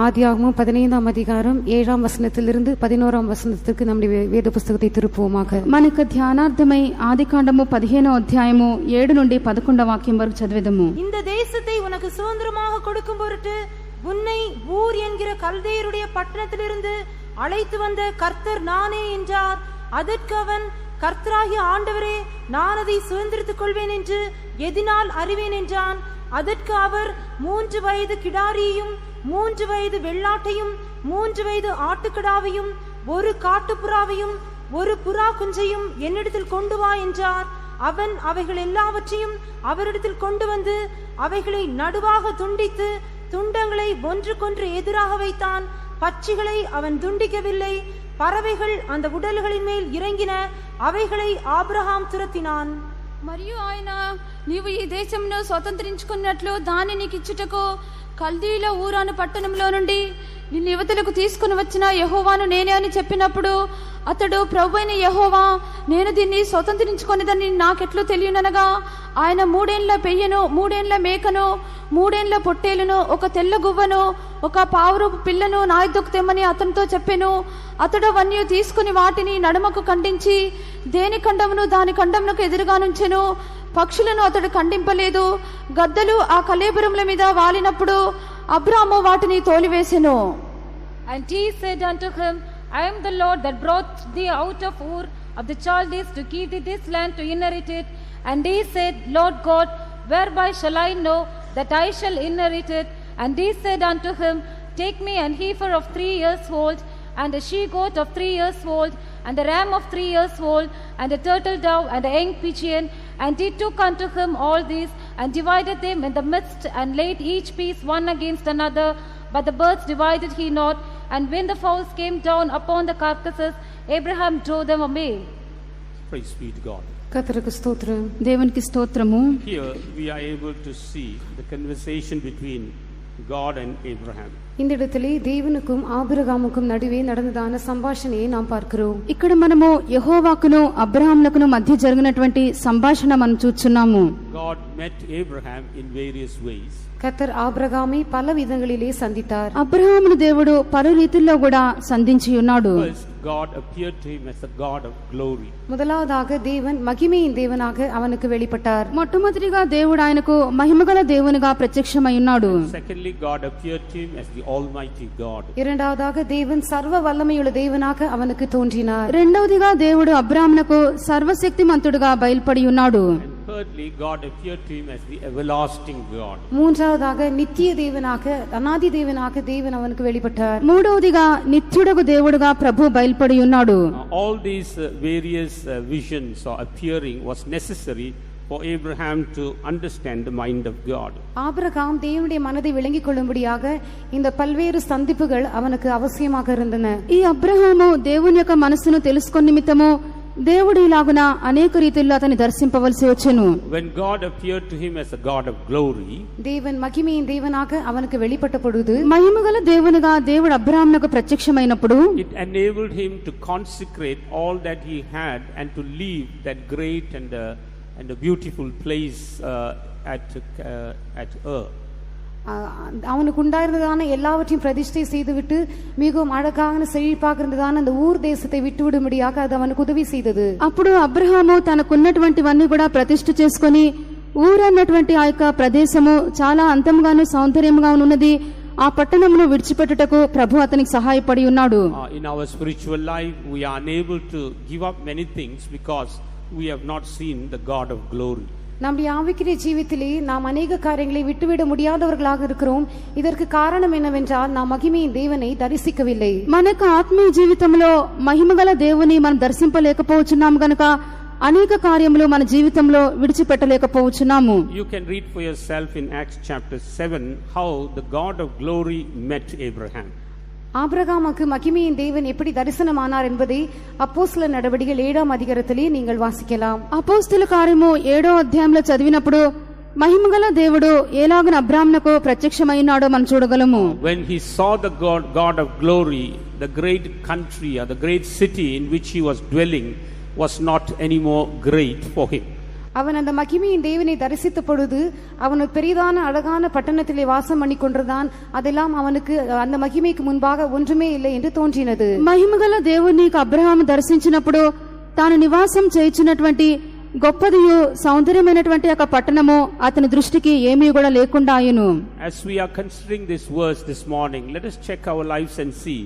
ஆதியாகமம் 15ஆம் அதிகாரம் 7ஆம் வசனத்திலிருந்து 11ஆம் வசனத்துக்கு நம்முடைய வேத పుస్తకத்தை திருப்புவோமாக. మనకు ధ్యానార్థమై ఆదికాండము 15వ అధ్యాయము 7 నుండి 11వ వాక్యం వరకు చదివేదము. இந்த தேசத்தை உனக்கு சுதந்திரமாக கொடுக்கும் பொருட்டு உன்னை ஊர் என்கிற கல்தேயருடைய பட்டணத்திலிருந்து அழைத்து வந்த கர்த்தர் நானே என்றார். அதற்கு அவன், கர்த்தராகிய ஆண்டவரே, நான் அதை சுதந்திரித்துக் கொள்வேன் என்று எதினால் அறிவேன் என்றான். அதற்கு அவர், 3 வயது கிடாரியையும் 3 வயது வெள்ளாட்டையும் 3 வயது ஆட்டுக்கிடாவையும் 1 காட்டுப்புறாவையும் 1 புறா குஞ்சையும் என்னிடத்தில் கொண்டு வா என்றார். அவன் அவைகள் எல்லாவற்றையும் அவரிடத்தில் கொண்டு வந்து அவைகளை நடுவாக துண்டித்து துண்டங்களை ஒன்றுக்கொன்று எதிராக வைத்தான். பட்சிகளை அவன் துண்டிக்கவில்லை. பறவைகள் அந்த உடல்களின் மேல் இறங்கின. அவைகளை ஆபிரகாம் துரத்தினான். మరియు ఆయన, నీవు ఈ దేశమును స్వతంత్రించుకున్నట్లు దాన్ని నీకు ఇచ్చుటకు కల్దీల ఊరాను పట్టణంలో నుండి నిన్ను యువతలకు తీసుకుని వచ్చిన యెహోవాను నేనే అని చెప్పినప్పుడు అతడు, ప్రభువైన యెహోవా, నేను దీన్ని స్వతంత్రించుకొనిదని నాకెట్లు తెలియననగా, ఆయన 3 ఏళ్ల పెయ్యను, 3 ఏళ్ల మేకను, 3 ఏళ్ల పొట్టేలును, 1 తెల్ల గువ్వను, 1 పావురపు పిల్లను నా యొద్దకు తెమ్మని అతనితో చెప్పెను. అతడు అవన్నీ తీసుకుని వాటిని నడుమకు ఖండించి దేని ఖండమును దాని ఖండమునకు ఎదురుగా నుంచెను. పక్షులను అతడు ఖండింపలేదు. గద్దలు ఆ కళేబరముల మీద వాలినప్పుడు అబ్రాము వాటిని తోలివేసెను. And he said unto him, I am the Lord that brought thee out of Ur of the Chaldees to give thee this land to inherit it. And he said, Lord God, whereby shall I know that I shall inherit it? And he said unto him, Take me an heifer of 3 years old, and a she-goat of 3 years old, and a ram of 3 years old, and a turtle dove, and a young pigeon. And he took unto him all these, and divided them in the midst, and laid each piece one against another. But the birds divided he not. And when the fowls came down upon the carcasses, Abraham drove them away. Praise be to God. கர்த்தருக்கு ஸ்தோத்திரம். దేవునికి స్తోత్రము. Here we are able to see the conversation between God and Abraham. இந்த இடத்திலே தேவனுக்கும் ஆபிரகாமுக்கும் நடுவே நடந்ததான సంభాషణயை நாம் பார்க்கிறோம். ఇక్కడ మనము యెహోవాకును అబ్రహామునకును మధ్య జరిగినటువంటి సంభాషణ మనం చూస్తున్నాము. God met Abraham in various ways. கர்த்தர் ஆபிரகாமை பல விதங்களிலே சந்தித்தார். అబ్రహామును దేవుడు పలు రీతిలో కూడా సంధించి ఉన్నాడు. First, God appeared to him as the God of glory. முதலாவதாக தேவன் மகிமையின் தேவனாக அவனுக்கு வெளிப்பட்டார். మొట్టమొదటిగా దేవుడు ఆయనకు మహిమగల దేవునిగా ప్రత్యక్షమై ఉన్నాడు. Secondly, God appeared to him as the Almighty God. இரண்டாவதாக தேவன் சர்வ வல்லமையுள்ள தேவனாக அவனுக்கு தோன்றினார். రెండవదిగా దేవుడు అబ్రాహామునకు సర్వశక్తిమంతుడుగా బయల్పడి ఉన్నాడు. And thirdly, God appeared to him as the everlasting God. மூன்றாவதாக நித்திய தேவனாக அநாதி தேவனாக தேவன் அவனுக்கு வெளிப்பட்டார். మూడవదిగా నిత్యుడగు దేవుడుగా ప్రభు బయల్పడి ఉన్నాడు. All these various visions or appearing was necessary for Abraham to understand the mind of God. Abraham தேவனுடைய மனதை விளங்கிக் கொள்ளும்படியாக இந்த பல்வேறு சந்திப்புகள் அவனுக்கு அவசியமாக இருந்தன. ఈ అబ్రహాము దేవుని యొక్క మనసును తెలుసుకొని నిమిత్తము దేవుడు ఇలాగున అనేక రీతిలో అతన్ని దర్శింపవలసి వచ్చెను. When God appeared to him as a God of glory, தேவன் மகிமையின் தேவனாக அவனுக்கு வெளிப்பட்ட பொழுது, మహిమగల దేవునిగా దేవుడు అబ్రహామునకు ప్రత్యక్షమైనప్పుడు, it enabled him to consecrate all that he had and to leave that great and a beautiful place at Ur. அவனுக்கு உண்டாயிருந்ததான எல்லாவற்றையும் பிரதிஷ்டை செய்துவிட்டு மிகவும் அழகான செழிப்பாக இருந்ததான அந்த ஊர் தேசத்தை விட்டுவிடும்படியாக அது அவனுக்கு உதவி செய்தது. అప్పుడు అబ్రహాము తనకున్నటువంటివన్నీ కూడా ప్రతిష్ఠ చేసుకొని ఊరన్నటువంటి ఆ యొక్క ప్రదేశము చాలా అంతంగాను సౌందర్యంగా ఉన్నది, ఆ పట్టణమును విడిచిపెట్టుటకు ప్రభు అతనికి సహాయపడి ఉన్నాడు. In our spiritual life we are unable to give up many things because we have not seen the God of glory. நம்முடைய ஆவிக்குரிய ஜீவித்திலே நாம் அநேக காரியங்களை விட்டுவிட முடியாதவர்களாக இருக்கிறோம். இதற்கு காரணம் என்னவென்றால் நாம் மகிமையின் தேவனை தரிசிக்கவில்லை. మనకు ఆత్మీయ జీవితంలో మహిమగల దేవుని మనం దర్శింపలేకపోవచ్చున్నాము గనుక అనేక కార్యములు మన జీవితంలో విడిచిపెట్టలేకపోవచ్చున్నాము. You can read for yourself in Acts chapter 7 how the God of glory met Abraham. ஆபிரகாமுக்கு மகிமையின் தேவன் எப்படி தரிசனமானார் என்பதை அப்போஸ்தலர் நடவடிக்கைகள் 7ஆம் அதிகாரத்திலே நீங்கள் வாசிக்கலாம். అపోస్తలుల కార్యము 7వ అధ్యాయంలో చదివినప్పుడు మహిమగల దేవుడు ఎలాగున అబ్రాహామునకు ప్రత్యక్షమైనాడో మనం చూడగలము. When he saw the God of glory, the great country or the great city in which he was dwelling was not anymore great for him. அவன் அந்த மகிமையின் தேவனை தரிசித்த பொழுது அவன் ஒரு பெரிதான அழகான பட்டணத்திலே வாசம் பண்ணி கொண்டிருந்தான். அதெல்லாம் அவனுக்கு அந்த மகிமைக்கு முன்பாக ஒன்றுமே இல்லை என்று தோன்றினது. మహిమగల దేవుని అబ్రహాము దర్శించినప్పుడు తాను నివాసం చేయించినటువంటి గొప్పదియు సౌందర్యమైనటువంటి ఒక పట్టణము అతని దృష్టికి ఏమీ కూడా లేకుండా అయ్యను. As we are considering this verse this morning, let us check our lives and see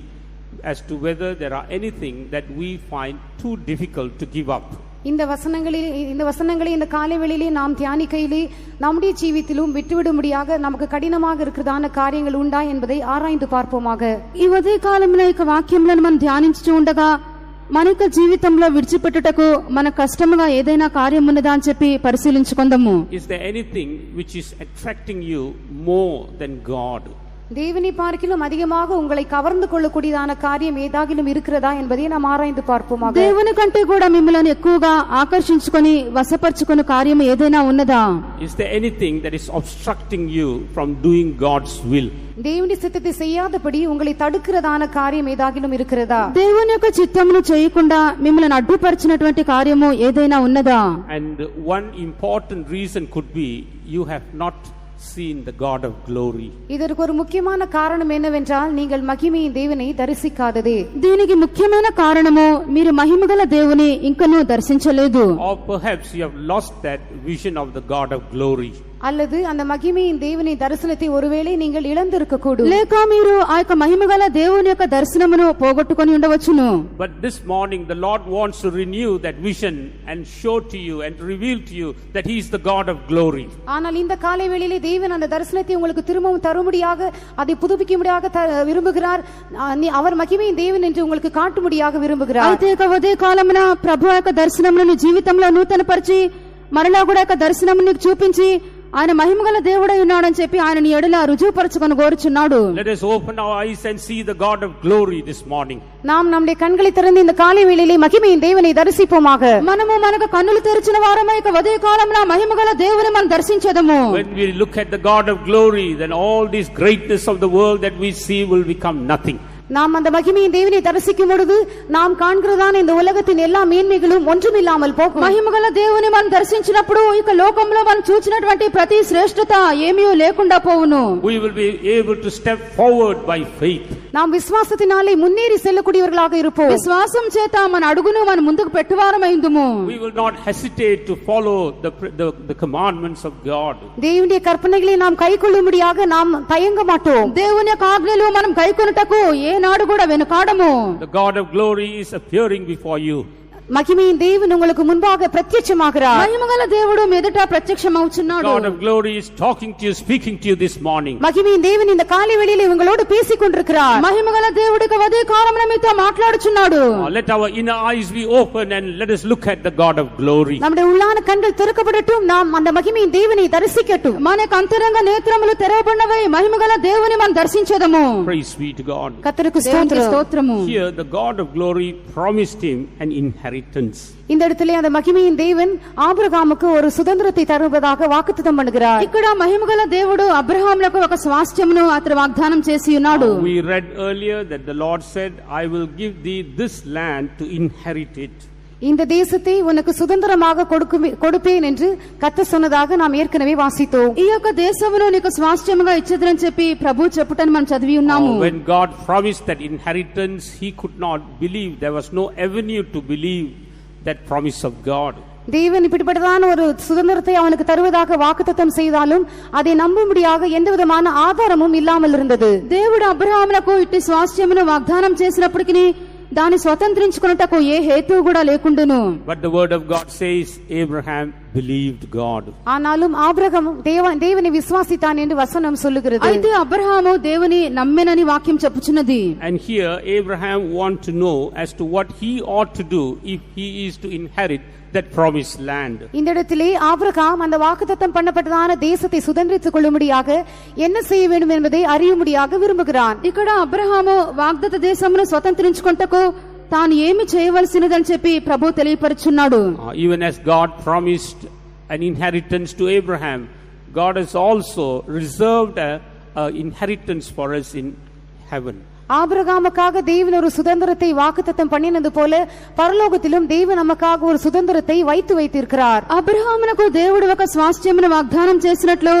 as to whether there are anything that we find too difficult to give up. இந்த வசனங்களை இந்த காலைவெளியிலே நாம் தியானிக்கையிலே நம்முடைய ஜீவித்திலும் விட்டுவிடும்படியாக நமக்கு கடினமாக இருக்கிறதான காரியங்கள் உண்டா என்பதை ஆராய்ந்து பார்ப்போமாக. ఈ ఉదయ కాలంలో ఈ వాక్యములను మనం ధ్యానించుతూ ఉండగా మన యొక్క జీవితంలో విడిచిపెట్టుటకు మన కష్టముగా ఏదైనా కార్యం ఉన్నదా అని చెప్పి పరిశీలించుకుందాము. Is there anything which is attracting you more than God? தேவனை பார்க்கிலும் அதிகமாக உங்களை கவர்ந்து கொள்ளக்கூடியதான காரியம் ஏதாகிலும் இருக்கிறதா என்பதை நாம் ஆராய்ந்து பார்ப்போமாக. దేవుని కంటే కూడా మిమ్మల్ని ఎక్కువగా ఆకర్షించుకొని వశపర్చుకునే కార్యం ఏదైనా ఉన్నదా? Is there anything that is obstructing you from doing God's will? దేవుని చిత్తத்தை செய்யாதபடி உங்களை தடுக்கிறதான காரியம் ஏதாகிலும் இருக்கிறதா? దేవుని యొక్క చిత్తమును చేయకుండా మిమ్మల్ని అడ్డుపరిచినటువంటి కార్యము ఏదైనా ఉన్నదా? And one important reason could be you have not seen the God of glory. இதற்கு ஒரு முக்கியமான காரணம் என்னவென்றால் நீங்கள் மகிமையின் தேவனை தரிசிக்காததே. దీనికి ముఖ్యమైన కారణము మీరు మహిమగల దేవుని ఇంకనూ దర్శించలేదు. Or perhaps you have lost that vision of the God of glory. அல்லது அந்த மகிமையின் தேவனை தரிசனத்தை ஒருவேளை நீங்கள் இழந்திருக்க கூடும். లేక మీరు ఆ యొక్క మహిమగల దేవుని యొక్క దర్శనమును పోగొట్టుకొని ఉండవచ్చును. But this morning the Lord wants to renew that vision and show to you and reveal to you that He is the God of glory. ஆனால் இந்த காலை வேளையிலே தேவன் அந்த தரிசனத்தை உங்களுக்கு திரும்பவும் தரும்படியாக அதை புதுப்பிக்கும்படியாக விரும்புகிறார். அவர் மகிமையின் தேவன் என்று உங்களுக்கு காட்டும்படியாக விரும்புகிறார். అయితే ఇక ఉదయ కాలమున ప్రభు యొక్క దర్శనమును జీవితంలో నూతనపరిచి మరలా కూడా యొక్క దర్శనము నీకు చూపించి ఆయన మహిమగల దేవుడై ఉన్నాడని చెప్పి ఆయన నీ ఎడల రుజువుపరచుకొని కోరుచున్నాడు. Let us open our eyes and see the God of glory this morning. நாம் நம்முடைய கண்களை திறந்து இந்த காலை வேளையிலே மகிமையின் தேவனை தரிசிப்போமாக. మనము మనకు కన్నులు తెరిచిన వారమై ఇక ఉదయ కాలమున మహిమగల దేవుని మనం దర్శించెదము. When we look at the God of glory, then all this greatness of the world that we see will become nothing. நாம் அந்த மகிமையின் தேவனை தரிசிக்கும் பொழுது நாம் காண்கிறதான இந்த உலகத்தின் எல்லா மேன்மைகளும் ஒன்றுமில்லாமல் போகும். మహిమగల దేవుని మనం దర్శించినప్పుడు ఇక లోకంలో మనం చూచినటువంటి ప్రతి శ్రేష్టత ఏమీ లేకుండా పోవును. We will be able to step forward by faith. நாம் விசுவாசத்தினாலே முன்னேறி செல்லக்கூடியவர்களாக இருப்போம். విశ్వాసం చేత మన అడుగును మన ముందుకు పెట్టువారమైందుము. We will not hesitate to follow the commandments of God. దేవుని కర్పణகளை நாம் கைக்கொள்ளும்படியாக நாம் தயங்க மாட்டோம். దేవుని యొక్క ఆజ్ఞలు మనం కైకొనుటకు ఏనాడు కూడా వెనుకాడము. The God of glory is appearing before you. மகிமையின் தேவன் உங்களுக்கு முன்பாக பிரத்யட்சமாகிறார். మహిమగల దేవుడు మీదట ప్రత్యక్షమవుచున్నాడు. God of glory is talking to you, speaking to you this morning. மகிமையின் தேவன் இந்த காலை வேளையிலே உங்களோடு பேசிக் கொண்டிருக்கிறார். మహిమగల దేవుడికి ఉదయ కాలమున మీతో మాట్లాడుచున్నాడు. Let our inner eyes be open and let us look at the God of glory. நம்முடைய உள்ளான கண்கள் திறக்கப்படட்டும், நாம் அந்த மகிமையின் தேவனை தரிசிக்கட்டும். మనకు అంతరంగ నేత్రములు తెరవబడినవై మహిమగల దేవుని మనం దర్శించెదము. Praise be to God. கர்த்தருக்கு దేవునికి ஸ்தோத்திரம். స్తోత్రము. Here the God of glory promised him an inheritance. இந்த இடத்திலே அந்த மகிமையின் தேவன் ஆபிரகாமுக்கு ஒரு சுதந்திரத்தை தருவதாக வாக்குத்தத்தம் பண்ணுகிறார். ఇక్కడ మహిమగల దేవుడు అబ్రహాములకు ఒక స్వాస్థ్యమును అతడు వాగ్దానం చేసి ఉన్నాడు. We read earlier that the Lord said, I will give thee this land to inherit it. இந்த தேசத்தை உனக்கு சுதந்திரமாக கொடுப்பேன் என்று கர்த்தர் சொன்னதாக நாம் ஏற்கனவே வாசித்தோம். ఈ యొక్క దేశమును నీకు స్వాస్థ్యముగా ఇచ్చేదని చెప్పి ప్రభు చెప్పుటని మనం చదివి ఉన్నాము. When God promised that inheritance, he could not believe. There was no avenue to believe that promise of God. தேவன் இப்படிப்பட்டதான ஒரு சுதந்திரத்தை அவனுக்கு தருவதாக வாக்குத்தத்தம் செய்தாலும் அதை நம்பும்படியாக எந்த விதமான ஆதாரமும் இல்லாமல் இருந்தது. దేవుడు అబ్రహాములకు ఇట్టి స్వాస్థ్యమును వాగ్దానం చేసినప్పటికీ దాన్ని స్వతంత్రించుకున్నటకు ఏ హేతువు కూడా లేకుండును. But the word of God says Abraham believed God. ஆனாலும் ஆபிரகாம் தேவனை விசுவாசித்தான் என்று வசனம் சொல்லுகிறது. అయితే అబ్రహాము దేవుని నమ్మెనని వాక్యం చెప్పుచున్నది. And here Abraham want to know as to what he ought to do if he is to inherit that promised land. இந்த இடத்திலே ஆபிரகாம் அந்த வாக்குத்தத்தம் பண்ணப்பட்டதான தேசத்தை சுதந்திரித்துக் கொள்ளும்படியாக என்ன செய்ய வேண்டும் என்பதை அறியும்படியாக விரும்புகிறான். ఇక్కడ అబ్రహాము వాగ్దత్త దేశమును స్వతంత్రించుకొనుటకు తాను ఏమి చేయవలసినదని చెప్పి ప్రభు తెలియపరుచున్నాడు. Even as God promised an inheritance to Abraham, God has also reserved a inheritance for us in heaven. ஆபிரகாமுக்காக தேவன் ஒரு சுதந்திரத்தை வாக்குத்தத்தம் பண்ணினது போல పరలోకத்திலும் தேவன் நமக்காக ஒரு சுதந்திரத்தை வைத்திருக்கிறார். అబ్రహామునకు దేవుడు ఒక స్వాస్థ్యమును వాగ్దానం చేసినట్లు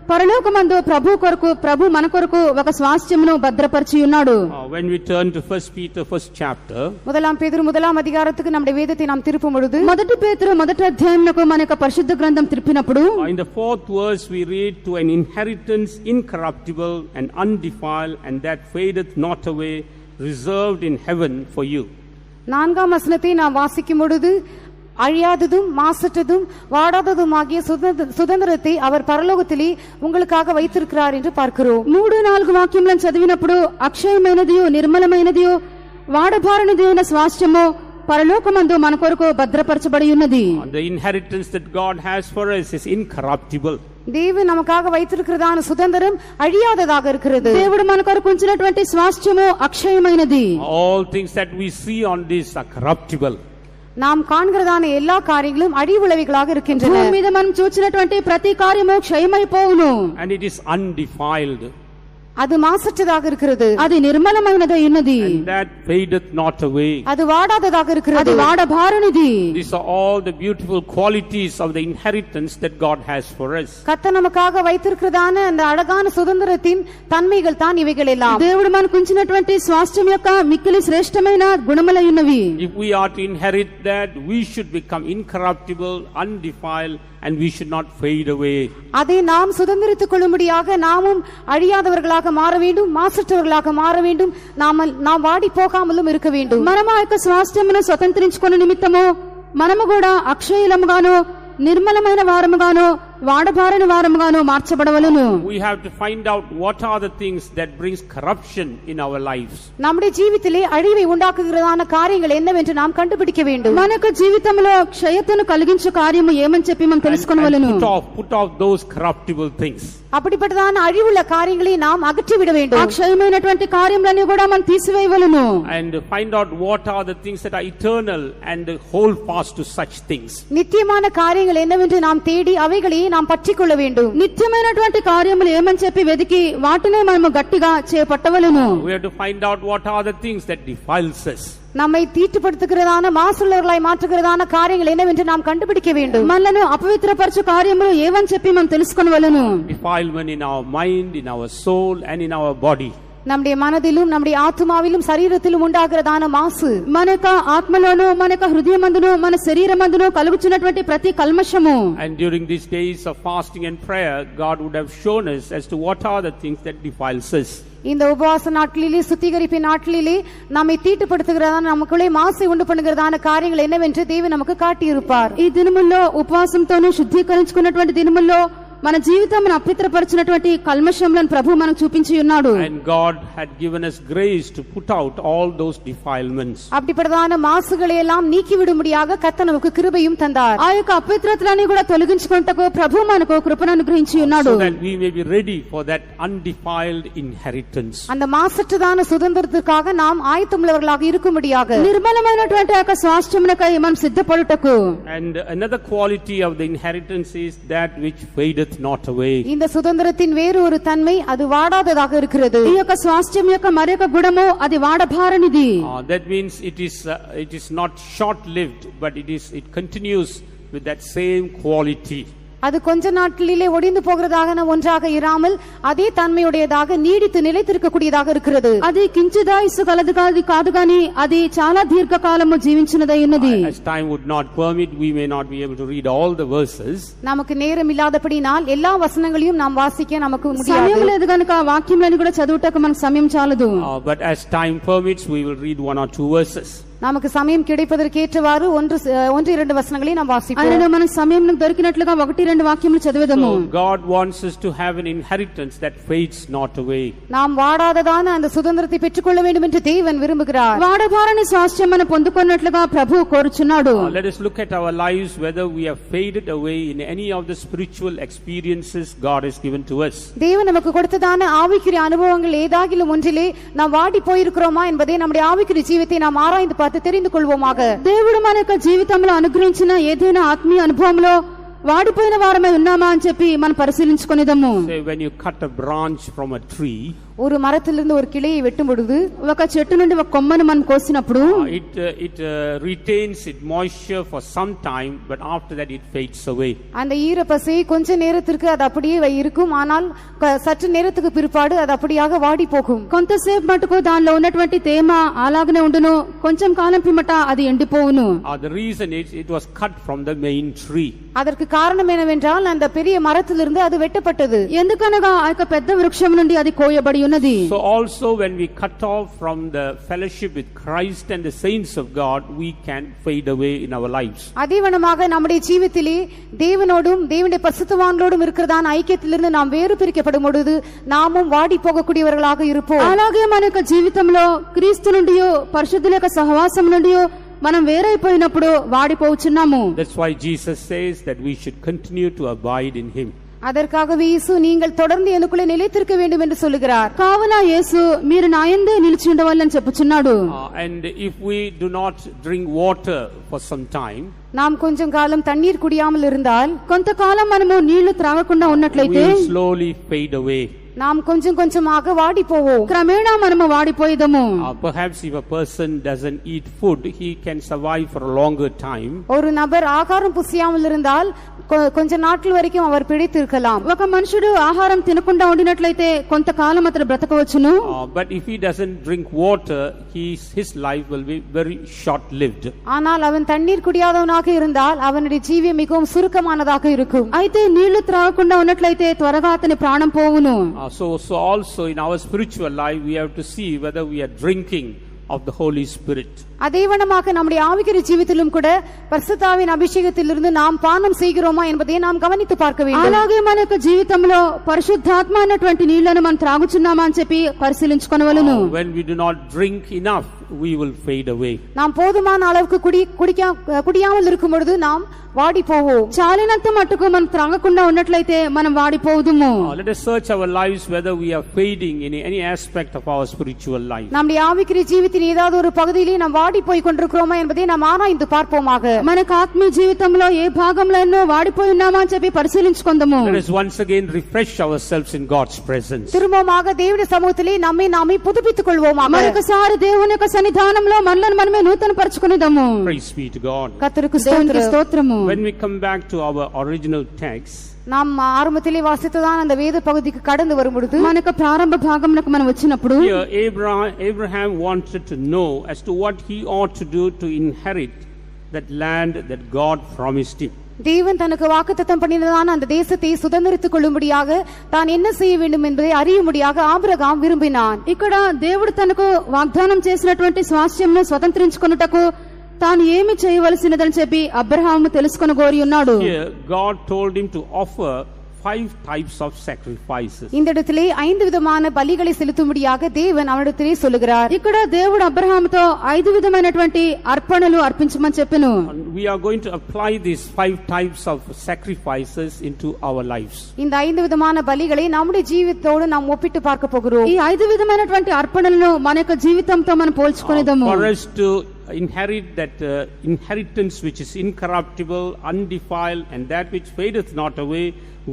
పరలోకమందు ప్రభు మన కొరకు ఒక స్వాస్థ్యమును భద్రపరిచి ఉన్నాడు. When we turn to 1 Peter first chapter, முதலாம் பேதுரு முதலாம் அதிகாரத்துக்கு நம்முடைய வேதத்தை நாம் திருப்பும் பொழுது మొదటి పేతురు మొదటి అధ్యాయమునకు మన యొక్క పరిశుద్ధ గ్రంథం తిరిపినప్పుడు in the 4th verse we read, to an inheritance incorruptible and undefiled and that fadeth not away, reserved in heaven for you. நான்காம் வசனத்தை நாம் வாசிக்கும் பொழுது அழியாததும் மாசற்றதும் வாடாததுமாகிய சுதந்திரத்தை அவர் పరలోకத்திலே உங்களுக்காக வைத்திருக்கிறார் என்று பார்க்கிறோம். 3-4 వాక్యములను చదివినప్పుడు అక్షయమైనదియో నిర్మలమైనదియో వాడబారనిది అయిన స్వాస్థ్యము పరలోకమందు మన కొరకు భద్రపరచబడి ఉన్నది. The inheritance that God has for us is incorruptible. தேவன் நமக்காக வைத்திருக்கிறதான சுதந்திரம் அழியாததாக இருக்கிறது. దేవుడు మన కొరకు ఉంచినటువంటి స్వాస్థ్యము అక్షయమైనది. All things that we see on this are corruptible. நாம் காண்கிறதான எல்லா காரியங்களும் அழிவுள்ளவைகளாக இருக்கின்றன. భూమి మీద మనం చూచినటువంటి ప్రతి కార్యము క్షయమైపోవును. And it is undefiled. அது மாசற்றதாக இருக்கிறது. అది నిర్మలమైనదై ఉన్నది. And that fadeth not away. அது வாடாததாக இருக்கிறது. అది వాడబారనిది. These are all the beautiful qualities of the inheritance that God has for us. கர்த்தர் நமக்காக வைத்திருக்கிறதான அந்த அழகான சுதந்திரத்தின் தன்மைகள் தான் இவைகள் எல்லாம். దేవుడు మనకు ఉంచినటువంటి స్వాస్థ్యం యొక్క మిక్కిలి శ్రేష్టమైన గుణములై ఉన్నవి. If we are to inherit that, we should become incorruptible, undefiled, and we should not fade away. அதை நாம் சுதந்திரித்துக் கொள்ளும்படியாக நாமும் அழியாதவர்களாக மாற வேண்டும், மாசற்றவர்களாக மாற வேண்டும், நாம் வாடி போகாமலும் இருக்க வேண்டும். మనము ఆ యొక్క స్వాస్థ్యమును స్వతంత్రించుకునే నిమిత్తము మనము కూడా అక్షయులముగాను నిర్మలమైన వారముగాను వాడబారని వారముగాను మార్చబడవలెను. We have to find out what are the things that brings corruption in our lives. நம்முடைய ஜீவிதத்திலே அழிவை உண்டாக்குகிறதான காரியங்கள் என்னவென்று நாம் கண்டுபிடிக்க வேண்டும். మన యొక్క జీవితంలో క్షయతను కలిగించే కార్యము ఏమని చెప్పి మనం తెలుసుకొనవలెను. Put off those corruptible things. அப்படிப்பட்டதான அழிவுள்ள காரியங்களை நாம் அகற்றிவிட வேண்டும். అక్షయమైనటువంటి కార్యములన్నీ కూడా మనం తీసివేయవలెను. And find out what are the things that are eternal and hold fast to such things. நித்தியமான காரியங்கள் என்னவென்று நாம் தேடி அவைகளை நாம் பற்றிக்கொள்ள வேண்டும். నిత్యమైనటువంటి కార్యములు ఏమని చెప్పి వెదికి వాటినే మనము గట్టిగా చేపట్టవలెను. We have to find out what are the things that defiles us. நம்மை தீட்டுப்படுத்துகிறதான மாசுள்ளவர்களாய் மாற்றுகிறதான காரியங்கள் என்னவென்று நாம் கண்டுபிடிக்க வேண்டும். మనలను అపవిత్రపరచు కార్యములు ఏవని చెప్పి మనం తెలుసుకొనవలెను. Defilement in our mind, in our soul, and in our body. நம்முடைய மனதிலும் நம்முடைய ஆத்மாவிலும் சரீரத்திலும் உண்டாகிறதான மாசு, మన యొక్క ఆత్మలోను మన యొక్క హృదయమందును మన శరీరమందును కలుగుచున్నటువంటి ప్రతి కల్మషము. And during these days of fasting and prayer, God would have shown us as to what are the things that defiles us. இந்த உபவாச நாட்களிலே சுத்திகரிப்பின் நாட்களிலே நம்மை தீட்டுப்படுத்துகிறதான நமக்குள்ளே மாசை உண்டு பண்ணுகிறதான காரியங்கள் என்னவென்று தேவன் நமக்கு காட்டியிருப்பார். ఈ దినముల్లో ఉపవాసంతోను శుద్ధీకరించుకున్నటువంటి దినముల్లో మన జీవితమును అపవిత్రపరిచినటువంటి కల్మషములను ప్రభు మనకు చూపించి ఉన్నాడు. And God had given us grace to put out all those defilements. அப்படிப்பட்டதான மாசுகளை எல்லாம் நீக்கிவிடும்படியாக கர்த்தர் நமக்கு கிருபையும் தந்தார். ఆ యొక్క అపవిత్రతలని కూడా తొలగించుకొనుటకు ప్రభు మనకు కృపను అనుగ్రహించి ఉన్నాడు. So that we may be ready for that undefiled inheritance. அந்த மாசற்றதான சுதந்திரத்துக்காக நாம் ஆயத்தமுள்ளவர்களாக இருக்கும்படியாக నిర్మలమైనటువంటి ఆ యొక్క స్వాస్థ్యమునకై మనం సిద్ధపడుటకు. And another quality of the inheritance is that which fadeth not away. இந்த சுதந்திரத்தின் வேறு ஒரு தன்மை அது வாடாததாக இருக்கிறது. ఈ యొక్క స్వాస్థ్యం యొక్క మరొక గుణము అది వాడబారనిది. That means it is not short lived, but it continues with that same quality. அது கொஞ்ச நாட்களிலே ஒடிந்து போகிறதாக ஒன்றாக இராமல் அதே தன்மையுடையதாக நீடித்து நிலைத்திருக்கக்கூடியதாக இருக்கிறது. అది కించిదాయుసు కలదు కాదు గాని అది చాలా దీర్ఘకాలము జీవించినదై ఉన్నది. As time would not permit, we may not be able to read all the verses. நமக்கு நேரம் இல்லாதபடினால் எல்லா வசனங்களையும் நாம் வாசிக்க நமக்கு முடியாது. సమయం లేదు గనుక వాక్యములను కూడా చదువుటకు మనకు సమయం చాలదు. But as time permits, we will read 1 or 2 verses. நமக்கு சமயம் கிடைப்பதற்கேற்றவாறு ஒன்று இரண்டு வசனங்களை நாம் வாசிப்போம். అయినా మన సమయం దొరికినట్లుగా 1-2 వాక్యములు చదివేదము. So God wants us to have an inheritance that fades not away. நாம் வாடாததான அந்த சுதந்திரத்தை பெற்றுக்கொள்ள வேண்டும் என்று தேவன் விரும்புகிறார். వాడబారని స్వాస్థ్యమును పొందుకొన్నట్లుగా ప్రభు కోరుచున్నాడు. Let us look at our lives whether we have faded away in any of the spiritual experiences God has given to us. தேவன் நமக்கு கொடுத்ததான ஆவிக்குரிய அனுபவங்கள் ஏதாகிலும் ஒன்றிலே நாம் வாடி போயிருக்கிறோமா என்பதை நம்முடைய ஆவிக்குரிய ஜீவித்தை நாம் ஆராய்ந்து பார்த்து தெரிந்து கொள்வோமாக. దేవుడు మన యొక్క జీవితంలో అనుగ్రహించిన ఏదైనా ఆత్మీయ అనుభవంలో వాడిపోయిన వారమై ఉన్నామా అని చెప్పి మనం పరిశీలించుకొనిదము. Say when you cut a branch from a tree, ஒரு மரத்திலிருந்து ஒரு கிளையை வெட்டும் பொழுது ఒక చెట్టు నుండి ఒక కొమ్మను మనం కోసినప్పుడు it retains its moisture for some time, but after that it fades away. அந்த ஈரப்பசை கொஞ்ச நேரத்திற்கு அது அப்படியே இருக்கும், ஆனால் சற்று நேரத்துக்கு பிற்பாடு அது அப்படியாக வாடி போகும். కొంతసేపు మటుకు దానిలో ఉన్నటువంటి తేమ అలాగనే ఉండును, కొంచెం కాలం పిమ్మట అది ఎండిపోవును. The reason is it was cut from the main tree. அதற்கு காரணம் என்னவென்றால் அந்த பெரிய மரத்திலிருந்து அது வெட்டப்பட்டது. ఎందుకనగా ఆ యొక్క పెద్ద వృక్షం నుండి అది కోయబడి ఉన్నది. So also when we cut off from the fellowship with Christ and the saints of God, we can fade away in our lives. அதேவனமாக நம்முடைய ஜீவிதத்திலே தேவனோடும் தேவனுடைய பரிசுத்தவான்களோடும் இருக்கிறதான ஐக்கியத்திலிருந்து நாம் வேறு பிரிக்கப்படும் பொழுது நாமும் வாடி போகக்கூடியவர்களாக இருப்போம். అలాగే మన యొక్క జీవితంలో క్రీస్తు నుండి పరిశుద్ధుల యొక్క సహవాసం నుండి మనం వేరైపోయినప్పుడు వాడిపోవచ్చున్నాము. That's why Jesus says that we should continue to abide in him. அதற்காகவே இயேசு நீங்கள் தொடர்ந்து எனக்குள்ளே நிலைத்திருக்க வேண்டும் என்று சொல்லுகிறார். కావున యేసు మీరు నా యందే నిలిచి ఉండవాలని చెప్పుచున్నాడు. And if we do not drink water for some time, நாம் கொஞ்சம் காலம் தண்ணீர் குடியாமல் இருந்தால், కొంతకాలం మనము నీళ్లు త్రాగకుండా ఉన్నట్లయితే we will slowly fade away. நாம் கொஞ்சம் கொஞ்சமாக வாடி போவோம். క్రమేణా మనము వాడిపోయేదము. Perhaps if a person doesn't eat food, he can survive for a longer time. ஒரு நபர் ஆகாரம் புசியாமல் இருந்தால் కొంచె నాట్ల వరకు அவர் పిడితిర్కలాం. ఒక మనుషుడు ఆహారం తినకుండా ఉండినట్లయితే కొంతకాలం అతడు బ్రతకవచ్చును. But if he doesn't drink water, his life will be very short lived. ஆனால் அவன் தண்ணீர் குடியாதவனாக இருந்தால் அவனுடைய ஜீவியம் மிகவும் சுருக்கமானதாக இருக்கும். అయితే నీళ్లు త్రాగకుండా ఉన్నట్లయితే త్వరగా అతని ప్రాణం పోవును. So also in our spiritual life we have to see whether we are drinking of the Holy Spirit. அதேவனமாக நம்முடைய ஆவிக்குரிய ஜீவிதத்திலும் கூட பரிசுத்தாவின் அபிஷேகத்திலிருந்து நாம் பானம் செய்கிறோமா என்பதை நாம் கவனித்து பார்க்க வேண்டும். అలాగే మన యొక్క జీవితంలో పరిశుద్ధాత్మ అన్నటువంటి నీళ్లను మనం త్రాగుచున్నామా అని చెప్పి పరిశీలించుకొనవలెను. When we do not drink enough, we will fade away. நாம் போதுமான அளவுக்கு குடியாமல் இருக்கும் பொழுது நாம் వాడి పోవు. చాలినంత మట్టుకు మనం త్రాగకుండా ఉన్నట్లయితే మనం వాడిపోవుదుము. Let us search our lives whether we are fading in any aspect of our spiritual life. நம்முடைய ஆவிக்குரிய ஜீவிதத்தின் ஏதாவது ஒரு பகுதியிலே நாம் வாடி போய் கொண்டிருக்கிறோமா என்பதை நாம் ஆராய்ந்து பார்ப்போமாக. మనకు ఆత్మీయ జీవితంలో ఏ భాగంలో వాడిపోయి ఉన్నామా అని చెప్పి పరిశీలించుకుందాము. Let us once again refresh ourselves in God's presence. திரும்பமாக தேவனுடைய சமூகத்திலே நம்மை நாமே புதுப்பித்துக் கொள்வோமாக. మరొకసారి దేవుని యొక్క సన్నిధానంలో మనల్ని మనమే నూతన పరచుకొనిదాము. Praise be to God. கர்த்தருக்கு స్తోత్రము. When we come back to our original text, நாம் ஆரம்பத்திலே வாசித்ததான அந்த வேத பகுதிக்கு கடந்து வரும்பொழுது మన యొక్క ప్రారంభ భాగమునకు మనం వచ్చినప్పుడు here Abraham wanted to know as to what he ought to do to inherit that land that God promised him. தேவன் தனக்கு வாக்குத்தத்தம் பண்ணினதான அந்த தேசத்தை சுதந்திரித்துக் கொள்ளும்படியாக தான் என்ன செய்ய வேண்டும் என்பதை அறியும்படியாக ஆபிரகாம் விரும்பினான். ఇక్కడ దేవుడు తనకు వాగ్దానం చేసినటువంటి స్వాస్థ్యంను స్వతంత్రించుకొనుటకు తాను ఏమి చేయవలసినదని చెప్పి అబ్రహాము తెలుసుకొని కోరి ఉన్నాడు. Here God told him to offer 5 types of sacrifices. இந்த இடத்திலே 5 விதமான பலிகளை செலுத்தும்படியாக தேவன் அவனிடத்திலே சொல்லுகிறார். ఇక్కడ దేవుడు అబ్రహాముతో 5 విధమైనటువంటి అర్పణలు అర్పించమని చెప్పెను. We are going to apply these 5 types of sacrifices into our lives. இந்த 5 விதமான பலிகளை நம்முடைய జీవితத்தோடு நாம் ఒప్పిட்டு பார்க்க போகிறோம். ఈ 5 విధమైనటువంటి అర్పణలను మన యొక్క జీవితంతో మనం పోల్చుకొనిదాము. For us to inherit that inheritance which is incorruptible, undefiled, and that which fadeth not away,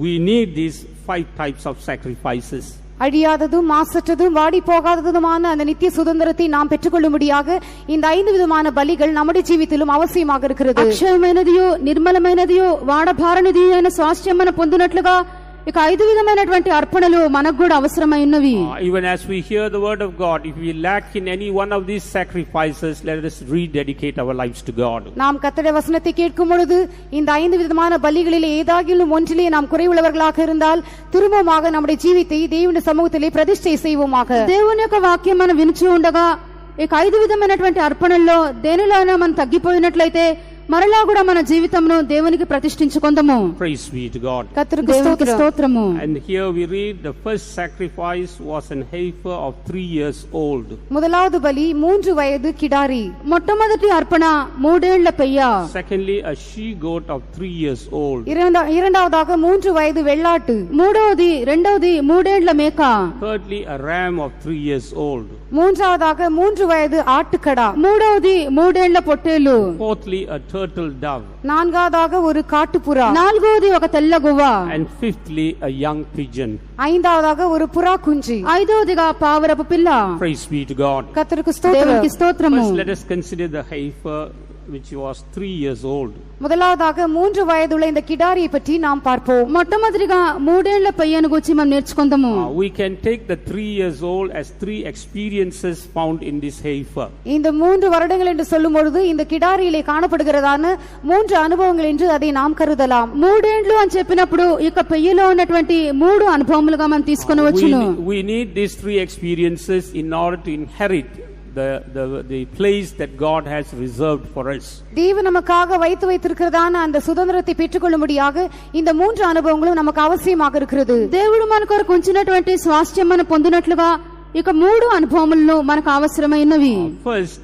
we need these 5 types of sacrifices. அழியாததும் மாசற்றதும் வாடி போகாததுமான அந்த நித்திய சுதந்திரத்தை நாம் பெற்றுக்கொள்ளும்படியாக இந்த 5 விதமான பலிகள் நம்முடைய జీవితంలో అవసరமாக இருக்கிறது. అక్షయమైనదియు నిర్మలమైనదియు వాడభారనిది అయిన స్వాస్థ్యమును పొందునట్లుగా ఇక 5 విధమైనటువంటి అర్పణలు మనకు కూడా అవసరమై ఉన్నవి. Even as we hear the word of God, if we lack in any one of these sacrifices, let us rededicate our lives to God. நாம் கர்த்தருடைய வசனத்தை கேட்கும் பொழுது இந்த 5 விதமான பலிகளிலே ஏதாகிலும் ஒன்றிலே நாம் குறைவுள்ளவர்களாக இருந்தால் திரும்பமாக நம்முடைய జీవితத்தை దేవుని సముఖத்திலே ప్రతిష్ఠ செய்வோமாக. దేవుని యొక్క వాక్యం మనం వినుచూ ఉండగా ఇక 5 విధమైనటువంటి అర్పణల్లో దేనిలోనైనా మనం తగ్గిపోయినట్లయితే మరలా కూడా మన జీవితమును దేవునికి ప్రతిష్ఠించుకొందాము. Praise be to God. கர்த்தருக்கு స్తోత్రము. And here we read the first sacrifice was an heifer of 3 years old. முதலாவது பலி 3 வயது கிடாரி. మొట్టమొదటి అర్పణ 3 ఏళ్ల పెయ్య. Secondly, a she goat of 3 years old. இரண்டாவதாக 3 వయது వెள்ளாட்டு. రెండవది 3 ఏళ్ల మేక. Thirdly, a ram of 3 years old. மூன்றாவதாக 3 வயது ஆட்டுக்கடா. మూడవది 3 ఏళ్ల పొట్టేలు. Fourthly, a turtle turtle dove. நான்காவதாக ஒரு காட்டுப்புறா, నాలుగోది ఒక తెల్ల గువ్వ, And fifthly, a young pigeon. ஐந்தாவதாக ஒரு புறா குஞ்சு. ఐదోదిగా పావురపు పిల్ల. Praise be to God. கர்த்தருக்கு ஸ்தோத்திரம். దేవునికి స్తోత్రము. First, let us consider the heifer which was 3 years old. முதலாவதாக 3 வயதுள்ள இந்த கிடாரியை பற்றி நாம் பார்ப்போம். మొట్టమొదటిగా 3 ఏళ్ల పయ్యను గురించి మనం నేర్చుకుందాము. We can take the 3 years old as 3 experiences found in this heifer. இந்த 3 வருடங்கள் என்று சொல்லும் பொழுது இந்த கிடாரியிலே காணப்படுகிறதான 3 அனுபவங்கள் என்று அதை நாம் கருதலாம். 3 ఏండ్లు అని చెప్పినప్పుడు ఇక పెయ్యలో ఉన్నటువంటి 3 అనుభవములుగా మనం తీసుకొని వచ్చును. We need these 3 experiences in order to inherit the place that God has reserved for us. தேவன் நமக்காக வைத்திருக்கிறதான அந்த சுதந்திரத்தை பெற்றுக்கொள்ளும்படியாக இந்த 3 அனுபவங்களும் நமக்கு அவசியமாக இருக்கிறது. దేవుడు మన కొరకు ఉంచినటువంటి స్వాస్థ్యం మనం పొందినట్లుగా ఇక 3 అనుభవములను మనకు అవసరమైనవి. First,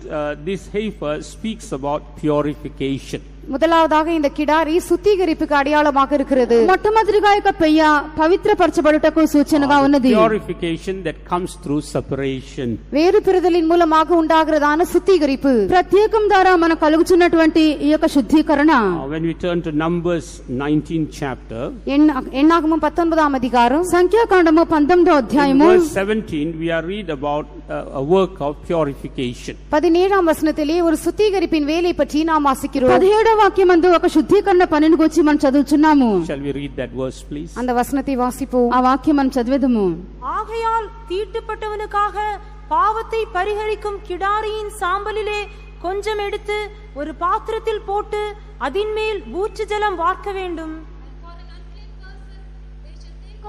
this heifer speaks about purification. முதலாவதாக இந்த கிடாரி சுத்திகரிப்புக்கு அடையாளமாக இருக்கிறது. మొట్టమొదటిగా ఇక పెయ్య పవిత్రపరచబడుటకు సూచనగా ఉన్నది. Purification that comes through separation. వేరు పిరుదలిன் మూలமாக உண்டாகிறதான சுத்திகரிப்பு, ప్రత్యేకం ద్వారా మనకు కలుగుచున్నటువంటి ఈ యొక్క శుద్ధీకరణ. When we turn to Numbers 19th chapter, எண்ணாகமம் 19ஆம் அதிகாரம், సంఖ్యాకాండము 19వ in అధ్యాయము verse 17 we are read about a work of purification. 17ஆம் வசனத்திலே ஒரு சுத்திகரிப்பின் வேலை பற்றி நாம் வாசிக்கிறோம். 17వ వాక్యమందు ఒక శుద్ధీకరణ పనిని గురించి మనం చదువుచున్నాము. Shall we read that verse please? அந்த வசனத்தை வாசிப்போம். ఆ వాక్యం మనం చదివేదము. ஆகையால் தீட்டுப்பட்டவனுக்காக பாவத்தை பரிகரிக்கும் கிடாரியின் சாம்பலிலே கொஞ்சம் எடுத்து ஒரு பாத்திரத்தில் போட்டு அதின்மேல் ஊற்று ஜலம் வார்க்க வேண்டும்.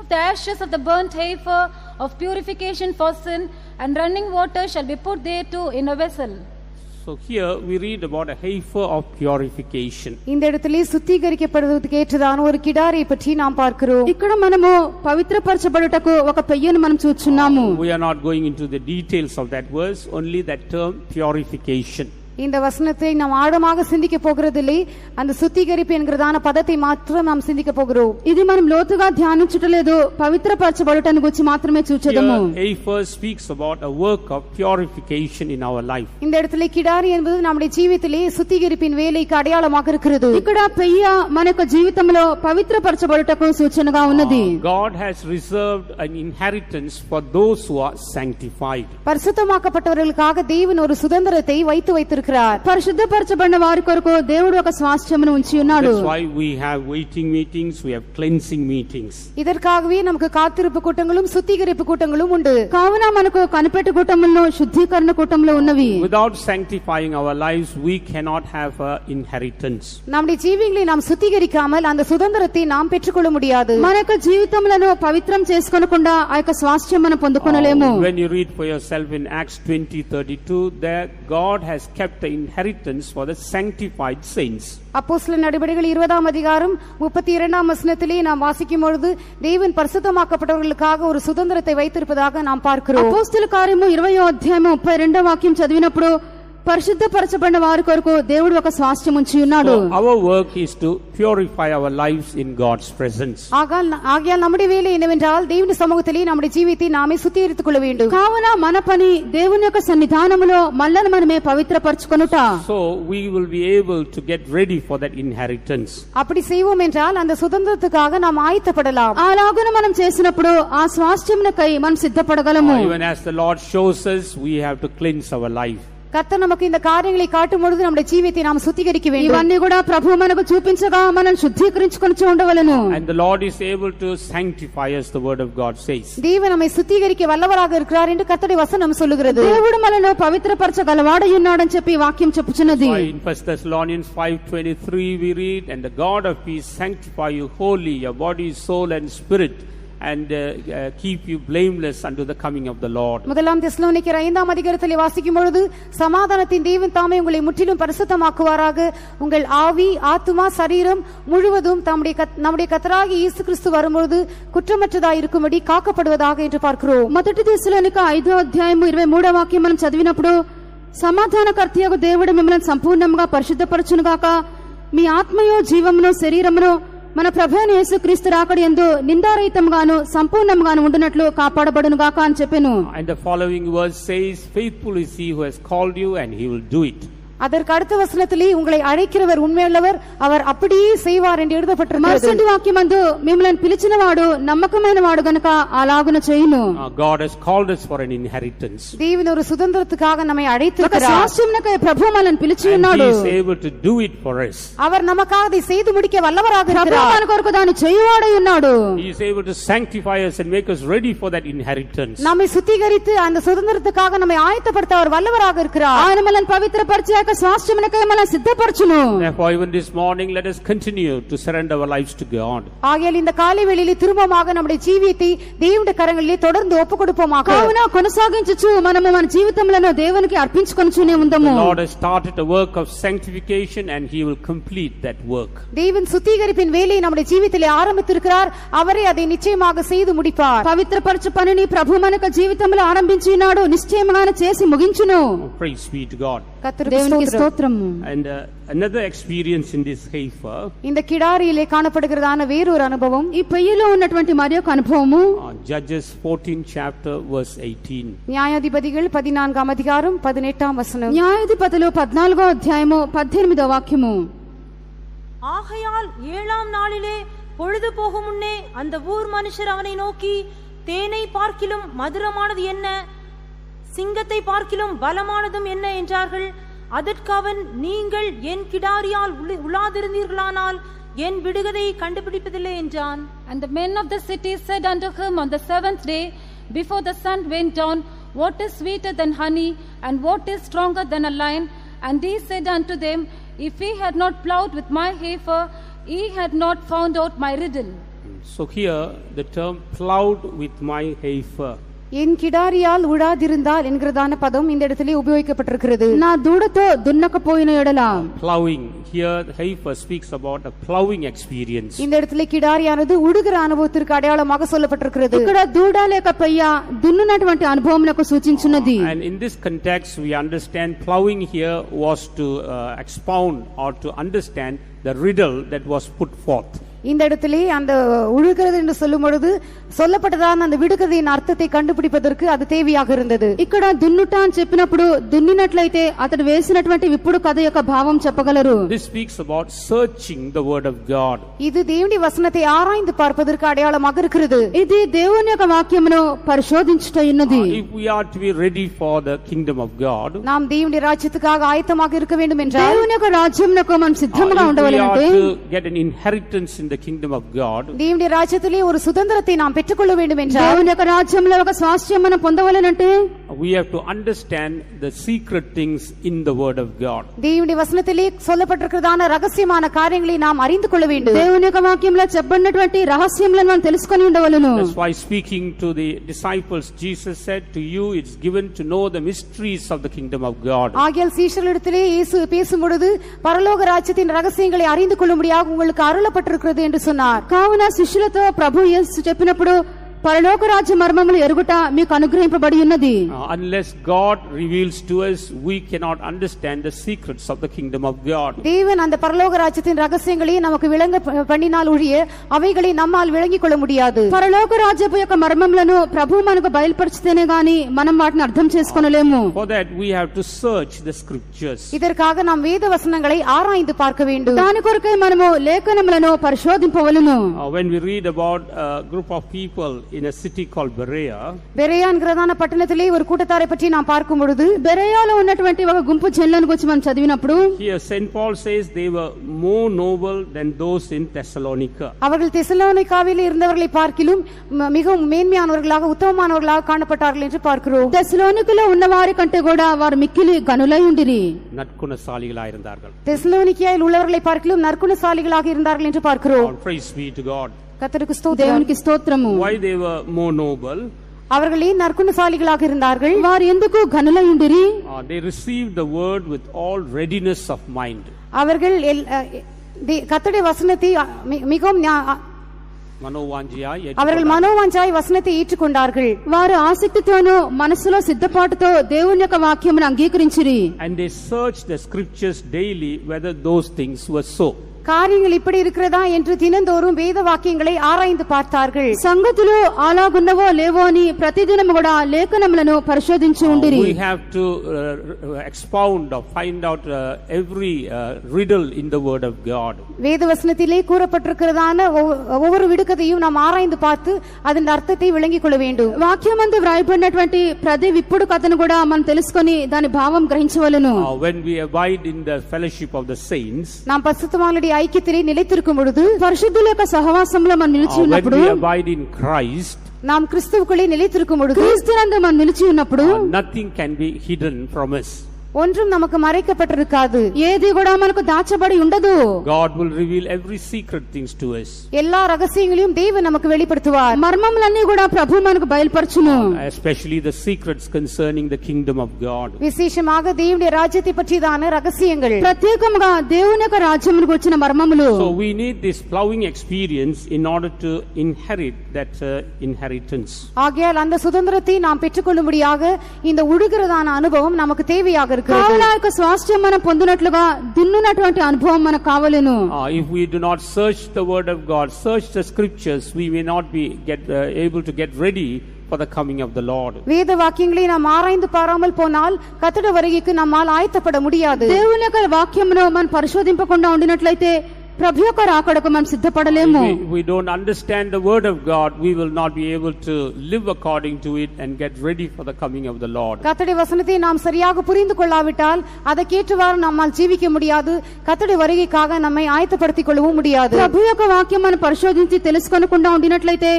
Of the ashes of the burnt heifer of purification for sin, and running water shall be put thereto in a vessel. So here we read about a heifer of purification. இந்த இடத்திலே சுத்திகரிக்கப்படுவதற்கு ஏற்றதான ஒரு கிடாரியை பற்றி நாம் பார்க்கிறோம். ఇక్కడ మనము పవిత్రపరచబడుటకు ఒక పెయ్యను మనం చూస్తున్నాము. We are not going into the details of that verse, only that term purification. இந்த வசனத்தை நாம் ஆழமாக சிந்திக்க போகிறதில்லை, அந்த சுத்திகரிப்பு என்கிறதான பதத்தை மாத்திரம் நாம் சிந்திக்க போகிறோம். ఇది మనం లోతుగా ధ్యానించటలేదు, పవిత్రపరచబడుటను గురించి మాత్రమే చూచెదము. Heifer speaks about a work of purification in our life. இந்த இடத்திலே கிடாரி என்பது நம்முடைய ஜீவிதத்திலே சுத்திகரிப்பின் வேலைக்கு அடையாளமாக இருக்கிறது. ఇక్కడ పెయ్య మన యొక్క జీవితంలో పవిత్రపరచబడుటకు సూచనగా ఉన్నది. God has reserved an inheritance for those who are sanctified. பரிசுத்தமாக்கப்பட்டவர்களுக்காக தேவன் ஒரு சுதந்திரத்தை வைத்திருக்கிறார். పరిశుద్ధపరచబడిన వారి కొరకు దేవుడు ఒక స్వాస్థ్యమును ఉంచి ఉన్నాడు. That's why we have waiting meetings, we have cleansing meetings. இதற்காகவே நமக்கு காத்திருப்பு கூட்டங்களும் சுத்திகரிப்பு கூட்டங்களும் உண்டு. కావున మనకు కనిపెట్టు కూటములను శుద్ధీకరణ కూటములు ఉన్నవి. Without sanctifying our lives, we cannot have an inheritance. நம்முடைய ஜீவியங்களை நாம் சுத்திகரிக்காமல் அந்த சுதந்திரத்தை நாம் பெற்றுக்கொள்ள முடியாது. మన యొక్క జీవితములను పవిత్రం చేసుకోనకుండా ఆ యొక్క స్వాస్థ్యం మనం పొందుకొనలేము. When you read for yourself in Acts 20:32, there God has kept the inheritance for the sanctified saints. அப்போஸ்தலர் நடபடிகள் 20ஆம் அதிகாரம் 32ஆம் வசனத்திலே நாம் வாசிக்கும் பொழுது தேவன் பரிசுத்தமாக்கப்பட்டவர்களுக்காக ஒரு சுதந்திரத்தை வைத்திருப்பதாக நாம் பார்க்கிறோம். అపోస్తల కార్యము 20వ అధ్యాయము 32వ వాక్యం చదివినప్పుడు పరిశుద్ధపరచబడిన వారి కొరకు దేవుడు ఒక స్వాస్థ్యం ఉంచి ఉన్నాడు. Our work is to purify our lives in God's presence. ஆகையால் நம்முடைய வேலை என்னவென்றால் தேவனுடைய சமூகத்திலே நம்முடைய ஜீவித்தை நாமே சுத்திகரித்துக் கொள்ள வேண்டும். కావున మన పని దేవుని యొక్క సన్నిధానములో మనల్ని మనమే పవిత్రపరచుకొనుట. So we will be able to get ready for that inheritance. அப்படி செய்வோம் என்றால் அந்த சுதந்திரத்துக்காக நாம் ஆயத்தப்படலாம். అలాగున మనం చేసినప్పుడు ఆ స్వాస్థ్యమునకై మనం సిద్ధపడగలము. Even as the Lord shows us, we have to cleanse our life. கர்த்தர் நமக்கு இந்த காரியங்களை காட்டும் பொழுது நம்முடைய ஜீவியத்தை நாம் சுத்திகரிக்க வேண்டும். ఇవన్నీ కూడా ప్రభువు మనకు చూపించగా మనం శుద్ధీకరించుకొనుచు ఉండవలెను. And the Lord is able to sanctify us, the word of God says. தேவன் நம்மை சுத்திகரிக்க வல்லவராக இருக்கிறார் என்று கர்த்தருடைய வசனம் சொல்லுகிறது. దేవుడు మనల్ని పవిత్రపరచగలవాడై ఉన్నాడని చెప్పి వాక్యం చెప్పుచున్నది. In 1 Thessalonians 5:23 we read, and the God of peace sanctify you wholly, your body, soul and spirit, and keep you blameless unto the coming of the Lord. முதலாம் தெசலோனிக்கேயர் 5ஆம் அதிகாரத்திலே வாசிக்கும் பொழுது சமாதானத்தின் தேவன் தாமே உங்களை முற்றிலும் பரிசுத்தமாக்குவாராக, உங்கள் ஆவி, ஆத்துமா, சரீரம் முழுவதும் நம்முடைய கர்த்தராகிய இயேசு கிறிஸ்து வரும்பொழுது குற்றமற்றதாய் இருக்கும்படி காக்கப்படுவதாக என்று பார்க்கிறோம். మొదటి తెస్సలోనిక 5వ అధ్యాయము 23వ వాక్యం మనం చదివినప్పుడు సమాధానకర్తయగు దేవుడు మిమ్మల్ని సంపూర్ణంగా పరిశుద్ధపరచును గాక, మీ ఆత్మయో జీవమును శరీరమును మన ప్రభువైన యేసుక్రీస్తు రాకడ యందు నిందారహితంగాను సంపూర్ణంగాను ఉండునట్లు కాపాడబడును గాక అని చెప్పెను. And the following verse says, faithful is he who has called you and he will do it. அதற்கு அடுத்த வசனத்திலே உங்களை அழைக்கிறவர் உண்மையுள்ளவர், அவர் அப்படியே செய்வார் என்று எழுதப்பட்டிருக்கிறது. మరుసటి వాక్యమందు మిమ్మల్ని పిలిచిన వాడు నమ్మకమైన వాడు గనుక అలాగున చేయును. God has called us for an inheritance. தேவன் ஒரு சுதந்திரத்துக்காக நம்மை ఒక அழைத்திருக்கிறார். శాస్త్రమునకై ప్రభువు మనల్ని పిలిచి And ఉన్నాడు. he is able to do it for us. அவர் நமக்காக அதை செய்து முடிக்க வல்லவராக ప్రభువు இருக்கிறார். మన కొరకు దాన్ని చేయువాడై ఉన్నాడు. He is able to sanctify us and make us ready for that inheritance. நம்மை சுத்திகரித்து அந்த சுதந்திரத்துக்காக நம்மை ஆயத்தப்படுத்த அவர் வல்லவராக இருக்கிறார். ఆయన మనల్ని పవిత్రపరిచి ఆ యొక్క శాస్త్రమునకై మనల్ని సిద్ధపరచును. Therefore, even this morning, let us continue to surrender our lives to God. ஆகையால் இந்த காலை வேளையிலே திரும்பமாக நம்முடைய ஜீவியத்தை தேவனுடைய கரங்களிலே தொடர்ந்து ஒப்புக்கொடுப்போமாக. కావున కొనసాగించుచు మనము మన జీవితములను దేవునికి అర్పించుకొనుచునే ఉందము. The Lord has started a work of sanctification and he will complete that work. தேவன் சுத்திகரிப்பின் வேலையை நம்முடைய ஜீவிதத்திலே ஆரம்பித்திருக்கிறார். அவரே அதை நிச்சயமாக செய்து முடிப்பார். పవిత్రపరచు పనిని ప్రభు మన జీవితంలో ఆరంభించి ఉన్నాడు, నిశ్చయముగా చేసి ముగించును. Praise be to God. கர்த்தருக்கு దేవునికి ஸ்தோத்திரம். స్తోత్రము. And another experience in this heifer, இந்த கிடாரியிலே காணப்படுகிறதான வேறொரு அனுபவம், ఈ పెయ్యిలో ఉన్నటువంటి మరి ఒక అనుభవము Judges 14 chapter verse 18. நியாயாதிபதிகள் 14ஆம் அதிகாரம் 18ஆம் வசனம். న్యాయాధిపతులు 14వ అధ్యాయము 18వ వాక్యము. ஆகையால் 7ஆம் நாளிலே பொழுது போகும் முன்னே அந்த ஊர் மனுஷர் அவனை நோக்கி, தேனை பார்க்கிலும் மதுரமானது என்ன, சிங்கத்தை பார்க்கிலும் பலமானதும் என்ன என்றார்கள். அதற்கு அவன், நீங்கள் என் கிடாரியால் உலாதிருந்தீர்களானால் என் விடுகதையை கண்டுபிடிப்பதில்லை என்றான். And the men of the city said unto him on the 7th day, before the sun went down, what is sweeter than honey, and what is stronger than a lion? And he said unto them, if he had not plowed with my heifer, he had not found out my riddle. So here the term plowed with my heifer. என் கிடாரியால் உழாதிருந்தால் என்கிறதான பதம் இந்த இடத்திலே உபயோகிக்கப்பட்டிருக்கிறது. నా దూడతో దున్నకపోయిన ఎడల. Plowing, here the heifer speaks about a plowing experience. இந்த இடத்திலே கிடாரியானது உழுகிற அனுபவத்திற்கு அடையாளமாக சொல்லப்பட்டிருக்கிறது. ఇక్కడ దూడ లేక పెయ్య దున్నునటువంటి అనుభవమునకు సూచించున్నది. And in this context we understand plowing here was to expound or to understand the riddle that was put forth. இந்த இடத்திலே அந்த உழுகிறது என்று சொல்லும் பொழுது சொல்லப்பட்டதான அந்த விடுகதையின் அர்த்தத்தை கண்டுபிடிப்பதற்கு அது தேவையாக இருந்தது. ఇక్కడ దున్నుట అని చెప్పినప్పుడు దున్నినట్లయితే అతడు వేసినటువంటి విప్పుడు కథ యొక్క భావం చెప్పగలరు. This speaks about searching the word of God. இது தேவனுடைய வசனத்தை ஆராய்ந்து பார்ப்பதற்கு அடையாளமாக இருக்கிறது. ఇది దేవుని యొక్క వాక్యమును పరిశోధించుటయున్నది. If we are to be ready for the kingdom of God, நாம் தேவனுடைய ராஜ்யத்துக்காக ஆயத்தமாக இருக்க வேண்டும் என்றால், దేవుని యొక్క రాజ్యమునకు మనం సిద్ధముగా if we ఉండవలెనంటే, are to get an inheritance in the kingdom of God, தேவனுடைய ராஜ்யத்திலே ஒரு சுதந்திரத்தை நாம் பெற்றுக்கொள்ள வேண்டும் என்றால், దేవుని యొక్క రాజ్యంలో ఒక స్వాస్థ్యం మనం పొందవలెనంటే, we have to understand the secret things in the word of God. தேவனுடைய வசனத்திலே சொல்லப்பட்டிருக்கிறதான ரகசியமான காரியங்களை நாம் அறிந்து கொள்ள வேண்டும். దేవుని యొక్క వాక్యంలో చెప్పబడినటువంటి రహస్యములను మనం తెలుసుకొని ఉండవలెను. That's why speaking to the disciples, Jesus said, to you it's given to know the mysteries of the kingdom of God. ஆகியால் சீஷர்களிடத்திலே இயேசு பேசும் பொழுது பரலோக ராஜ்யத்தின் ரகசியங்களை அறிந்து கொள்ளும்படியாக உங்களுக்கு அருளப்பட்டிருக்கிறது என்று சொன்னார். కావున శిష్యులతో ప్రభు యేసు చెప్పినప్పుడు పరలోక రాజ్య మర్మములు ఎరుగుట మీకు అనుగ్రహింపబడి ఉన్నది. Unless God reveals to us, we cannot understand the secrets of the kingdom of God. தேவன் அந்த பரலோக ராஜ்யத்தின் ரகசியங்களை நமக்கு விளங்க பண்ணினால் ஒழிய அவைகளை நம்மால் விளங்கிக் கொள்ள முடியாது. పరలోక రాజ్యపు యొక్క మర్మములను ప్రభు మనకు బయలుపరిచితేనే గాని మనం వాటిని అర్థం చేసుకొనలేము. For that we have to search the scriptures. இதற்காக நாம் வேத வசனங்களை ஆராய்ந்து பார்க்க வேண்டும். దాని కొరకై మనము లేఖనములను పరిశోధింపవలెను. When we read about a group of people in a city called Berea, Berea என்கிறதான பட்டணத்திலே ஒரு கூட்டத்தாரை பற்றி நாம் பார்க்கும் பொழுது, బెరయాలో ఉన్నటువంటి ఒక గుంపు జనులను గురించి మనం చదివినప్పుడు, here St. Paul says they were more noble than those in Thessalonica. அவர்கள் தெசலோனிகாவில் இருந்தவர்களை பார்க்கிலும் மிகவும் மேன்மையானவர்களாக உத்தமமானவர்களாக காணப்பட்டார்கள் என்று பார்க்கிறோம். తెస్సలోనికలో ఉన్న వారి కంటే కూడా వారు మిక్కిలి గనులై ఉండిరి. நற்குணசாலிகளாக இருந்தார்கள். தெசலோனிகாவில் உள்ளவர்களை பார்க்கிலும் நற்குணசாலிகளாக இருந்தார்கள் என்று பார்க்கிறோம். All praise be to God. கர்த்தருக்கு ஸ்தோத்திரம். దేవునికి స్తోత్రము. Why they were more noble? அவர்களே நற்குணசாலிகளாக இருந்தார்கள். వారు ఎందుకు గనులై ఉండిరి? They received the word with all readiness of mind. அவர்கள் கர்த்தருடைய வசனத்தை மிகவும் அவர்கள் మనోవాంఛాయి వసనத்தை ఏற்றுకొండాர்கள். వారు ఆసక్తితోనూ మనసులో సిద్ధపాటుతో దేవుని యొక్క వాక్యమును అంగీకరించిరి. And they searched the scriptures daily whether those things were so. காரியங்கள் இப்படி இருக்கிறதா என்று தினந்தோறும் வேத வாக்கியங்களை ஆராய்ந்து பார்த்தார்கள். సంగతులు అలాగున్నవో లేవో అని ప్రతిదినము కూడా లేఖనములను పరిశోధించి ఉండిరి. We have to expound or find out every riddle in the word of God. வேத வசனத்திலே கூறப்பட்டிருக்கிறதான ஒவ்வொரு விடுகதையும் நாம் ஆராய்ந்து பார்த்து அதன் அர்த்தத்தை விளங்கிக் கொள்ள வேண்டும். వాక్యమందు వ్రాయబడినటువంటి ప్రతి విప్పుడు కథను కూడా మనం తెలుసుకొని దాని భావం గ్రహించవలెను. When we abide in the fellowship of the saints, நாம் பரிசுத்தவான்களுடைய ஐக்கியத்திலே நிலைத்திருக்கும் பொழுது, పరిశుద్ధుల యొక్క సహవాసంలో మనం నిలిచి when ఉన్నప్పుడు, we abide in Christ, நாம் கிறிஸ்துவுக்குள்ளே நிலைத்திருக்கும் பொழுது, క్రీస్తునందు మనం నిలిచి ఉన్నప్పుడు nothing can be hidden from us. ஒன்றும் நமக்கு மறைக்கப்பட்டிருக்காது. ఏది కూడా మనకు దాచబడి ఉండదు. God will reveal every secret things to us. எல்லா ரகசியங்களையும் தேவன் நமக்கு வெளிப்படுத்துவார். మర్మములన్నీ కూడా ప్రభు మనకు బయలుపరచును. Especially the secrets concerning the kingdom of God. விசேஷமாக தேவனுடைய ராஜ்யத்தை பற்றியதான ரகசியங்கள், ప్రత్యేకముగా దేవుని యొక్క రాజ్యమునకు వచ్చిన మర్మములు. So we need this plowing experience in order to inherit that inheritance. ஆகையால் அந்த சுதந்திரத்தை நாம் பெற்றுக்கொள்ளும்படியாக இந்த உழுகிறதான அனுபவம் நமக்கு தேவையாக இருக்கிறது. కావున ఆ యొక్క స్వాస్థ్యం మనం పొందినట్లుగా దున్నునటువంటి అనుభవం మనకు కావలెను. If we do not search the word of God, search the scriptures, we may not be able to get ready for the coming of the Lord. வேத வாக்கியங்களை நாம் ஆராய்ந்து பாராமல் போனால் கர்த்தருடைய வருகைக்கு நம்மால் ஆயத்தப்பட முடியாது. దేవుని యొక్క వాక్యమును మనం పరిశోధింపకుండా ఉండినట్లయితే ప్రభు యొక్క రాకడకు మనం సిద్ధపడలేము. If we don't understand the word of God, we will not be able to live according to it and get ready for the coming of the Lord. கர்த்தருடைய வசனத்தை நாம் சரியாக புரிந்து கொள்ளாவிட்டால் அதற்கேற்றவாறு நம்மால் ஜீவிக்க முடியாது. கர்த்தருடைய வருகைக்காக நம்மை ஆயத்தப்படுத்திக் கொள்ளவும் முடியாது. ప్రభు యొక్క వాక్యం మనం పరిశోధించి తెలుసుకొనకుండా ఉండినట్లయితే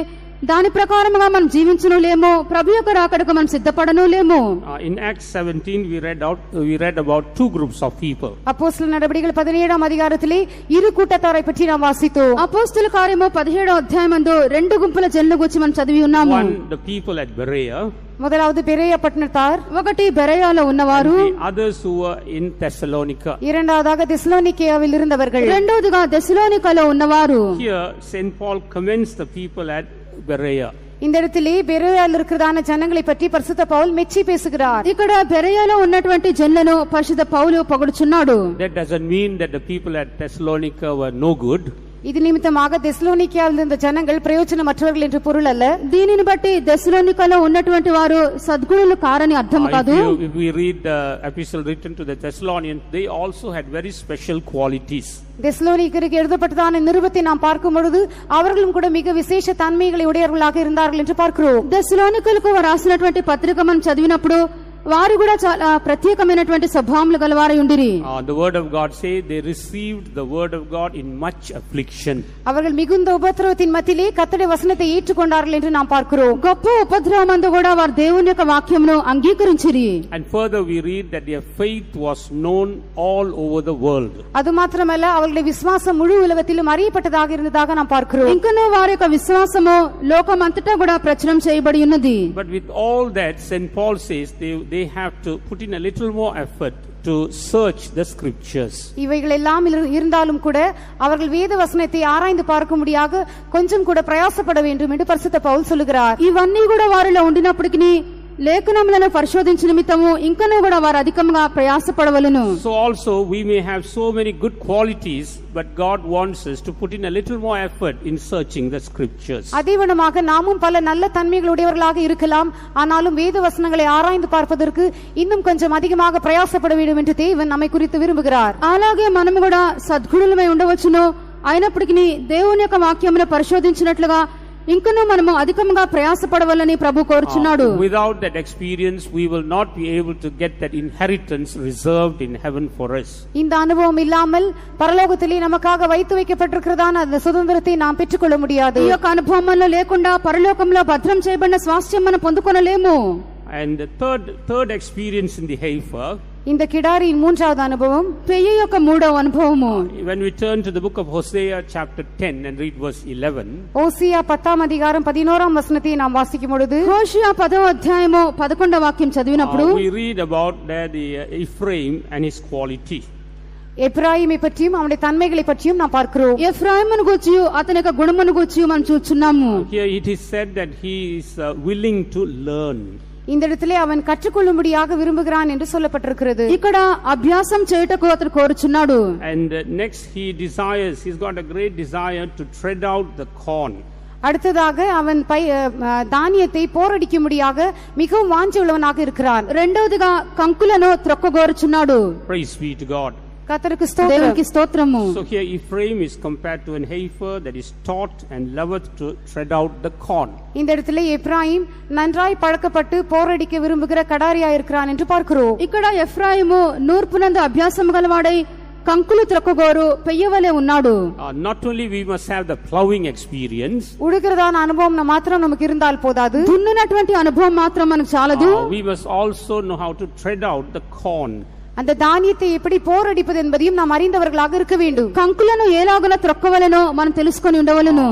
దాని ప్రకారముగా మనం జీవించను లేము. ప్రభు యొక్క రాకడకు మనం సిద్ధపడను లేము. In Acts 17 we read about two groups of people. அப்போஸ்தலர் நடபடிகள் 17ஆம் அதிகாரத்திலே இரு கூட்டத்தாரை பற்றி நாம் வாசித்தோம். అపోస్తల కార్యము 17వ అధ్యాయమందు రెండు గుంపుల జనుల గురించి మనం చదివి ఉన్నాము. One, the people at Berea. முதலாவது பெரேயா பட்டணத்தார், ఒకటి బెరయాలో ఉన్నవారు, and the others who were in Thessalonica. இரண்டாவதாக தெசலோனிக்கேயாவில் இருந்தவர்கள், రెండోదిగా దెసలోనికలో ఉన్నవారు. Here St. Paul commends the people at Berea. இந்த இடத்திலே பெரேயாவில் இருக்கிறதான ஜனங்களை பற்றி பரிசுத்த பவுல் மெச்சி பேசுகிறார். ఇక్కడ బెరయాలో ఉన్నటువంటి జనులను పరిశుద్ధ పౌలు పొగుడుచున్నాడు. That doesn't mean that the people at Thessalonica were no good. இது நிமித்தமாக தெசலோனிக்கேயாவில் இருந்த ஜனங்கள் பிரயோஜனமற்றவர்கள் என்று பொருள் அல்ல. దీనిని బట్టి దెసలోనికలో ఉన్నటువంటి వారు సద్గుణులు కారని అర్థం కాదు. If we read the epistle written to the Thessalonians, they also had very special qualities. தெசலோனிக்கருக்கு எழுதப்பட்டதான நிருபத்தை நாம் பார்க்கும் பொழுது அவர்களும் கூட மிக விசேஷ தன்மைகளை உடையவர்களாக இருந்தார்கள் என்று பார்க்கிறோம். దెసలోనికలకు రాసినటువంటి పత్రిక మనం చదివినప్పుడు వారు కూడా చాలా ప్రత్యేకమైనటువంటి స్వభావములు గలవారై ఉండిరి. The word of God says they received the word of God in much affliction. அவர்கள் மிகுந்த உபத்திரவத்தின் மத்தியிலே கர்த்தருடைய வசனத்தை ஏற்றுக்கொண்டார்கள் என்று நாம் பார்க்கிறோம். గొప్ప ఉపద్రవమందు కూడా వారు దేవుని యొక్క వాక్యమును అంగీకరించిరి. And further we read that their faith was known all over the world. அது மாத்திரமல்ல, அவர்களுடைய விசுவாசம் முழு உலகத்திலும் அறியப்பட்டதாக இருந்ததாக நாம் பார்க்கிறோம். ఇంకనూ వారి యొక్క విశ్వాసము లోకమంతటా కూడా ప్రచురం చేయబడి ఉన్నది. But with all that, St. Paul says they have to put in a little more effort to search the scriptures. இவைகள் எல்லாம் இருந்தாலும் கூட அவர்கள் வேத வசனத்தை ஆராய்ந்து பார்க்கும்படியாக கொஞ்சம் கூட பிரயாசப்பட வேண்டும் என்று பரிசுத்த பவுல் சொல்லுகிறார். ఇవన్నీ కూడా వారిలో ఉండినప్పటికీ లేఖనములను పరిశోధించిన నిమిత్తము ఇంకనూ కూడా వారు అధికంగా ప్రయాసపడవలెను. So also we may have so many good qualities, but God wants us to put in a little more effort in searching the scriptures. அதேவிதமாக நாமும் பல நல்ல தன்மைகளுடையவர்களாக இருக்கலாம், ஆனாலும் வேத வசனங்களை ஆராய்ந்து பார்ப்பதற்கு இன்னும் கொஞ்சம் அதிகமாக பிரயாசப்பட வேண்டும் என்று தேவன் நம்மை குறித்து விரும்புகிறார். అలాగే మనము కూడా సద్గుణులమై ఉండవచ్చును. అయినప్పటికీ దేవుని యొక్క వాక్యమును పరిశోధించినట్లుగా ఇంకనూ మనము అధికంగా ప్రయాసపడవాలని ప్రభు కోరుచున్నాడు. Without that experience we will not be able to get that inheritance reserved in heaven for us. இந்த அனுபவம் இல்லாமல் பரலோகத்திலே நமக்காக வைத்து வைக்கப்பட்டிருக்கிறதான அந்த சுதந்திரத்தை நாம் பெற்றுக்கொள்ள முடியாது. ఈ యొక్క అనుభవంలో లేకుండా పరలోకంలో భద్రం చేయబడిన స్వాస్థ్యం మనం పొందుకొనలేము. And the third experience in the heifer, இந்த கிடாரியின் மூன்றாவது அனுபவம், పెయ్య యొక్క మూడవ అనుభవము. when we turn to the book of Hosea chapter 10 and read verse 11, ஓசியா 10ஆம் அதிகாரம் 11ஆம் வசனத்தை நாம் வாசிக்கும் பொழுது, హోషేయ 10వ అధ్యాయము 11వ వాక్యం చదివినప్పుడు we read about the Ephraim and his quality. ఎఫ్రాయిமை పற்றியும் அவனுடைய தன்மைகளை பற்றியும் நாம் பார்க்கிறோம். ఎఫ్రాయిమును గూర్చి అతని యొక్క గుణమును గూర్చి మనం చూస్తున్నాము. Here it is said that he is willing to learn. இந்த இடத்திலே அவன் கற்றுக்கொள்ளும்படியாக விரும்புகிறான் என்று சொல்லப்பட்டிருக்கிறது. ఇక్కడ అభ్యాసం చేయుటకు అతడు కోరుచున్నాడు. And next he's got a great desire to tread out the corn. அடுத்ததாக அவன் தானியத்தை போரடிக்கும்படியாக மிகவும் வாஞ்சை உள்ளவனாக இருக்கிறான். రెండవదిగా కంకులను త్రొక్కగోరుచున్నాడు. Praise be to God. கர்த்தருக்கு దేవునికి స్తోత్రము. So here Ephraim is compared to an heifer that is taught and loveth to tread out the corn. இந்த இடத்திலே எப்ராயிம் நன்றாய் பழக்கப்பட்டு போரடிக்க விரும்புகிற கடாரியா இருக்கிறான் என்று பார்க்கிறோம். ఇక్కడ ఎఫ్రాయిము నూర్పునందు అభ్యాసము గలవాడై కంకులు త్రొక్కగోరు పెయ్యవలే ఉన్నాడు. Not only we must have the plowing experience, ఉడుకురదాన అనుభవం మాత్రం நமக்கு இருந்தால் போதாது, దున్నునటువంటి అనుభవం మాత్రం మనకు చాలదు. we must also know how to tread out the corn. அந்த தானியத்தை எப்படி போரடிப்பது என்பதையும் நாம் அறிந்தவர்களாக இருக்க வேண்டும். కంకులను ఎలాగల త్రొక్కవలెనో మనం తెలుసుకొని ఉండవలెను.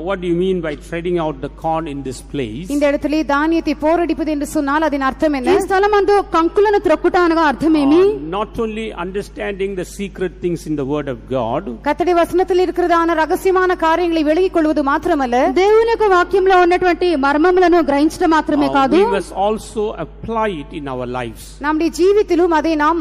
What do you mean by treading out the corn in this place? இந்த இடத்திலே தானியத்தை போரடிப்பது என்று சொன்னால் அதன் அர்த்தம் என்ன? ఈ స్థలమందు కంకులను త్రొక్కుట అనగా అర్థమేమి? Not only understanding the secret things in the word of God, கர்த்தருடைய வசனத்தில் இருக்கிறதான ரகசியமான காரியங்களை விளங்கிக் கொள்வது மாத்திரமல்ல, దేవుని యొక్క వాక్యంలో ఉన్నటువంటి మర్మములను గ్రహించడం మాత్రమే కాదు, we must also apply it in our lives. நம்முடைய ஜீவித்திலும் அதை நாம்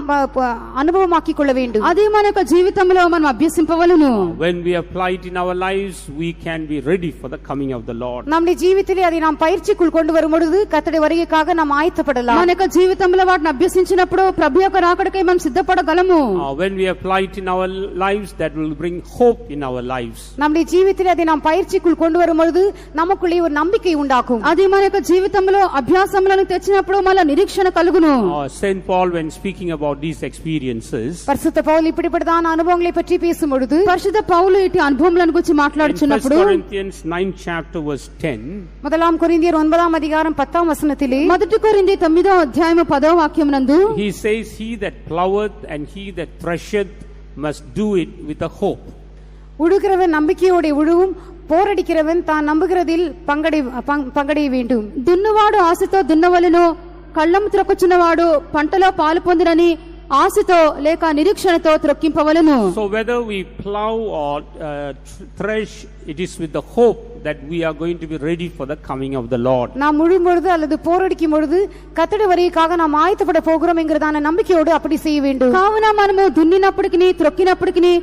అనుభవமாக்கிக் கொள்ள வேண்டும். అది మన యొక్క జీవితంలో మనం అభ్యసింపవలెను. When we apply it in our lives, we can be ready for the coming of the Lord. நம்முடைய ஜீவித்திலே அதை நாம் பயிற்சிக்குள் கொண்டு வரும் பொழுது கர்த்தருடைய வருகைக்காக நாம் ஆயத்தப்படலாம். మన యొక్క జీవితంలో వాటిని అభ్యసించినప్పుడు ప్రభు యొక్క రాకడకై మనం సిద్ధపడగలము. When we apply it in our lives, that will bring hope in our lives. நம்முடைய ஜீவித்திலே அதை நாம் பயிற்சிக்குள் கொண்டு வரும் பொழுது நமக்குள்ளே ஒரு நம்பிக்கை உண்டாகும். అది మన యొక్క జీవితంలో అభ్యాసములను తెచ్చినప్పుడు మళ్ళీ నిరీక్షణ కలుగును. Saint Paul, when speaking about these experiences, பரிசுத்த பவுல் இப்படிப்பட்டதான அனுபவங்களை பற்றி பேசும்பொழுது, పరిశుద్ధ పౌలు ఇటు అనుభవములను గురించి మాట్లాడుచున్నప్పుడు 1 Corinthians 9 chapter verse 10, முதலாம் கொரிந்தியர் 9ஆம் அதிகாரம் 10ஆம் வசனத்திலே, మొదటి కొరింథీ 9వ అధ్యాయము 10వ వాక్యమునందు he says, he that ploweth and he that thresheth must do it with a hope. உழுகிறவன் நம்பிக்கையோட உழுவும், போரடிக்கிறவன் தான் நம்புகிறதில் பங்கடைய வேண்டும். దున్నువాడు ఆశతో దున్నవలెను, కళ్ళము త్రొక్కుచున్నవాడు పంటలో పాలు పొందినని ఆశతో లేక నిరీక్షణతో త్రొక్కింపవలెను. So whether we plow or thresh, it is with the hope that we are going to be ready for the coming of the Lord. நாம் உழும் பொழுது அல்லது போரடிக்கும் பொழுது கர்த்தருடைய வருகைக்காக நாம் ஆயத்தப்பட போகிறோம் என்கிறதான நம்பிக்கையோடு அப்படி செய்ய வேண்டும். కావున మనము దున్నినప్పటికి త్రొక్కినప్పటికి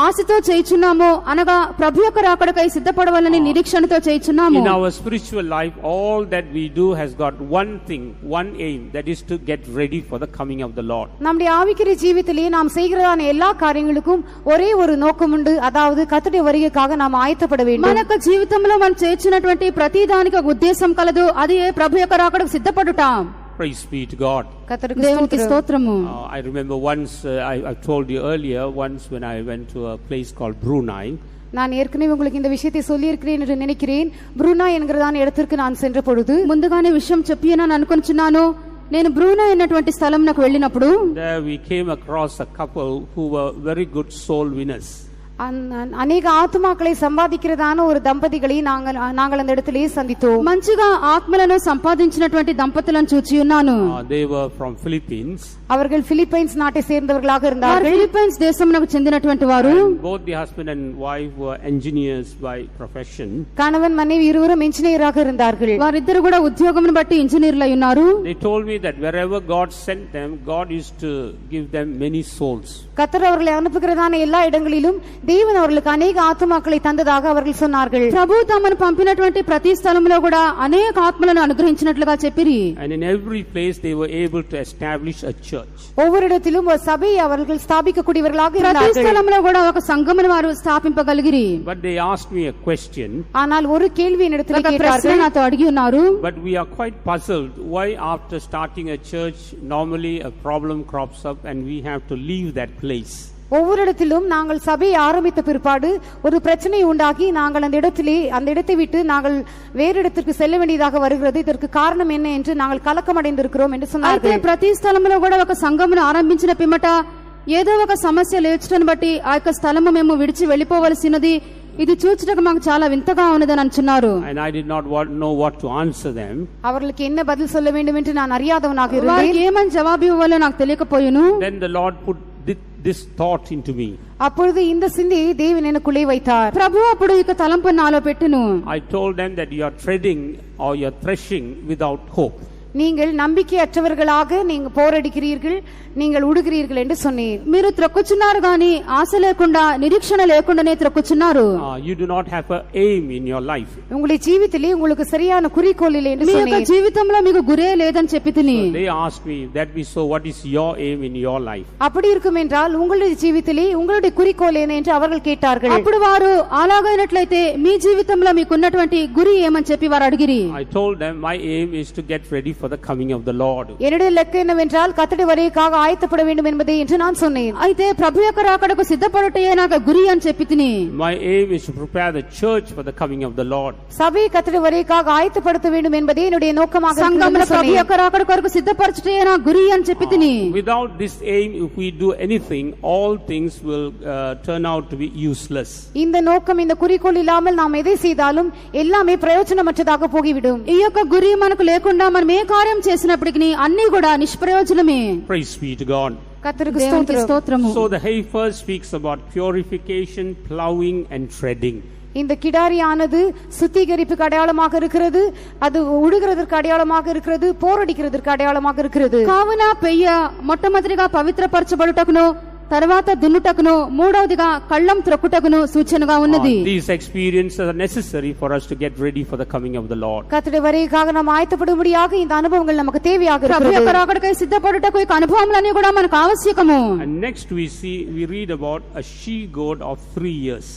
ఆశతో చేయుచున్నాము, అనగా ప్రభు యొక్క రాకడకై సిద్ధపడవలని నిరీక్షణతో చేయుచున్నాము. In our spiritual life, all that we do has got one thing, one aim, that is to get ready for the coming of the Lord. நம்முடைய ஆவிக்குரிய ஜீவிதத்திலே நாம் செய்கிறதான எல்லா காரியங்களுக்கும் ஒரே ஒரு நோக்கம் உண்டு, அதாவது கர்த்தருடைய வருகைக்காக நாம் ஆயத்தப்பட வேண்டும். మన యొక్క జీవితంలో మనం చేర్చినటువంటి ప్రతి దానికి ఒక ఉద్దేశం కలదు, అది ప్రభు యొక్క రాకడకు సిద్ధపడుట. Praise be to God. దేవునికి స్తోత్రము. I remember once, I told you earlier, once when I went to a place called Brunei. நான் ஏற்கனவே உங்களுக்கு இந்த விஷயத்தை சொல்லி இருக்கிறேன் என்று நினைக்கிறேன். బ్రూనై என்கிறதான இடத்திற்கு நான் சென்ற பொழுது, ముందుగానే విషయం చెప్పియనని అనుకొనుచున్నాను. నేను బ్రూనై అన్నటువంటి స్థలంకు వెళ్ళినప్పుడు there we came across a couple who were very good soul winners. அநேக ஆத்துமாக்களை சம்பாதிக்கிறதான ஒரு தம்பதிகளை நாங்கள் அந்த இடத்திலே சந்தித்தோம். మంచిగా ఆత్మలను సంపాదించినటువంటి దంపతులను చూచి ఉన్నాను. They were from Philippines. அவர்கள் பிலிப்பைன்ஸ் நாட்டை சேர்ந்தவர்களாக இருந்தார்கள். ఫిలిప్పైన్స్ దేశమునకు చెందినటువంటి వారు. Both the husband and wife were engineers by profession. கணவன் மனைவி இருவரும் இன்ஜினியராக இருந்தார்கள். వారిద్దరు కూడా ఉద్యోగమును బట్టి ఇంజనీర్లై ఉన్నారు. They told me that wherever God sent them, God used to give them many souls. கர்த்தர் அவர்களை அனுப்புகிறதான எல்லா இடங்களிலும் தேவன் அவர்களுக்கு अनेक ஆத்துமாக்களை தந்ததாக அவர்கள் சொன்னார்கள். ప్రభు తమను పంపినటువంటి ప్రతి స్థలంలో కూడా అనేక ఆత్మలను అనుగ్రహించినట్లుగా చెప్పిరి. And in every place they were able to establish a church. ஒவ்வொரு இடத்திலும் ஒரு சபையை அவர்கள் ஸ்தாபிக்க கூடியவர்களாக இருந்தார்கள். ప్రతి స్థలంలో కూడా ఒక సంఘమును వారు స్థాపింపగలిగిరి. But they asked me a question. ஆனால் ஒரு கேள்வி என்னிடத்தில் கேட்டார்கள். నాతో అడిగి ఉన్నారు. But we are quite puzzled why after starting a church normally a problem crops up and we have to leave that place. ஒவ்வொரு இடத்திலும் நாங்கள் சபையை ஆரம்பித்த பிற்பாடு ஒரு பிரச்சனை உண்டாகி நாங்கள் அந்த இடத்தை விட்டு நாங்கள் வேறு இடத்திற்கு செல்ல வேண்டியதாக வருகிறது. இதற்கு காரணம் என்ன என்று நாங்கள் கலக்கமடைந்திருக்கிறோம் என்று சொன்னார்கள். ప్రతి స్థలంలో కూడా ఒక సంఘమును ఆరంభించిన పిమ్మట ఏదో ఒక సమస్య లేచటను బట్టి ఆ యొక్క స్థలము మేము విడిచి వెళ్ళిపోవలసినది, ఇది చూచుటకు మాకు చాలా వింతగా ఉన్నదని అంటున్నారు. And I did not know what to answer them. அவர்களுக்கு என்ன பதில் சொல்ல வேண்டும் என்று நான் அறியாதவனாக இருந்தேன். వారికి ఏమని జవాబు ఇవ్వాలో నాకు తెలియకపోయాను. Then the Lord put this thought into me. அப்பொழுது இந்த சிந்தையை தேவன் எனக்குள்ளே வைத்தார். ప్రభు అప్పుడు ఇక తలంపు నాలో పెట్టును. I told them that you are treading or you are threshing without hope. நீங்கள் நம்பிக்கையற்றவர்களாக நீங்க போரடிக்கிறீர்கள், நீங்கள் உடுகிறீர்கள் என்று சொன்னீர். మీరు త్రొక్కుచున్నారు గాని ఆశ లేకుండా నిరీక్షణ లేకుండానే త్రొక్కుచున్నారు. You do not have an aim in your life. உங்களுடைய ஜீவிதத்திலே உங்களுக்கு சரியான குறிக்கோள் இல்லை என்று మీ యొక్క சொன்னீர். జీవితంలో మీకు గురే లేదని చెప్పి తిని So they asked me, that be so, what is your aim in your life? அப்படி இருக்கும் என்றால் உங்களுடைய ஜீவிதத்திலே உங்களுடைய குறிக்கோள் என்ன என்று அவர்கள் கேட்டார்கள். అప్పుడు వారు అలాగైనట్లయితే మీ జీవితంలో మీకున్నటువంటి గురి ఏమని చెప్పి వారు అడిగిరి. I told them my aim is to get ready for the coming of the Lord. என்னுடைய இலக்கு என்னவென்றால் கர்த்தருடைய வருகைக்காக ஆயத்தப்பட வேண்டும் என்பதே என்று நான் சொன்னேன். అయితే ప్రభు యొక్క రాకడకు సిద్ధపడటయే నాకు గురి అని చెప్పి తిని My aim is to prepare the church for the coming of the Lord. சபை கர்த்தருடைய வருகைக்காக ஆயத்தப்படுத்த வேண்டும் என்பதே என்னுடைய நோக்கமாக సంఘములో ప్రభు இருக்கிறது. యొక్క రాకడ కొరకు సిద్ధపరచటయే నా గురి అని చెప్పి తిని Without this aim, if we do anything, all things will turn out to be useless. இந்த நோக்கம், இந்த குறிக்கோள் இல்லாமல் நாம் எதை செய்தாலும் எல்லாமே பிரயோஜனமற்றதாக போகிவிடும். ఈ యొక్క గురి మనకు లేకుండా మనం ఏ కార్యం చేసినప్పటికీ అన్ని కూడా నిష్ప్రయోజనమే. Praise be to God. கர்த்தருக்கு దేవునికి ஸ்தோத்திரம். స్తోత్రము. So the heifer speaks about purification, plowing and treading. இந்த கிடாரியானது சுத்திகரிப்புக்கு அடையாளமாக இருக்கிறது, அது உடுகிறதற்கு அடையாளமாக இருக்கிறது, போரடிக்கிறதற்கு அடையாளமாக இருக்கிறது. కావున పెయ్య మొట్టమొదటిగా పవిత్రపరచబడుటకును తర్వాత దున్నుటకును మూడవదిగా కళ్ళం త్రొక్కుటకును సూచనగా ఉన్నది. These experiences are necessary for us to get ready for the coming of the Lord. கர்த்தருடைய வருகைக்காக நாம் ஆயத்தப்படும்படியாக இந்த அனுபவங்கள் நமக்கு தேவையாக ప్రభు యొక్క இருக்கிறது. రాకడకై సిద్ధపడుటకు ఈ అనుభవములన్నీ కూడా మనకు ఆవశ్యకము. And next we read about a she goat of 3 years.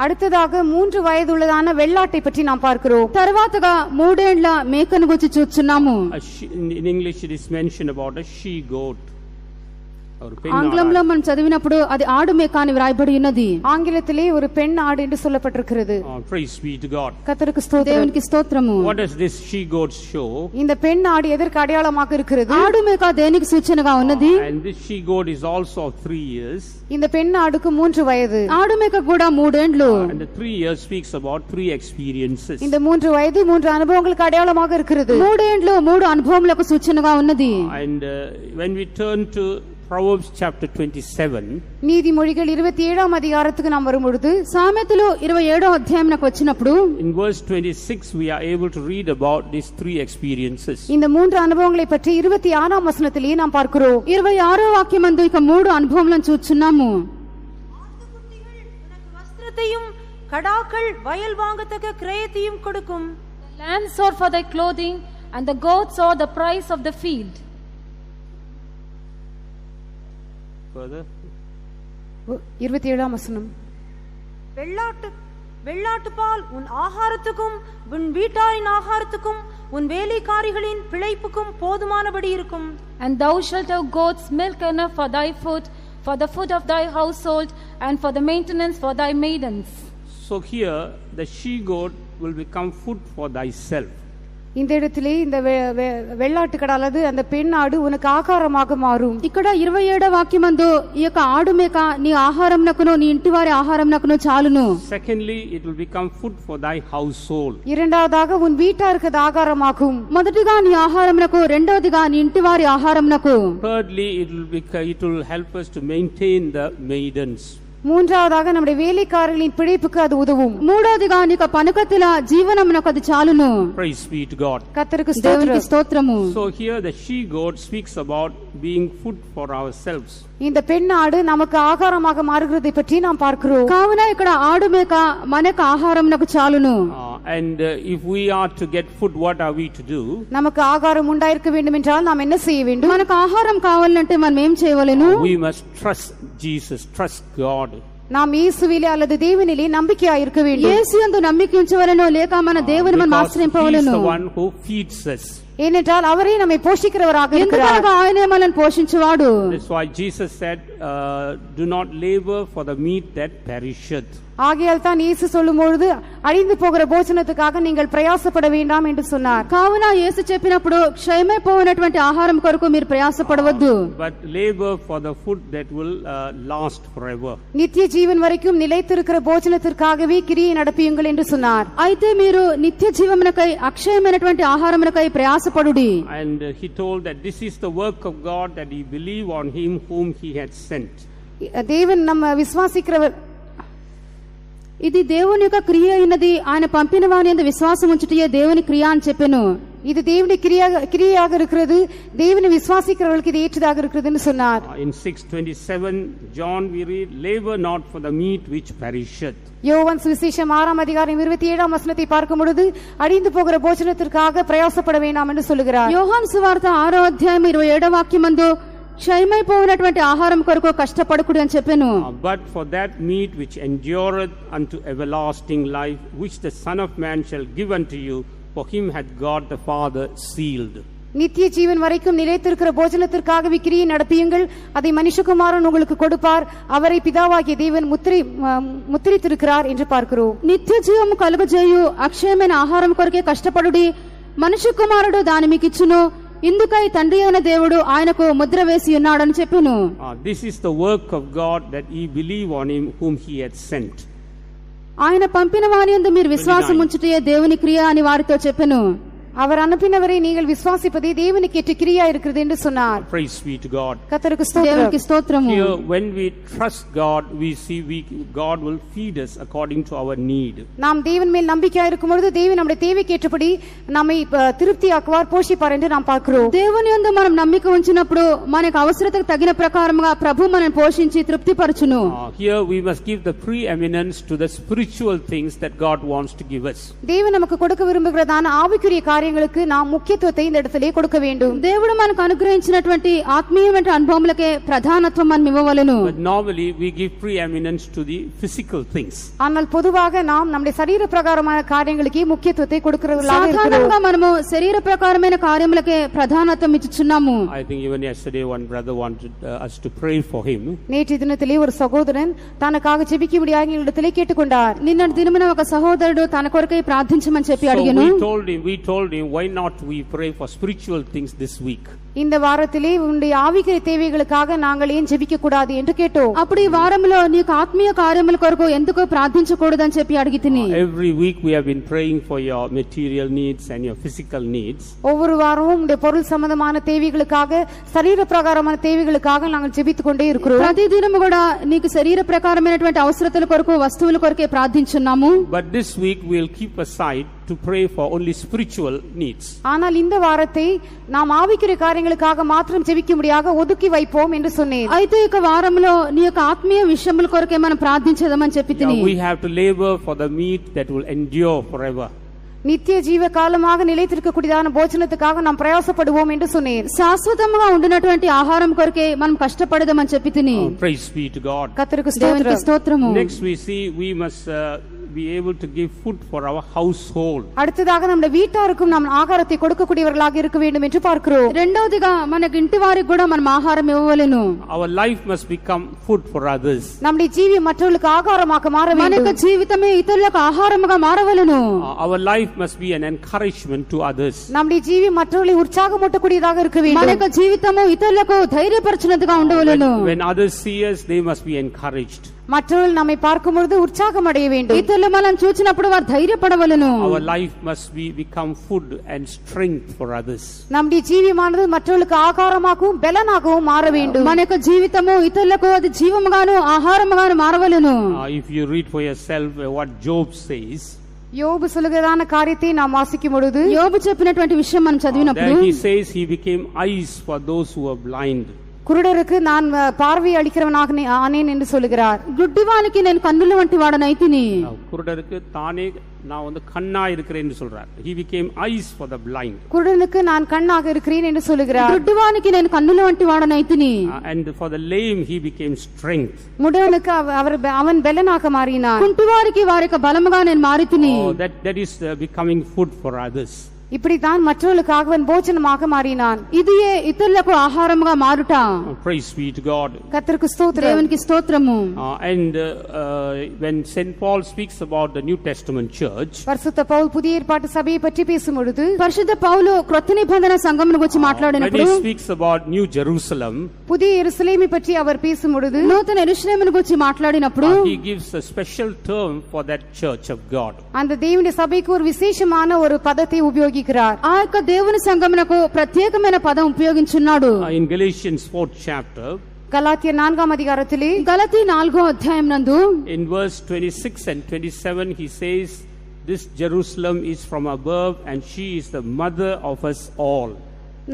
அடுத்ததாக 3 வயதுள்ளதான வெள்ளாட்டை பற்றி நாம் பார்க்கிறோம். తర్వాతగా 3 ఏండ్ల మేకను గురించి చూస్తున్నాము. In English it is mentioned about a she goat. ఆంగ్లంలో మనం చదివినప్పుడు అది ఆడు మేక అని వ్రాయబడి ఉన్నది. ஆங்கிலத்திலே ஒரு பெண் ஆடு என்று சொல்லப்பட்டிருக்கிறது. Praise be to God. கர்த்தருக்கு ஸ்தோத்திரம். దేవునికి స్తోత్రము. What does this she goat show? இந்த பெண் ஆடு எதற்கு அடையாளமாக இருக்கிறது? ఆడు మేక దేనికి సూచనగా ఉన్నది? And this she goat is also of 3 years. இந்த பெண் ஆடுக்கு 3 వయது. ఆడు మేక కూడా 3 ఏండ్లు. And the 3 years speaks about 3 experiences. இந்த 3 వయது 3 அனுபவங்களுக்கு அடையாளமாக இருக்கிறது. 3 ఏండ్లు 3 అనుభవములకు సూచనగా ఉన్నది. And when we turn to Proverbs chapter 27, நீதிமொழிகள் 27ஆம் அதிகாரத்துக்கு நாம் வரும்பொழுது సామెతలు 27వ అధ్యాయంకు వచ్చినప్పుడు in verse 26 we are able to read about these 3 experiences. இந்த 3 அனுபவங்களை பற்றி 26ஆம் வசனத்திலே நாம் பார்க்கிறோம். 26వ వాక్యమందు ఇక 3 అనుభవములను చూస్తున్నాము. ஆட்டுக்குட்டிகள் உனக்கு வஸ்திரத்தையும் கடாக்கள் வயல் வாங்கத்தக்க கிரயத்தையும் கொடுக்கும். The lambs are for thy clothing, and the goats are the price of the field. Further, 27ஆம் வசனம். வெள்ளாட்டுப்பால் உன் ஆகாரத்துக்கும் உன் வீட்டாரின் ஆகாரத்துக்கும் உன் வேலைக்காரிகளின் பிழைப்புக்கும் போதுமானபடி இருக்கும். And thou shalt have goats milk enough for thy food, for the food of thy household, and for the maintenance for thy maidens. so here the she goat will become food for thyself. இந்த இடத்திலே இந்த வெள்ளாட்டு கடாலது அந்த பெண் ஆடு உனக்கு ஆகாரமாக மாறும். ఇక్కడ 27వ వాక్యమందు ఈ యొక్క ఆడు మేక నీ ఆహారంనకును నీ ఇంటివారి ఆహారంనకును చాలును. Secondly, it will become food for thy household. இரண்டாவதாக உன் வீட்டாருக்கு அது ஆகாரமாகும். మొదటిగా నీ ఆహారంనకు, రెండవదిగా నీ ఇంటివారి ఆహారంనకు. Thirdly, it will help us to maintain the maidens. மூன்றாவதாக நம்முடைய வேலைக்காரர்களின் பிழைப்புக்கு அது உதவும். మూడవదిగా నీకు పనకత్తుల జీవనమునకు అది చాలును. Praise be to God. கர்த்தருக்கு దేవునికి ஸ்தோத்திரம். స్తోత్రము. So here the she goat speaks about being food for ourselves. இந்த பெண் ஆடு நமக்கு ஆகாரமாக மாறுகிறதை பற்றி நாம் பார்க்கிறோம். కావున ఇక్కడ ఆడు మేక మనకు ఆహారంనకు చాలును. And if we are to get food, what are we to do? நமக்கு ஆகாரம் உண்டாயிருக்க வேண்டும் என்றால் நாம் என்ன செய்ய வேண்டும்? మనకు ఆహారం కావాలంటే మనం ఏం చేయవలెను? We must trust Jesus, trust God. நாம் இயேசுவிலே அல்லது தேவனிலே நம்பிக்கையாக இருக்க வேண்டும். యేసు యందు నమ్మిక ఉంచవలెను, లేక మన దేవుని మనం Because he is ఆశ్రయింపవలెను. the one who feeds us. ஏனென்றால் அவரே நம்மை போஷிக்கிறவராக இருக்கிறார். ఎందుకనగా ఆయనే మనల్ని పోషించువాడు. That's why Jesus said, do not labor for the meat that perisheth. ஆகையால் தான் இயேசு சொல்லும்பொழுது அழிந்து போகிற போஜனத்துக்காக நீங்கள் பிரயாசப்பட வேண்டாம் என்று சொன்னார். కావున యేసు చెప్పినప్పుడు క్షయమైపోయినటువంటి ఆహారం కొరకు మీరు ప్రయాసపడవద్దు. But labor for the food that will last forever. நித்திய ஜீவன் வரைக்கும் நிலைத்திருக்கிற போஜனத்திற்காகவே கிரியை நடப்பியுங்கள் என்று சொன்னார். అయితే మీరు నిత్య జీవమునకై అక్షయమైనటువంటి ఆహారమునకై ప్రయాసపడుడి. And he told that this is the work of God, that he believe on him whom he had sent. தேவன் நம்ம விசுவாசிக்கிறவர், ఇది దేవుని యొక్క క్రియ అయినది, ఆయన పంపిన వాని యందు విశ్వాసం ఉంచుటయే దేవుని క్రియ అని చెప్పెను. இது தேவனுடைய கிரியையாக இருக்கிறது, தேவனை விசுவாசிக்கிறவர்களுக்கு இது ஏற்றதாக இருக்கிறதுன்னு சொன்னார். In 6:27 John we read, labor not for the meat which perisheth. யோவான் சுவிசேஷம் 6:27 பார்க்கும் பொழுது அழிந்து போகிற போஜனத்திற்காக பிரயாசப்பட வேண்டாம் என்று சொல்லுகிறார். యోహాను సువార్త 6:27 క్షయమైపోయినటువంటి ఆహారం కొరకు కష్టపడకుడి అని చెప్పాను. But for that meat which endureth unto everlasting life, which the Son of Man shall give unto you, for him hath God the Father sealed. நித்திய ஜீவன் வரைக்கும் நிலைத்திருக்கிற போஜனத்திற்காக விக்கிரியை நடப்பியுங்கள், அதை மனுஷகுமாரன் உங்களுக்கு கொடுப்பார், அவரை பிதாவாகிய தேவன் முத்திரித்திருக்கிறார் என்று பார்க்கிறோம். నిత్య జీవము కలుగజేయు అక్షయమైన ఆహారం కొరకే కష్టపడుడి, మనుష్య కుమారుడు దాని మీకు ఇచ్చును, ఇందుకై తండ్రి అయిన దేవుడు ఆయనకు ముద్ర వేసి ఉన్నాడని చెప్పాను. This is the work of God, that ye believe on him whom he hath sent. ఆయన పంపిన వాని యందు మీరు విశ్వాసం ఉంచుటయే దేవుని క్రియ అని వారితో చెప్పాను. அவர் அனுப்பினவரை நீங்கள் விசுவாசிப்பதே தேவனுக்கு ஏற்ற கிரியா இருக்கிறது என்று சொன்னார். Praise be to God. கர்த்தருக்கு దేవునికి స్తోత్రము. Here when we trust God, we see God will feed us according to our need. நாம் தேவன் மேல் நம்பிக்கையா இருக்கும் பொழுது தேவன் நம்முடைய தேவைக்கு ஏற்றபடி நம்மை திருப்தியாக்குவார், போஷிப்பார் என்று நாம் பார்க்கிறோம். దేవుని యందు మనం నమ్మిక ఉంచినప్పుడు మనకు అవసరతకు తగిన ప్రకారముగా ప్రభు మనల్ని పోషించి తృప్తిపరచును. Here we must give the preeminence to the spiritual things that God wants to give us. தேவன் நமக்கு கொடுக்க விரும்புகிறதான ஆவிக்குரிய காரியங்களுக்கு நாம் முக்கியத்துவத்தை இந்த இடத்திலே கொடுக்க வேண்டும். దేవుడు మనకు అనుగ్రహించినటువంటి ఆత్మీయమైన అనుభవములకే ప్రధానత్వం మనం ఇవ్వవలెను. But normally we give preeminence to the physical things. ஆனால் பொதுவாக நாம் நம்முடைய சரீர பிரகாரமான காரியங்களுக்கே முக்கியத்துவத்தை கொடுக்கிறவர்களாக இருக்கிறோம். సాధారణంగా మనము శరీర ప్రకారమైన కార్యములకే ప్రధానత్వం ఇచ్చుచున్నాము. I think even yesterday one brother wanted us to pray for him. நேற்று தினத்திலே ஒரு சகோதரன் தனக்காக ஜெபிக்கும்படியாக எங்களிடத்திலே கேட்டுக்கொண்டார். నిన్నటి దినమున ఒక సహోదరుడు తన కొరకై ప్రార్థించమని చెప్పి అడిగాను. We told him why not we pray for spiritual things this week. இந்த வாரத்திலே உன்னுடைய ஆவிக்குரிய தேவைகளுக்காக நாங்கள் ஏன் ஜெபிக்க கூடாது என்று கேட்டோம். అప్పుడు ఈ వారంలో నీకు ఆత్మీయ కార్యముల కొరకు ఎందుకు ప్రార్థించకూడదని చెప్పి అడిగితిని. Every week we have been praying for your material needs and your physical needs. ஒவ்வொரு வாரமும் உங்களுடைய பொருள் சம்பந்தமான தேவைகளுக்காக, சரீர பிரகாரமான தேவைகளுக்காக நாங்கள் ஜெபித்துக் கொண்டே இருக்கிறோம். ప్రతి దినము కూడా నీకు శరీర ప్రకారమైనటువంటి అవసరతల కొరకు వస్తువుల కొరకే ప్రార్థించున్నాము. But this week we will keep aside to pray for only spiritual needs. ஆனால் இந்த வாரத்தை நாம் ஆவிக்குரிய காரியங்களுக்காக மாத்திரம் ஜெபிக்கும்படியாக ஒதுக்கி வைப்போம் என்று சொன்னேன். అయితే ఇక వారంలో నీ యొక్క ఆత్మీయ విషయముల కొరకే మనం ప్రార్థించదమని చెప్పితిని. We have to labor for the meat that will endure forever. நித்திய ஜீவ காலமாக நிலைத்திருக்கக்கூடியதான போஜனத்துக்காக நாம் பிரயாசப்படுவோம் என்று சொன்னேன். శాశ్వతంగా ఉండినటువంటి ఆహారం కొరకే మనం కష్టపడదామని చెప్పితిని. Praise be to God. கர்த்தருக்கு దేవునికి స్తోత్రము. Next we see we must be able to give food for our household. அடுத்ததாக நம்முடைய வீட்டாருக்கும் நாம் ஆகாரத்தை கொடுக்கக்கூடியவர்களாக இருக்க வேண்டும் என்று பார்க்கிறோம். రెండవదిగా మనకి ఇంటి వారికి కూడా మనం ఆహారం ఇవ్వవలెను. Our life must become food for others. நம்முடைய ஜீவியம் மற்றவர்களுக்கு ஆகாரமாக மாற మన வேண்டும். యొక్క జీవితమే ఇతరులకు ఆహారముగా మారవలెను. Our life must be an encouragement to others. நம்முடைய ஜீவியம் மற்றவர்களை உற்சாகமூட்டக்கூடியதாக இருக்க మన வேண்டும். యొక్క జీవితము ఇతరులకు ధైర్యపరచునట్టుగా ఉండవలెను. When others see us, they must be encouraged. மற்றவர்கள் நம்மை பார்க்கும் பொழுது உற்சாகம் அடைய வேண்டும். ఇతరులు మనం చూచినప్పుడు వారు ధైర్యపడవలెను. Our life must become food and strength for others. நம்முடைய ஜீவியமானது மற்றவர்களுக்கு ஆகாரமாகவும் பலனாகவும் மாற வேண்டும். మన యొక్క జీవితము ఇతరులకు అది జీవముగాను ఆహారముగాను మారవలెను. If you read for yourself what Job says, யோபு சொல்லுகிறதான காரியத்தை நாம் வாசிக்கும் பொழுது యోబు చెప్పినటువంటి విషయం మనం చదివినప్పుడు there he says he became eyes for those who were blind. குருடருக்கு நான் பார்வை அளிக்கிறவனாக ஆனேன் என்று சொல்லுகிறார். గుడ్డివానికి నేను కన్నుల వంటి వాడనైతిని. குருடருக்கு தானே நான் வந்து கண்ணா இருக்கிறேன்னு சொல்றார். He became eyes for the blind. குருடனுக்கு நான் கண்ணாக இருக்கிறேன் என்று சொல்லுகிறார். గుడ్డివానికి నేను కన్నుల వంటి వాడనైతిని. And for the lame he became strength. முடவனுக்கு அவன் பலனாக மாறினான். కుంటివారికి వారి యొక్క బలముగా నేను మారితిని. That is becoming food for others. இப்படித்தான் மற்றவர்களுக்காக அவன் போஜனமாக மாறினான். ఇదియే ఇతరులకు ఆహారముగా మారుట. Praise be to God. கர்த்தருக்கு ஸ்தோத்திரம். దేవునికి స్తోత్రము. And when St. Paul speaks about the New Testament church, பரிசுத்த பவுல் புதிய ஏற்பாட்டு சபையை பற்றி பேசும் பொழுது, పరిశుద్ధ పౌలు క్రొత్త నిబంధన సంఘమును గురించి when మాట్లాడినప్పుడు, he speaks about New Jerusalem, புதிய எருசலேமை பற்றி அவர் பேசும் பொழுது, నూతన యెరూషలేమును గురించి మాట్లాడినప్పుడు he gives a special term for that church of God. அந்த தேவனுடைய சபைக்கு ஒரு விசேஷமான ஒரு பதத்தை உபயோகிக்கிறார். ఆ యొక్క దేవుని సంఘమునకు ప్రత్యేకమైన పదం ఉపయోగించున్నాడు. In Galatians 4th chapter, கலாத்தியர் 4ஆம் அதிகாரத்திலே గలతీ 4వ అధ్యాయం నందు in verse 26 and 27 he says, this Jerusalem is from above and she is the mother of us all.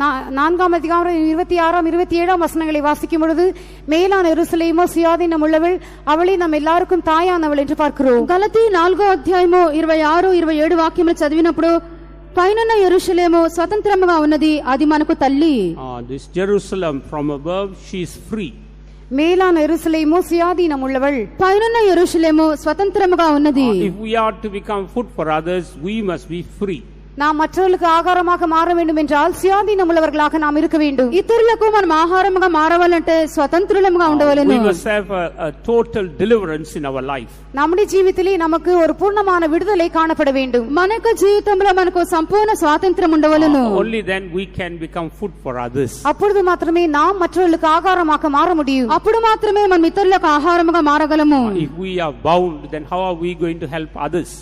4ஆம் அதிகாரம் 26ஆம் 27ஆம் வசனங்களை வாசிக்கும் பொழுது மேலான எருசலேமோ சுயாதீனம் உள்ளவள், அவளே நம் எல்லாருக்கும் தாயானவள் என்று பார்க்கிறோம். గలతీ 4వ అధ్యాయము 26 27 వాక్యములు చదివినప్పుడు పైనున్న యెరూషలేము స్వతంత్రముగా ఉన్నది, అది మనకు తల్లి. This Jerusalem from above, she is free. மேலான எருசலேமோ சுயாதீனம் உள்ளவள், పైనున్న యెరూషలేము స్వతంత్రముగా ఉన్నది. If we are to become food for others, we must be free. நாம் மற்றவர்களுக்கு ஆகாரமாக மாற வேண்டும் என்றால் சுயாதீனம் உள்ளவர்களாக நாம் இருக்க வேண்டும். ఇతరులకు మనం ఆహారముగా మారవాలంటే స్వతంత్రులముగా ఉండవలెను. We must have a total deliverance in our life. நம்முடைய జీవితంలో நமக்கு ஒரு பூர்ணமான விடுதலை காணப்பட வேண்டும். మన యొక్క జీవితంలో మనకు సంపూర్ణ స్వాతంత్రం ఉండవలెను. Only then we can become food for others. அப்பொழுது மாத்திரமே நாம் மற்றவர்களுக்கு ஆகாரமாக மாற முடியும். అప్పుడు మాత్రమే మనం ఇతరులకు ఆహారముగా మారగలము. If we are bound, then how are we going to help others?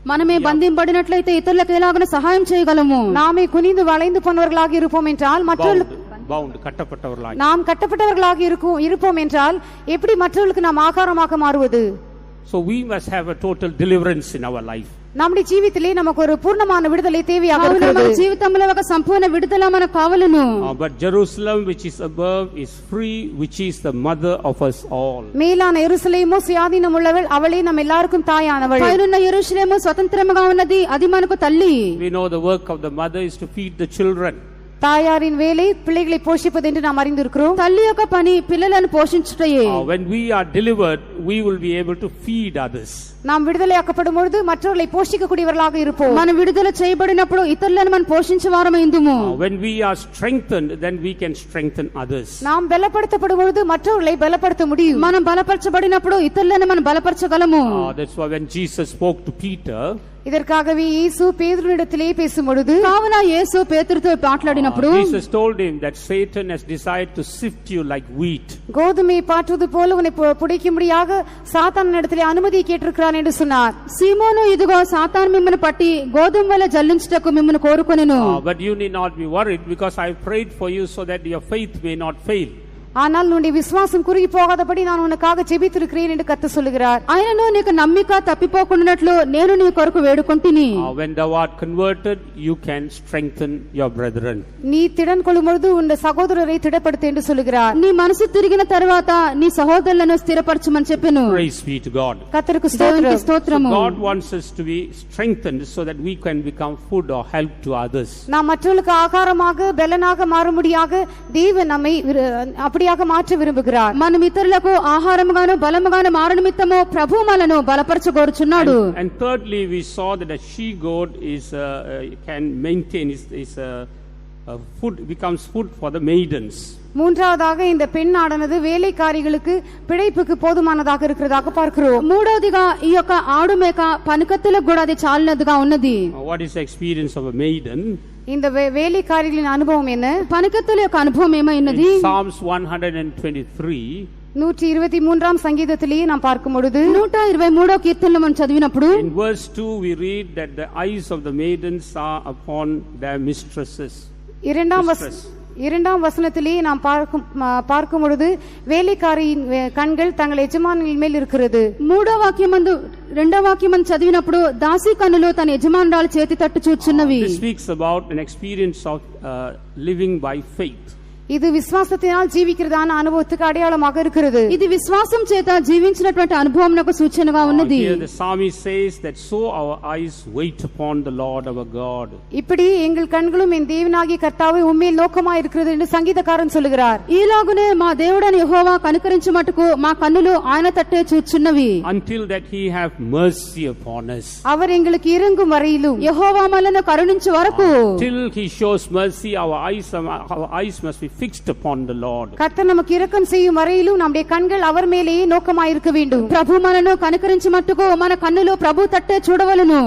మనమే బంధింపబడినట్లయితే ఇతరులకు ఎలాగైనా సహాయం చేయగలము. நாமே குனிந்து வளைந்து போனவர்களாக இருப்போம் என்றால் மற்றவர்களுக்கு Bound, கட்டப்பட்டவர்களாய். நாம் கட்டப்பட்டவர்களாக இருப்போம் என்றால் எப்படி மற்றவர்களுக்கு நாம் ஆகாரமாக மாறுவது? So we must have a total deliverance in our life. நம்முடைய జీవితంలో நமக்கு ஒரு పూర్ణமான విడుదலை தேவையாக మన இருக்கிறது. జీవితంలో ఒక సంపూర్ణ విడుదల మనకు కావాలను. But Jerusalem which is above is free, which is the mother of us all. மேலான எருசலேமோ சுயாதீனம் உள்ளவள், அவளே நம் எல்லாருக்கும் தாயானவள். పైనున్న యెరూషలేము స్వతంత్రముగా ఉన్నది, అది మనకు తల్లి. We know the work of the mother is to feed the children. தாயாரின் வேலை பிள்ளைகளை போஷிப்பது என்று நாம் அறிந்திருக்கிறோம். తల్లి యొక్క పని పిల్లలను పోషించుటయే. When we are delivered, we will be able to feed others. நாம் விடுதலையாக்கப்படும் பொழுது மற்றவர்களை போஷிக்கக்கூடியவர்களாக இருப்போம். మనం విడుదల చేయబడినప్పుడు ఇతరులను మనం పోషించే వారమై ఉందుము. When we are strengthened, then we can strengthen others. நாம் பலப்படுத்தப்படும் பொழுது மற்றவர்களை பலப்படுத்த முடியும். మనం బలపరచబడినప్పుడు ఇతరులను మనం బలపరచగలము. That's why when Jesus spoke to Peter, இதற்காகவே இயேசு பேதுருவிடத்திலே பேசும் பொழுது, కావున యేసు పేతురుతో మాట్లాడినప్పుడు Jesus told him that Satan has desired to sift you like wheat. கோதுமை பாற்றுவது போல உன்னை புடைக்கும்படியாக சாத்தான் இடத்திலே அனுமதி கேட்டிருக்கிறான் என்று சொன்னார். సీమోను, ఇదిగో సాతాను మిమ్మల్ని పట్టి గోధుమ వలె జల్లించుటకు మిమ్మల్ని కోరుకొనెను. But you need not be worried, because I prayed for you so that your faith may not fail. ஆனால் உன்னுடைய விசுவாசம் குறுகி போகாதபடி நான் உனக்காக ஜெபித்திருக்கிறேன் என்று கர்த்தர் சொல்லுகிறார். ఆయనను నీకు నమ్మిక తప్పిపోకుండానట్లు నేను నీ కొరకు వేడుకొంటిని. When thou art converted, you can strengthen your brethren. நீ திடன் கொள்ளும் பொழுது உன் சகோதரரை திடப்படுத்து என்று சொல்லுகிறார். నీ మనసు తిరిగిన తర్వాత నీ సహోదరులను స్థిరపరచమని చెప్పెను. Praise be to God. கர்த்தருக்கு దేవునికి ஸ்தோத்திரம். స్తోత్రము. God wants us to be strengthened so that we can become food or help to others. நாம் மற்றவர்களுக்கு ஆகாரமாக பலனாக மாறும்படியாக தேவன் நம்மை அப்படியாக மாற்ற விரும்புகிறார். మనం ఇతరులకు ఆహారముగాను బలముగాను మారు నిమిత్తము ప్రభువు మనను బలపరచగోరుచున్నాడు. And thirdly, we saw that a she goat can maintain is food, becomes food for the maidens. மூன்றாவதாக இந்த பெண் ஆடானது வேலைக்காரிகளுக்கு பிழைப்புக்கு போதுமானதாக இருக்கிறதாக பார்க்கிறோம். మూడవదిగా ఈ యొక్క ఆడు మేక పనికత్తులకు కూడా అది చాలినదిగా ఉన్నది. What is the experience of a maiden? இந்த வேலைக்காரிகளின் அனுபவம் என்ன? పనికత్తుల యొక్క అనుభవం ఏమైనది? Psalms 123, 123ஆம் சங்கீதத்திலேயே நாம் பார்க்கும் பொழுது 123వ కీర్తనలో మనం చదివినప్పుడు in verse 2 we read that the eyes of the maidens are upon their mistresses. இரண்டாம் வசனத்திலே நாம் பார்க்கும் பொழுது வேலைக்காரியின் கண்கள் தங்கள் எஜமானின் மேல் இருக்கிறது. రెండవ వాక్యమందు చదివినప్పుడు దాసి కన్నులు తన యజమానురాలు చేతి తట్టు చూచున్నవి. This speaks about an experience of living by faith. இது விசுவாசத்தினால் ஜீவிக்கிறதான அனுபவத்துக்கு அடையாளமாக இருக்கிறது. ఇది విశ్వాసం చేత జీవించినటువంటి అనుభవంకు సూచనగా ఉన్నది. Here the psalmist says that so our eyes wait upon the Lord our God. இப்படி எங்கள் கண்களும் என் தேவனாகிய கர்த்தாவை உம்மேல் நோக்கமாக இருக்கிறது என்று சங்கீதக்காரன் சொல்லுகிறார். ఈలాగునే మా దేవుడైన యెహోవా కనికరించు మటుకు మా కన్నులు ఆయన తట్టే చూచున్నవి. Until that he have mercy upon us. அவர் எங்களுக்கு இரங்கும் வரையிலும் యెహోవా మనల్ని కరుణించు వరకు Till he shows mercy, our eyes must be fixed upon the Lord. கர்த்தர் நமக்கு இரக்கம் செய்யும் வரையிலும் நம்முடைய கண்கள் அவர் மேலேயே நோக்கமாக இருக்க வேண்டும். ప్రభు మనను కనికరించు మట్టుకు మన కన్నులు ప్రభు తట్టే చూడవలెను.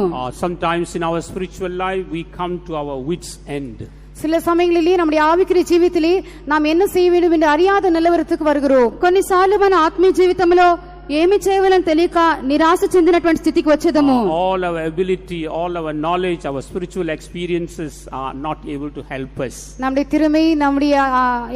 Sometimes in our spiritual life we come to our wits end. சில சமயங்களிலே நம்முடைய ஆவிக்குரிய జీవితంలో நாம் என்ன செய்ய வேண்டும் என்று அறியாத நிலவரத்துக்கு வருகிறோம். కొన్నిసార్లు మన ఆత్మీయ జీవితంలో ఏమి చేయవాలని తెలియక నిరాశ చెందినటువంటి స్థితికి వచ్చేదము. All our ability, all our knowledge, our spiritual experiences are not able to help us. நம்முடைய திறமை, நம்முடைய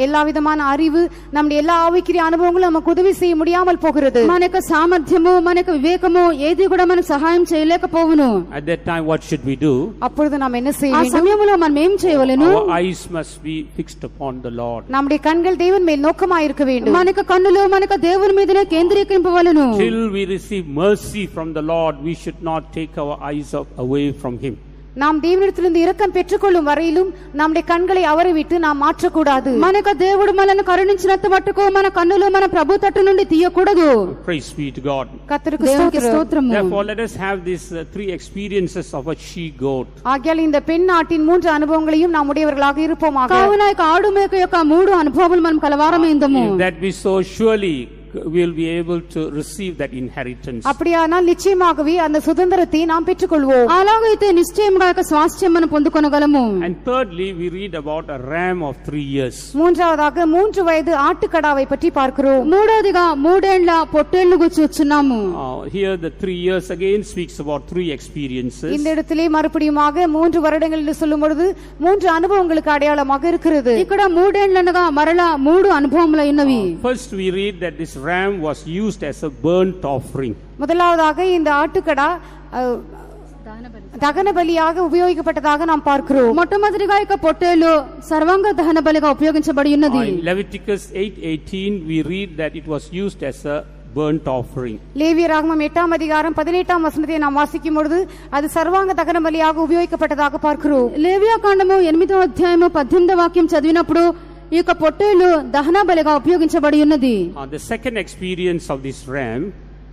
எல்லா விதமான அறிவு, நம்முடைய எல்லா ஆவிக்குரிய அனுபவங்களும் நமக்கு உதவி செய்ய முடியாமல் போகிறது. మన యొక్క సామర్థ్యము, మన యొక్క వివేకము ఏది కూడా మనకు సహాయం చేయలేకపోవును. At that time, what should we do? அப்பொழுது நாம் என்ன செய்ய ఆ வேண்டும்? సమయంలో మనం ఏం చేయవలెను? Our eyes must be fixed upon the Lord. நம்முடைய கண்கள் தேவன் மேல் நோக்கமாய் இருக்க வேண்டும். మన యొక్క కన్నులు మన యొక్క దేవుని మీదనే కేంద్రీకరింపవలెను. Till we receive mercy from the Lord, we should not take our eyes away from Him. நாம் தேவனிடத்திலிருந்து இரக்கம் பெற்றுக்கொள்ளும் வரையிலும் நம்முடைய கண்களை அவரை விட்டு நாம் மாற்றக்கூடாது. మన యొక్క దేవుడు మనల్ని కరుణించినంత మట్టుకు మన కన్నులు మన ప్రభు తట్టు నుండి తీయకూడదు. Praise be to God. கர்த்தருக்கு దేవునికి ஸ்தோத்திரம். స్తోత్రము. Therefore, let us have these three experiences of a she goat. ஆகையால் இந்த பெண் ஆட்டின் 3 அனுபவங்களையும் நாம் உடையவர்களாக இருப்போமாக. కావున ఈ ఆడు మేక యొక్క 3 అనుభవములు మనం కలవారమైందము. If that be so, surely we will be able to receive that inheritance. அப்படியானால் நிச்சயமாகவே அந்த சுதந்திரத்தை நாம் பெற்றுக்கொள்வோம். అలాగైతే నిశ్చయముగా యొక్క స్వాస్థ్యం మనం పొందుకొనగలము. And thirdly, we read about a ram of 3 years. மூன்றாவதாக 3 வயது ஆட்டுக்கடாவை பற்றி பார்க்கிறோம். మూడోదిగా 3 ఏండ్ల పొట్టేళ్లు గురించి చూస్తున్నాము. Here the 3 years again speaks about 3 experiences. இந்த இடத்திலே மறுபடியுமாக 3 வருடங்கள் என்று சொல்லும் பொழுது 3 அனுபவங்களுக்கு அடையாளமாக இருக்கிறது. ఇక్కడ 3 ఏండ్లనగా మరలా 3 అనుభవములు ఉన్నవి. First we read that this ram was used as a burnt offering. முதலாவதாக இந்த ஆட்டுக்கடா దహన బలిயாக ఉపయోగించబడ్డதாக நாம் பார்க்கிறோம். మొట్టమొదటిగా ఇక పొట్టేలు సర్వాంగ దహన బలిగా ఉపయోగించబడి ఉన్నది. In Leviticus 8:18 we read that it was used as a burnt offering. லேவியராகமம் 8ஆம் அதிகாரம் 18ஆம் வசனத்தை நாம் வாசிக்கும் பொழுது அது சர்வாங்க தகன பலியாக உபயோగించబడ్డதாக பார்க்கிறோம். లేవియాకాండము 8వ అధ్యాయము 18వ వాక్యం చదివినప్పుడు ఈ యొక్క పొట్టేలు దహన బలిగా ఉపయోగించబడి ఉన్నది. The second experience of this ram,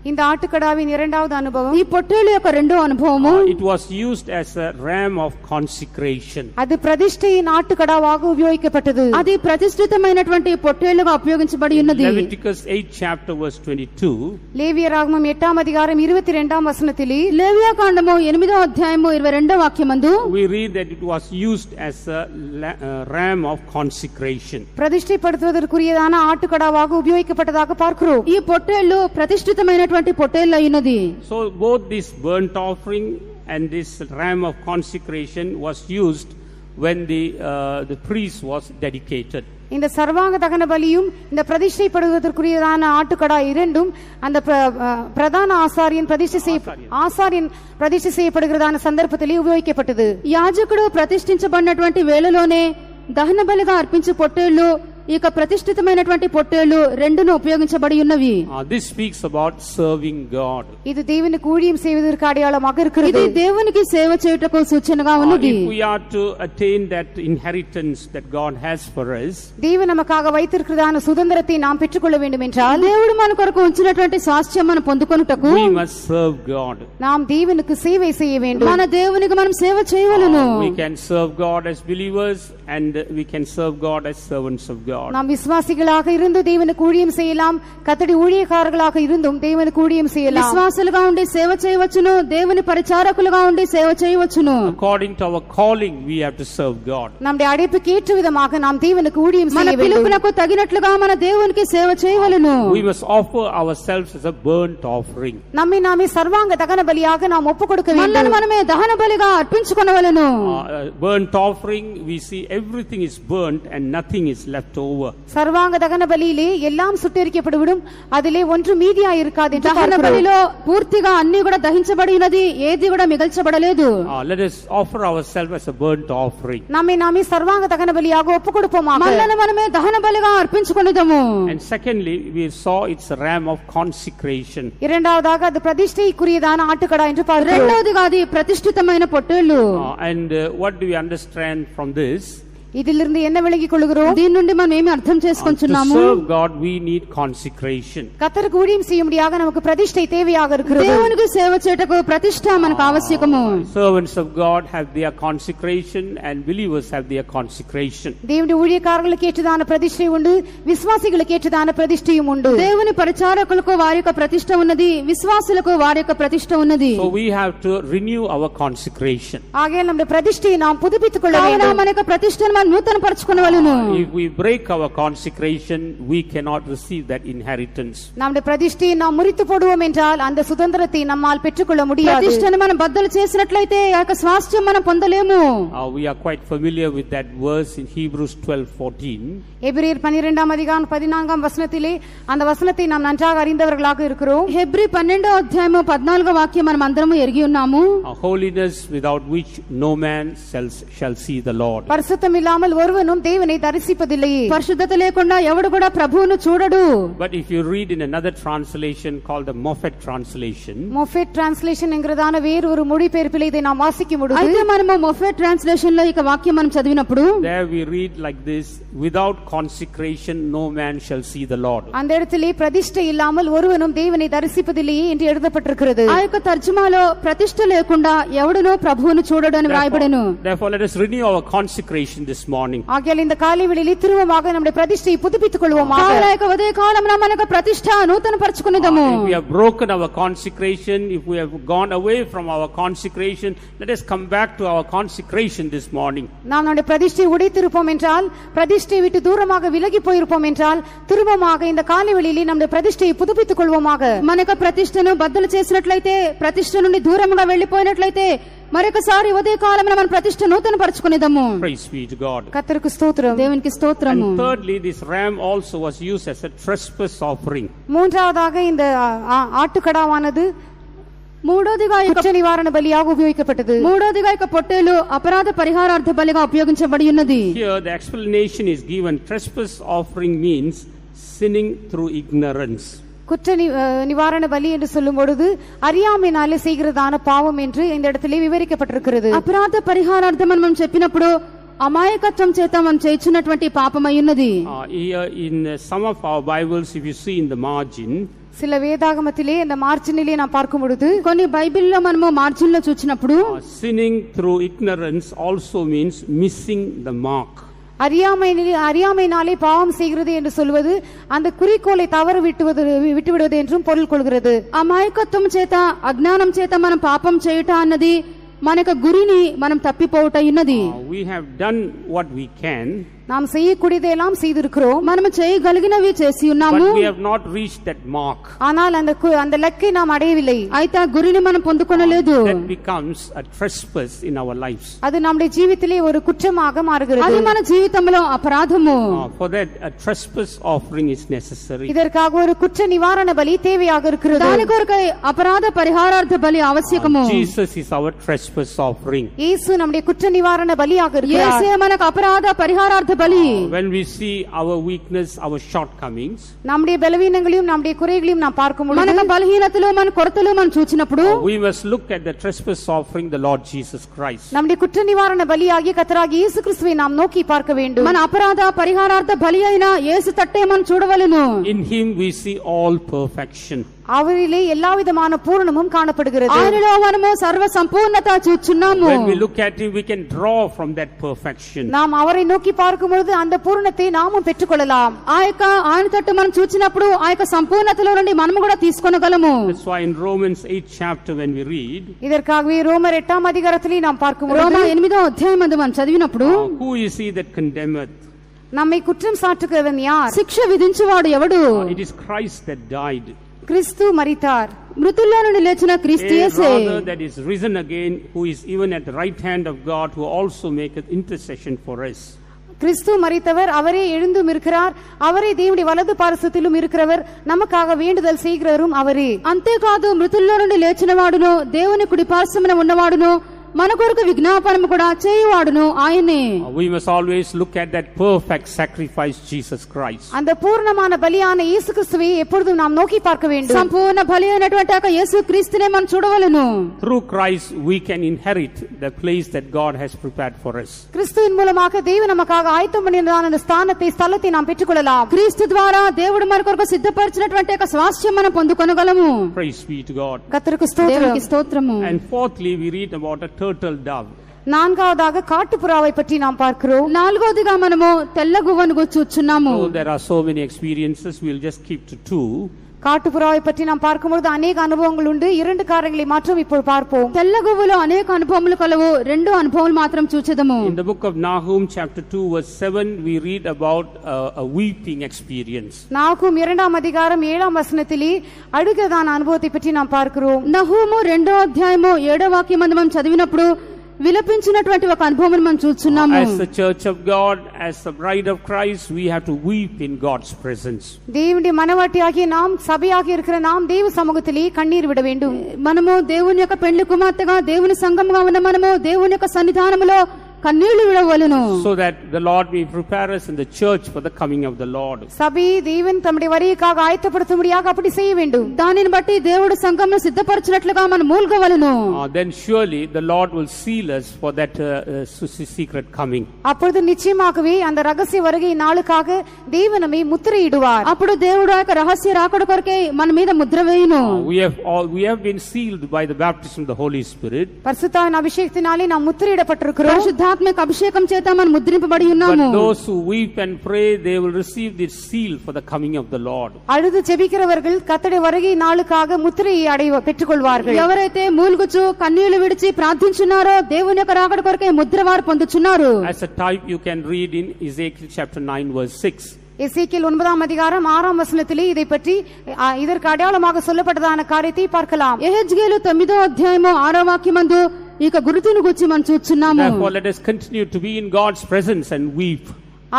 இந்த ஆட்டுக்கடாவின் இரண்டாவது அனுபவம், ఈ పొట్టేలు యొక్క రెండో అనుభవము, it was used as a ram of consecration. அது பிரதிஷ்டையின் ஆட்டுக்கடாவாக உபயோగించబட்டது. అది ప్రతిష్ఠితమైనటువంటి పొట్టేలుగా ఉపయోగించబడి ఉన్నది. Leviticus 8 chapter verse 22, லேவியராகமம் 8ஆம் அதிகாரம் 22ஆம் வசனத்திலே, లేవియాకాండము 8వ అధ్యాయము 22వ వాక్యమందు we read that it was used as a ram of consecration. பிரதிஷ்டைப்படுத்துவதற்குரியதான ஆட்டுக்கடாவாக உபயோగించబட்டதாக பார்க்கிறோம். ఈ పొట్టేళ్లు ప్రతిష్ఠితమైనటువంటి పొట్టేళ్లు అయినది. So both this burnt offering and this ram of consecration was used when the priest was dedicated. இந்த சர்வாங்க தகன பலியும் இந்த பிரதிஷ்டைப்படுவதற்குரியதான ஆட்டுக்கடா இரண்டும் அந்த பிரதான ஆசாரியன் பிரதிஷ்டை செய்யப்படுகிறதான சந்தர்ப்பத்திலே உபயோகிக்கப்பட்டது. యాజకుడు ప్రతిష్ఠించబడినటువంటి వేళలోనే దహన బలిగా అర్పించే పొట్టేళ్లు ఇక ప్రతిష్ఠితమైనటువంటి పొట్టేళ్లు రెండును ఉపయోగించబడి ఉన్నవి. This speaks about serving God. இது தேவனுக்கு ஊழியம் செய்வதற்கு அடையாளமாக இருக்கிறது. ఇది దేవునికి సేవ చేయుటకు సూచనగా ఉన్నది. If we are to attain that inheritance that God has for us, தேவன் நமக்காக வைத்திருக்கிறதான சுதந்திரத்தை நாம் பெற்றுக்கொள்ள வேண்டும் என்றால், దేవుడు మన కొరకు ఉంచినటువంటి స్వాస్థ్యం మనం పొందుకొనుటకు we must serve God. நாம் தேவனுக்கு சேவை செய்ய வேண்டும். మన దేవునికి మనం సేవ చేయవలెను. We can serve God as believers and we can serve God as servants of God. நாம் விசுவாசிகளாக இருந்து தேவனுக்கு ஊழியம் செய்யலாம், கர்த்தருடைய ஊழியக்காரர்களாக இருந்தும் தேவனுக்கு ஊழியம் செய்யலாம். విశ్వాసులుగా ఉండి సేవ చేయవచ్చును, దేవుని పరిచారకులుగా ఉండి సేవ చేయవచ్చును. According to our calling we have to serve God. நம்முடைய அழைப்புக்கு ஏற்ற விதமாக நாம் தேவனுக்கு ஊழியம் మన செய்ய வேண்டும். పిలుపునకు తగినట్లుగా మన దేవునికి సేవ చేయవలెను. We must offer ourselves as a burnt offering. நம்மை நாமே சர்வாங்க தகன பலியாக நாம் ஒப்புக்கொடுக்க మనల్ని வேண்டும். మనమే దహన బలిగా అర్పించుకొనవలెను. Burnt offering, we see everything is burnt and nothing is left over. சர்வாங்க தகன பலியிலே எல்லாம் சுட்டெரிக்கப்பட்டுவிடும், அதிலே ஒன்று மீதியாய் இருக்காது என்று దహన பார்க்கிறோம். బలిలో పూర్తిగా అన్ని కూడా దహించబడినది, ఏది కూడా మిగల్చబడలేదు. Let us offer ourselves as a burnt offering. நம்மை நாமே சர்வாங்க தகன பலியாக ஒப்புக்கொடுப்போமாக. మనల్ని మనమే దహన బలిగా అర్పించుకొనిదము. And secondly, we saw it's a ram of consecration. இரண்டாவதாக அது பிரதிஷ்டைக்குரியதான ஆட்டுக்கடா என்று பார்க்கிறோம். రెండవదిగా అది ప్రతిష్ఠితమైన పొట్టేళ్లు. And what do we understand from this? இதிலிருந்து என்ன விளங்கிக் கொள்கிறோம்? దీని నుండి మనం ఏమి అర్థం To చేసుకుంటున్నాము? serve God we need consecration. கர்த்தருக்கு ஊழியம் செய்யும்படியாக நமக்கு பிரதிஷ்டை தேவையாக இருக்கிறது. దేవునికి సేవ చేయుటకు ప్రతిష్ఠ మనకు ఆవశ్యకము. Servants of God have their consecration and believers have their consecration. தேவனுடைய ஊழியக்காரர்களுக்கு ஏற்றதான பிரதிஷ்டை உண்டு, விசுவாசிகளுக்கு ஏற்றதான பிரதிஷ்டையும் உண்டு. దేవుని పరిచారకులకు వారి యొక్క ప్రతిష్ఠ ఉన్నది, విశ్వాసులకు వారి యొక్క ప్రతిష్ఠ ఉన్నది. So we have to renew our consecration. ஆகையால் நம்முடைய பிரதிஷ்டையை நாம் புதுப்பித்துக் கொள்ள కావున வேண்டும். మన యొక్క ప్రతిష్టను మనం నూతన పరచుకొనవలెను. If we break our consecration, we cannot receive that inheritance. நம்முடைய பிரதிஷ்டையை நாம் முறித்து போடுவோம் என்றால் அந்த சுதந்திரத்தை நம்மால் பெற்றுக்கொள்ள முடியாது. ప్రతిష్టను మనం బద్దలు చేసినట్లయితే ఆ యొక్క స్వాస్థ్యం మనం పొందలేము. We are quite familiar with that verse in Hebrews 12:14. எபிரேயர் 12ஆம் அதிகாரம் 14ஆம் வசனத்திலே அந்த வசனத்தை நாம் நன்றாக அறிந்தவர்களாக இருக்கிறோம். హెబ్రీ 12వ అధ్యాయము 14వ వాక్యం మనం అందరము ఎరిగి ఉన్నాము. Holiness without which no man shall see the Lord. பரிசுத்தம் இல்லாமல் ஒருவனும் தேவனை தரிசிப்பதில்லை. పరిశుద్ధత లేకుండా ఎవడు కూడా ప్రభువును చూడడు. But if you read in another translation called the Moffat translation, Moffat translation என்கிறதான வேறு ஒரு மொழிபெயர்ப்பில் இதை நாம் வாசிக்கும் பொழுது అయితే మనము మొఫెట్ ట్రాన్స్లేషన్ లో ఈ వాక్యం మనం చదివినప్పుడు there we read like this: without consecration no man shall see the Lord. அந்த இடத்திலே பிரதிஷ்டை இல்லாமல் ஒருவனும் தேவனை தரிசிப்பதில்லையே என்று எழுதப்பட்டிருக்கிறது. ఆ యొక్క తర్జుమాలో ప్రతిష్ట లేకుండా ఎవడునో ప్రభువును చూడడు అని వ్రాయబడెను. Therefore let us renew our consecration this morning. ஆகையால் இந்த காலை வேளையிலே திரும்பமாக நம்முடைய பிரதிஷ்டையை புதுப்பித்துக் கொள்வோமாக. ఆ యొక్క ఉదయ కాలమున మన యొక్క ప్రతిష్ట నూతన పరచుకొనిదము. If we have broken our consecration, if we have gone away from our consecration, let us come back to our consecration this morning. நாம் நம்முடைய பிரதிஷ்டையை உடைத்திருப்போம் என்றால், பிரதிஷ்டையை விட்டு தூரமாக விலகி போயிருப்போம் என்றால், திரும்பமாக இந்த காலை வேளையிலே நம்முடைய பிரதிஷ்டையை புதுப்பித்துக் கொள்வோமாக. మన యొక్క ప్రతిష్టను బద్దలు చేసినట్లయితే, ప్రతిష్ట నుండి దూరముగా వెళ్లిపోయినట్లయితే మరొకసారి ఉదయ కాలమున మన ప్రతిష్ట నూతన పరచుకొనిదము. Praise be to God. கர்த்தருக்கு ஸ்தோத்திரம். దేవునికి స్తోత్రము. And thirdly, this ram also was used as a trespass offering. மூன்றாவதாக இந்த ஆட்டுக்கடாவானது మూడోదిగా குற்ற நிவாரண பலியாக உபயோகிக்கப்பட்டது. మూడోదిగా యొక్క పొట్టేలు అపరాధ పరిహారార్థ బలిగా ఉపయోగించబడి ఉన్నది. Here the explanation is given: trespass offering means sinning through ignorance. குற்ற நிவாரண பலி என்று சொல்லும் பொழுது அறியாமையினாலே செய்கிறதான பாவம் என்று இந்த இடத்திலே விவரிக்கப்பட்டிருக்கிறது. అపరాధ పరిహారార్థం మనం చెప్పినప్పుడు అమాయకత్వం చేత మనం చేయించినటువంటి పాపమై ఉన్నది. Here in some of our Bibles, if you see in the margin, சில வேதாகமத்திலே இந்த மார்ஜினிலே நாம் பார்க்கும் பொழுது కొన్ని బైబిల్లో మనము మార్జిన్ లో చూచినప్పుడు sinning through ignorance also means missing the mark. அறியாமையினாலே பாவம் செய்கிறது என்று சொல்வது அந்த குறிக்கோளை தவறு விட்டுவிடுவது என்றும் பொருள் கொள்கிறது. అమాయకత్వం చేత అజ్ఞానం చేత మనం పాపం చేయుట అన్నది మనకు గురిని మనం తప్పిపోవుట ఉన్నది. We have done what we can. நாம் செய்யக்கூடியதெல்லாம் செய்திருக்கிறோம். మనము చేయగలిగినవి చేసి ఉన్నాము. But we have not reached that mark. ஆனால் அந்த లక్ష్యాన్ని நாம் అడయவில்லை. అయితే ఆ గురిని మనం పొందుకొనలేదు. That becomes a trespass in our lives. அது நம்முடைய జీవితంలో ஒரு குற்றமாக மாறுகிறது. అది మన జీవితంలో అపరాధము. For that a trespass offering is necessary. இதற்காக ஒரு குற்ற நிவாரண பலி தேவையாக இருக்கிறது. దాని కొరకై అపరాధ పరిహారార్థ బలి ఆవశ్యకము. Jesus is our trespass offering. యేసు நம்முடைய குற்ற நிவாரண பலியாக இருக்கிறார். యేసే మనకు అపరాధ పరిహారార్థ బలి. When we see our weakness, our shortcomings, நம்முடைய బలహీనங்களையும் நம்முடைய కుறைகளையும் நாம் பார்க்கும் பொழுது మన బలహీనతలు మన కొరతలు మనం చూచినప్పుడు we must look at the trespass offering, the Lord Jesus Christ. நம்முடைய குற்ற நிவாரண பலியாகிய கர்த்தராகிய இயேசு கிறிஸ்துவை நாம் நோக்கி பார்க்க வேண்டும். మన అపరాధ పరిహారార్థ బలి అయిన యేసు తట్టే మనం చూడవలెను. In him we see all perfection. அவரிலே எல்லா விதமான பூரணமும் காணப்படுகிறது. ఆయనలో మనము సర్వ సంపూర్ణత చూచున్నాము. When we look at him, we can draw from that perfection. நாம் அவரை நோக்கி பார்க்கும் பொழுது அந்த பூரணத்தை நாமும் பெற்றுக்கொள்ளலாம். ఆయన తట్టు మనం చూచినప్పుడు ఆ యొక్క సంపూర్ణతలో నుండి మనము కూడా తీసుకొనగలము. That's why in Romans 8th chapter when we read, இதற்காகவே ரோமர் 8ஆம் அதிகாரத்திலே நாம் பார்க்கும் பொழுது రోమా 8వ అధ్యాయం నందు మనం చదివినప్పుడు who is he that condemneth? நம்மை குற்றம் சாட்டுகிறவன் யார்? శిక్ష విధించువాడు ఎవడు? It is Christ that died. கிறிஸ்து மரித்தார். మృతుల్లో నుండి లేచిన క్రీస్తు యేసే. Rather that is risen again, who is even at the right hand of God, who also maketh intercession for us. கிறிஸ்து மரித்தவர், அவரே எழுந்தும் இருக்கிறார், அவரே தேவனுடைய வலது பாரசத்திலும் இருக்கிறவர், நமக்காக வேண்டுதல் செய்கிறவரும் அவரே. అంతేకాదు మృతుల్లో నుండి లేచిన వాడును దేవుని కుడి పార్శ్వమున ఉన్నవాడును మన కొరకు విజ్ఞాపనము కూడా చేయువాడును ఆయనే. We must always look at that perfect sacrifice, Jesus Christ. அந்த பூர்ணமான பலியான இயேசு கிறிஸ்துவை எப்பொழுதும் நாம் நோக்கி பார்க்க வேண்டும். సంపూర్ణ బలి అయినటువంటి ఆ యేసు క్రీస్తునే మనం చూడవలెను. Through Christ we can inherit the place that God has prepared for us. கிறிஸ்துவின் மூலமாக தேவன் நமக்காக ஆயத்தம் பண்ணினதான அந்த ஸ்தானத்தை நாம் பெற்றுக்கொள்ளலாம். క్రీస్తు ద్వారా దేవుడు మన కొరకు సిద్ధపరిచినటువంటి ఒక స్వాస్థ్యం మనం పొందుకొనగలము. Praise be to God. கர்த்தருக்கு ஸ்தோத்திரம். దేవునికి స్తోత్రము. And fourthly we read about a turtle dove. நான்காவதாக காட்டுப்புறாவை பற்றி நாம் பார்க்கிறோம். నాలుగోదిగా మనము తెల్ల గువ్వను చూచున్నాము. So there are so many experiences, we'll just keep to two. காட்டுப்புறாவை பற்றி நாம் பார்க்கும்போது அநேக அனுபவங்கள் உண்டு. 2 காரியங்களை மாற்றம் ఇప్పుడు பார்ப்போம். తెల్ల గువ్వలో అనేక అనుభవములు కలవు, 2 అనుభవములు మాత్రం చూచెదము. In the book of Nahum chapter 2 verse 7 we read about a weeping experience. நாகூம் 2ஆம் அதிகாரம் 7ஆம் வசனத்திலே அழுகிறதான அனுபவத்தை பற்றி நாம் பார்க்கிறோம். నహూము 2వ అధ్యాయము 7వ వాక్యమందు మనం చదివినప్పుడు విలపించినటువంటి ఒక అనుభవం మనం చూస్తున్నాము. As the church of God, as the bride of Christ, we have to weep in God's presence. தேவனுடைய மனவாட்டியாகிய நாம், சபையாக இருக்கிற நாம் தேவ சமூகத்திலே கண்ணீர் விட வேண்டும். మనము దేవుని యొక్క పెండ్లి కుమార్తెగా దేవుని సంఘముగా ఉన్న మనము దేవుని యొక్క సన్నిధానములో కన్నీళ్లు విడవలెను. So that the Lord may prepare us in the church for the coming of the Lord. சபை தேவன் தம்முடைய வருகைக்காக ஆயத்தப்படுத்தும்படியாக அப்படி செய்ய வேண்டும். దానిని బట్టి దేవుడు సంఘమును సిద్ధపరచినట్లుగా మనం మూల్గవలెను. Then surely the Lord will seal us for that secret coming. அப்பொழுது நிச்சயமாகவே அந்த ரகசிய வருகை நாளுக்காக தேவன் நம்மை முத்திரையிடுவார். అప్పుడు దేవుడు ఆ యొక్క రహస్య రాకడ కొరకై మన మీద Mudra వేయును. We have been sealed by the baptism of the Holy Spirit. பரிசுத்தாவின் அபிஷேகத்தினாலே நாம் முத்திரையிடப்பட்டிருக்கிறோம். పరిశుద్ధాత్మక అభిషేకం చేత మనం ముద్రింపబడి ఉన్నాము. But those who weep and pray, they will receive this seal for the coming of the Lord. அழுது ஜெபிக்கிறவர்கள் கர்த்தருடைய வருகை நாளுக்காக முத்திரையை பெற்றுக்கொள்வார்கள். ఎవరైతే మూల్గుచు కన్నీళ్లు విడిచి ప్రార్థించున్నారో దేవుని యొక్క రాకడ కొరకై ముద్ర వారు పొందుచున్నారు. As a type you can read in Ezekiel chapter 9 verse 6. எசேக்கியேல் 9ஆம் அதிகாரம் 6ஆம் வசனத்திலே இதை பற்றி இதற்கு அடையாளமாக சொல்லப்பட்டதான காரியத்தை பார்க்கலாம். యెహెజ్కేలు 9వ అధ్యాయము 6వ వాక్యమందు ఇక గురుతును గురించి మనం చూస్తున్నాము. Therefore let us continue to be in God's presence and weep.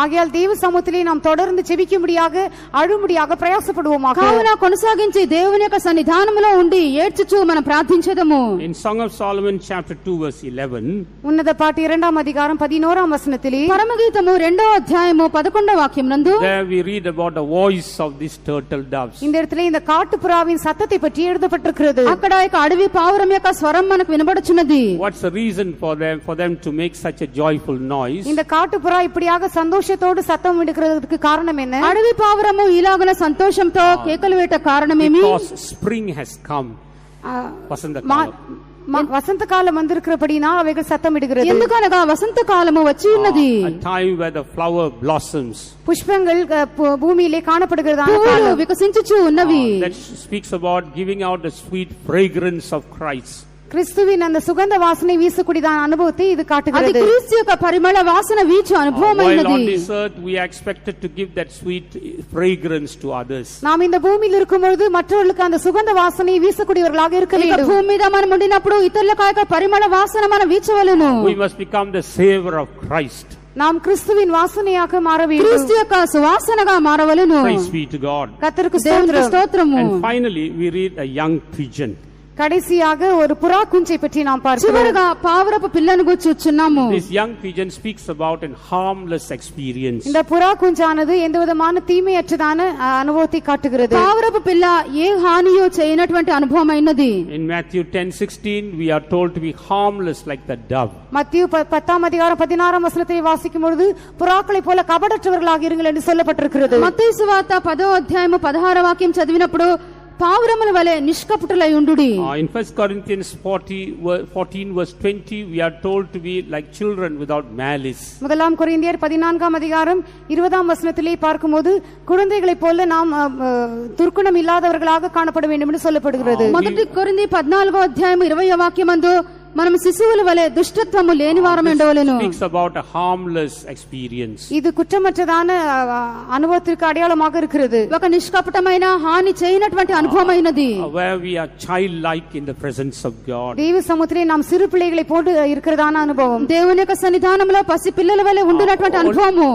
ஆகையால் தேவ சமூகத்திலே நாம் தொடர்ந்து ஜெபிக்கும்படியாக அழும்படியாக பிரயாசப்படுவோமாக. కావున కొనసాగించి దేవుని యొక్క సన్నిధానములో ఉండి ఏడ్చుచు మనం ప్రార్థించెదము. In Song of Solomon chapter 2 verse 11, உன்னத பாட்டு 2ஆம் அதிகாரம் 11ஆம் வசனத்திலே పరమగీతము 2వ అధ్యాయము 11వ వాక్యం నందు there we read about the voice of these turtle doves. இந்த இடத்திலே இந்த காட்டுப்புறாவின் சத்தத்தை பற்றி எழுதப்பட்டிருக்கிறது. అక్కడ ఇక అడవి పావురం యొక్క స్వరం మనకు వినబడుచున్నది. What's the reason for them to make such a joyful noise? இந்த காட்டுப்புறா இப்படியாக சந்தோஷத்தோடு சத்தம் விடுகிறதுக்கு காரணம் என்ன? అడవి పావురము ఇలాగన సంతోషంతో కేకలు వేట కారణమేమి? Because spring has come. Vasanta kalam. வசந்த காலம் வந்திருக்கிறபடினால் அவைகள் சத்தம் இடுகிறது. ఎందుకనగా వసంత కాలము వచ్చి ఉన్నది. A time where the flower blossoms. புஷ்பங்கள் பூமியிலே காணப்படுகிறதான పువ్వులు காலம். వికసించుచు ఉన్నవి. That speaks about giving out the sweet fragrance of Christ. கிறிஸ்துவின் அந்த சுகந்த வாசனை வீசக்கூடியதான அனுபவத்தை இது అది காட்டுகிறது. క్రీస్తు యొక్క పరిమళ వాసన వీచు While అనుభవమైనది. on this earth we are expected to give that sweet fragrance to others. நாம் இந்த பூமியில் இருக்கும் பொழுது மற்றவர்களுக்கு அந்த சுகந்த வாசனையை வீசக்கூடியவர்களாக இருக்க ఇక வேண்டும். భూమి మీద మనం ఉండినప్పుడు ఇతరులకు ఆ యొక్క పరిమళ వాసన మనం వీచవలెను. We must become the savor of Christ. நாம் கிறிஸ்துவின் வாசனையாக மாற வேண்டும். క్రీస్తు యొక్క సువాసనగా మారవలెను. Praise be to God. கர்த்தருக்கு దేవునికి ஸ்தோத்திரம். స్తోత్రము. And finally we read a young pigeon. கடைசியாக ஒரு புறா குஞ்சை பற்றி நாம் பார்க்கிறோம். చివరగా పావురపు పిల్లను చూచుచున్నాము. This young pigeon speaks about a harmless experience. இந்த புறா குஞ்சானது எந்த விதமான தீமையற்றதான அனுபவத்தை காட்டுகிறது. పావురపు పిల్ల ఏ హానియో చేయనటువంటి అనుభవం అయినది. In Matthew 10:16 we are told to be harmless like the dove. மத்தேயு 10ஆம் அதிகாரம் 16ஆம் வசனத்தை வாசிக்கும் பொழுது புறாக்களைப் போல கபடற்றவர்களாக இருங்கள் என்று சொல்லப்பட்டிருக்கிறது. మత్తయి సువార్త 10వ అధ్యాయము 16వ వాక్యం చదివినప్పుడు పావురముల వలె నిష్కపటులై ఉండుడి. In 1 Corinthians 14 verse 20 we are told to be like children without malice. முதலாம் கொரிந்தியர் 14ஆம் அதிகாரம் 20ஆம் வசனத்திலே பார்க்கும்போது குழந்தைகளைப் போல நாம் துர்க்குணம் இல்லாதவர்களாக காணப்பட வேண்டும் என்று சொல்லப்படுகிறது. మొదటి కొరింథీ 14వ అధ్యాయము 20వ వాక్యమందు మనం శిశువుల వలె దుష్టత్వము లేని వారం ఉండవలెను. Speaks about a harmless experience. இது குற்றமற்றதான அனுபவத்திற்கு அடையாளமாக இருக்கிறது. ఒక నిష్కపటమైన హాని చేయనటువంటి అనుభవమైనది. Where we are childlike in the presence of God. தேவ சமூகத்திலே நாம் சிறு பிள்ளைகளை போட்டு இருக்கிறதான அனுபவம். దేవుని యొక్క సన్నిధానంలో పసి పిల్లల వలె ఉండినటువంటి అనుభవము.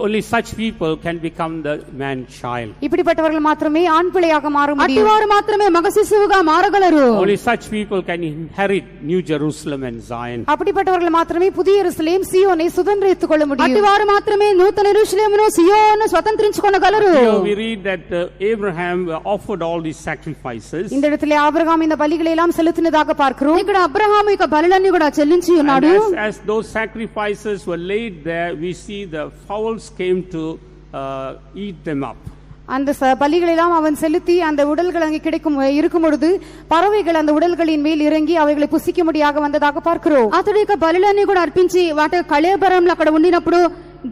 Only such people can become the man child. இப்படிப்பட்டவர்கள் மாத்திரமே ஆண் பிள்ளையாக மாற முடியும். అట్టివారు మాత్రమే మగ శిశువుగా మారగలరు. Only such people can inherit New Jerusalem and Zion. அப்படிப்பட்டவர்கள் மாத்திரமே புதிய எருசலேம் சீயோனை சுதந்தரித்துக் கொள்ள முடியும். అట్టివారు మాత్రమే నూతన యెరూషలేమును సియోను స్వతంత్రించుకొనగలరు. Here we read that Abraham offered all these sacrifices. இந்த இடத்திலே ஆபிரகாம் இந்த பலிகளை எல்லாம் செலுத்தினதாக பார்க்கிறோம். ఇక్కడ అబ్రహాము ఇక బలులన్నీ కూడా చెల్లించి ఉన్నాడు. And as those sacrifices were laid there, we see the fowls came to eat them up. அந்த பலிகள் எல்லாம் அவன் செலுத்தி அந்த உடல்கள் அங்கே இருக்கும் பொழுது பறவைகள் அந்த உடல்களின் மேல் இறங்கி அவைகளை புசிக்கும்படியாக வந்ததாக பார்க்கிறோம். అతడు ఇక బలులన్నీ కూడా అర్పించి వాటి కళేబరంలో అక్కడ ఉండినప్పుడు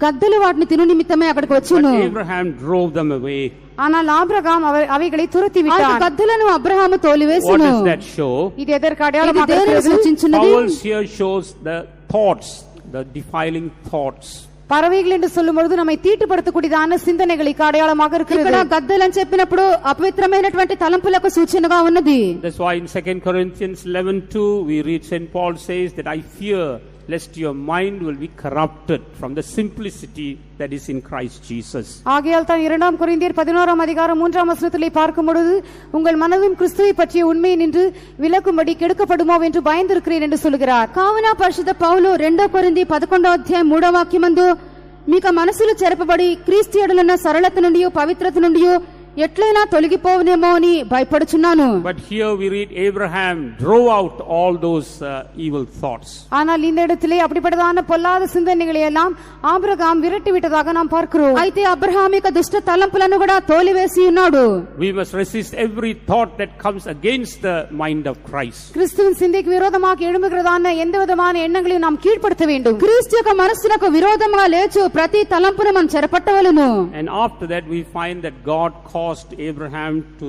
గద్దలు వాటిని తిను నిమిత్తమే అక్కడికి వచ్చును. But Abraham drove them away. ஆனால் ஆபிரகாம் அவைகளை துரத்தி ఆ விட்டான். గద్దలను Abraham What తోలివేసెను. does that show? இது எதற்கு ఇది அடையாளமாக దేనిని இருக்கிறது? సూచించున్నది? Fowls here shows the thoughts, the defiling thoughts. பறவைகள் என்று சொல்லும் பொழுது நம்மை தீட்டுப்படுத்தக்கூடியதான சிந்தனைகளுக்கு அடையாளமாக ఇక్కడ இருக்கிறது. గద్దలని చెప్పినప్పుడు అపవిత్రమైనటువంటి తలంపులకు సూచనగా ఉన్నది. That's why in 2 Corinthians 11:2 we read St. Paul says that I fear lest your mind will be corrupted from the simplicity that is in Christ Jesus. ஆகையால் தான் 2 கொரிந்தியர் 11 அதிகாரம் 3 வசனத்திலே பார்க்கும் பொழுது உங்கள் மனதும் கிறிஸ்துவை பற்றிய உண்மையை நின்று விலக்கும்படி கெடுக்கப்படுமோ என்று பயந்திருக்கிறேன் என்று சொல்கிறார். కావున పరిశుద్ధ పౌలు 2 కొరింథీ 11వ అధ్యాయం 3వ వాక్యమందు మీకు మనసులు చెరపబడి క్రీస్తు యేడలున్న సరళత నుండి పవిత్రత నుండి ఎట్లైనా తొలగిపోవునేమో అని భయపడుచున్నాను. But here we read Abraham drove out all those evil thoughts. ஆனால் இந்த இடத்திலே அப்படிப்பட்டதான பொல்லாத சிந்தனைகளை எல்லாம் ஆபிரகாம் விரட்டி விட்டதாக நாம் பார்க்கிறோம். అయితే అబ్రహాము యొక్క దుష్ట తలంపులను కూడా తోలివేసి ఉన్నాడు. We must resist every thought that comes against the mind of Christ. கிறிஸ்துவின் சிந்தைக்கு விரோதமாக எழும்புகிறதான எந்த விதமான எண்ணங்களையும் நாம் கீழ்ப்படுத்த வேண்டும். క్రీస్తు యొక్క మనస్సునకు విరోధంగా లేచు ప్రతి తలంపును మనం చెరపట్టవలెను. And after that we find that God caused Abraham to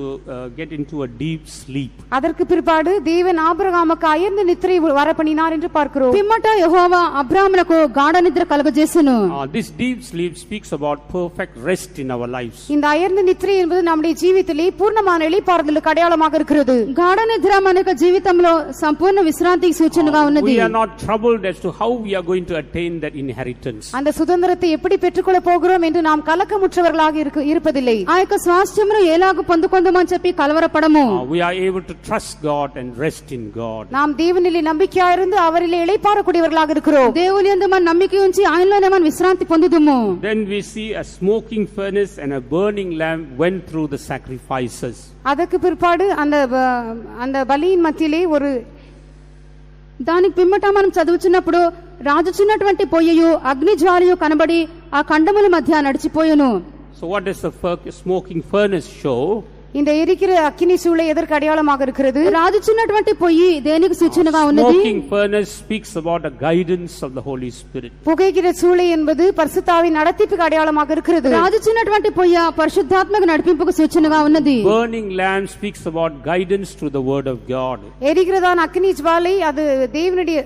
get into a deep sleep. அதற்கு பிற்பாடு தேவன் ஆபிரகாமுக்கு அயர்ந்த நித்திரை வரப்பண்ணினார் என்று பார்க்கிறோம். పిమ్మట యెహోవా అబ్రాహామునకు గాఢ నిద్ర కలుగజేసెను. This deep sleep speaks about perfect rest in our lives. இந்த அயர்ந்த நித்திரை என்பது நம்முடைய ஜீவிதத்திலே பூர்ணமான இளைப்பாறுதலுக்கு அடையாளமாக இருக்கிறது. గాఢ నిద్ర మన యొక్క జీవితంలో సంపూర్ణ విశ్రాంతికి సూచనగా ఉన్నది. We are not troubled as to how we are going to attain that inheritance. அந்த சுதந்திரத்தை எப்படி பெற்றுக்கொள்ள போகிறோம் என்று நாம் கலக்கமுற்றவர்களாக இருப்பதில்லை. ఆ యొక్క స్వాస్థ్యమును ఎలాగ పొందుకొందుమని చెప్పి కలవరపడము. We are able to trust God and rest in God. நாம் தேவனிலே நம்பிக்கையா இருந்து அவரிலே இளைப்பாறக்கூடியவர்களாக இருக்கிறோம். దేవుని యందు మన నమ్మిక ఉంచి ఆయనలోనే మనం విశ్రాంతి పొందుదుము. Then we see a smoking furnace and a burning lamb went through the sacrifices. அதற்கு பிற்பாடு அந்த பலியின் மத்தியிலே ஒரு దానికి పిమ్మట మనం చదువుచున్నప్పుడు రాజుచున్నటువంటి పొయ్యయు అగ్ని జ్వాలయు కనబడి ఆ ఖండముల మధ్య నడిచిపోయెను. So what does the smoking furnace show? இந்த எரிக்கிற அக்கினி சூளை எதற்கு அடையாளமாக இருக்கிறது? రాజుచున్నటువంటి పొయ్యి దేనికి సూచనగా ఉన్నది? Smoking furnace speaks about the guidance of the Holy Spirit. புகைக்கிற சூளை என்பது பரிசுத்தாவின் நடத்திப்புக்கு அடையாளமாக இருக்கிறது. రాజుచున్నటువంటి పొయ్య పరిశుద్ధాత్మక నడిపింపుకు సూచనగా ఉన్నది. Burning lamb speaks about guidance through the word of God. எரிக்கிறதான அக்கினி ஜுவாலை அது தேவனுடைய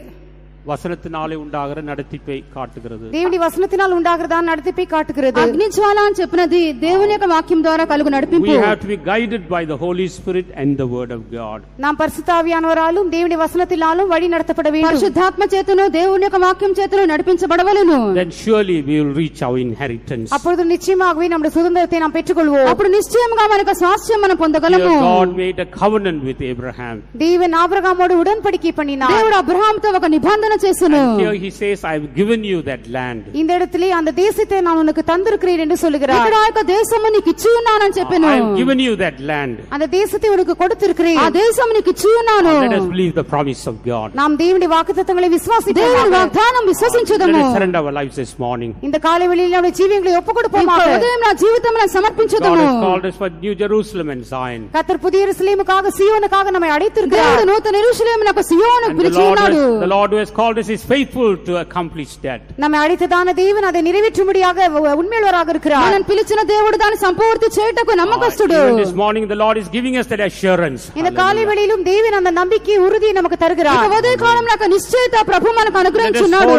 வசனத்தினாலே உண்டாகிற நடத்திப்பை காட்டுகிறது. దేవుని వసనத்தினால் உண்டாகிறதான நடத்திப்பை காட்டுகிறது. అగ్ని జ్వాల అని చెప్పినది దేవుని యొక్క వాక్యం ద్వారా కలుగు నడిపింపు. We have to be guided by the Holy Spirit and the word of God. நாம் பரிசுத்தாவியானவராலும் தேவனுடைய வசனத்தினாலும் வழி நடத்தப்பட வேண்டும். పరిశుద్ధాత్మ చేతను దేవుని యొక్క వాక్యం చేతను నడిపించబడవలెను. Then surely we will reach our inheritance. அப்பொழுது நிச்சயமாகவே நம்முடைய சுதந்திரத்தை நாம் பெற்றுக்கொள்வோம். అప్పుడు నిశ్చయముగా మన యొక్క స్వాస్థ్యం మనం పొందగలము. Here God made a covenant with Abraham. தேவன் ஆபிரகாமோடு உடன்படிக்கை பண்ணினார். దేవుడు అబ్రహాముతో ఒక నిబంధన చేసెను. And here he says, I have given you that land. இந்த இடத்திலே அந்த தேசத்தை நான் உனக்கு தந்திருக்கிறேன் என்று சொல்கிறார். ఇక్కడ ఆ యొక్క దేశము నీకు ఇచ్చి ఉన్నానని చెప్పెను. I have given you that land. அந்த தேசத்தை உனக்கு கொடுத்திருக்கிறேன். ఆ దేశం నీకు ఇచ్చి ఉన్నాను. Let us believe the promise of God. நாம் தேவனுடைய வாக்குத்தத்தங்களை விசுவாசிப்போம். దేవుని వాగ్దానం విశ్వసించుదము. Let us surrender our lives this morning. இந்த காலை வேளையில் நம்முடைய ஜீவியங்களை ஒப்புக்கொடுப்போமாக. ఉదయం నా జీవితమును God సమర్పించుదము. has called us for New Jerusalem and Zion. கர்த்தர் புதிய எருசலேமுக்காக சீயோனுக்காக நம்மை அழைத்திருக்கிறார். దేవుడు నూతన యెరూషలేమునకు సియోనుకు And the పిలిచి ఉన్నాడు. Lord who has called us is faithful to accomplish that. நம்மை அழைத்ததான தேவன் அதை நிறைவேற்றும்படியாக உண்மையுள்ளவராக இருக்கிறார். మనల్ని పిలిచిన దేవుడు దాన్ని సంపూర్తి చేయుటకు నమ్మకస్తుడు. Even this morning the Lord is giving us that assurance. இந்த காலை வேளையிலும் தேவன் அந்த நம்பிக்கை உறுதியை நமக்கு தருகிறார். ఇక ఉదయ కాలం నాకు నిశ్చయిత ప్రభు మనకు Let us అనుగ్రహించున్నాడు.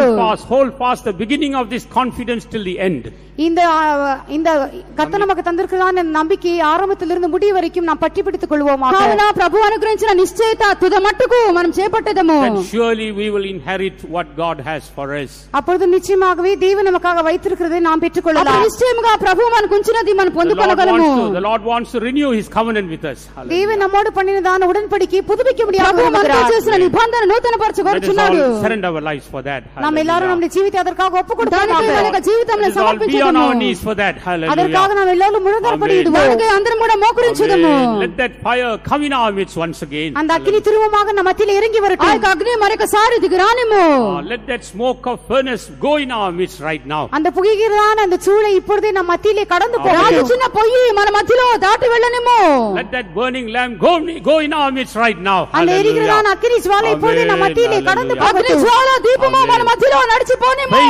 hold fast the beginning of this confidence till the end. இந்த கர்த்தர் நமக்கு தந்திருக்கிறதான நம்பிக்கையை ஆரம்பத்திலிருந்து முடிவு வரைக்கும் நாம் பற்றி பிடித்துக் கொள்வோமாக. కావున ప్రభు అనుగ్రహించిన నిశ్చయిత తుద మట్టుకు మనం చేపట్టేదము. Then surely we will inherit what God has for us. அப்பொழுது நிச்சயமாகவே தேவன் நமக்காக வைத்திருக்கிறதை நாம் అప్పుడు பெற்றுக்கொள்ளலாம். నిశ్చయముగా ప్రభు మనకు ఉంచినది మనం పొందుకొనగలము. The Lord wants to renew his covenant with us. தேவன் நம்மோடு பண்ணினதான உடன்படிக்கையை புதுப்பிக்க முடியாது. ప్రభు మనతో చేసిన నిబంధన నూతన Let us పరచగొరుచున్నాడు. all surrender our lives for that. நாம் எல்லாரும் நம்முடைய జీవితం அதற்காக దానికి ஒப்புக்கொடுப்போமாக. మన యొక్క జీవితంలో Let us all be on సమర్పించుదాము. our knees for that. அதற்காக Hallelujah. நாம் எல்லாரும் முழந்தார்படியிடுவோம். దానికి అందరం కూడా మోకరించుదాము. Let that fire come in our midst once again. அந்த அக்கினி திரும்பமாக நம்ம மத்தியில இறங்கி ఆ வரட்டும். యొక్క అగ్ని మరొకసారి దిగి రాని వెళ్ళనిమ్ము. Let that smoke of furnace go in our midst right now. அந்த புகைகிறதான அந்த சூளை இப்பொழுதே நம் மத்தியிலே கடந்து రాజుచున్న పొయ్యి మన మధ్యలో దాటి వెళ్ళనిమ్ము. Let that burning lamp go in our midst right now. அந்த எரிகிறதான அக்கினி ஜுவாலை இப்பொழுதே நம் மத்தியிலே கடந்து అగ్ని జ్వాల దీపము మన మధ్యలో నడిచిపోనిమ్ము.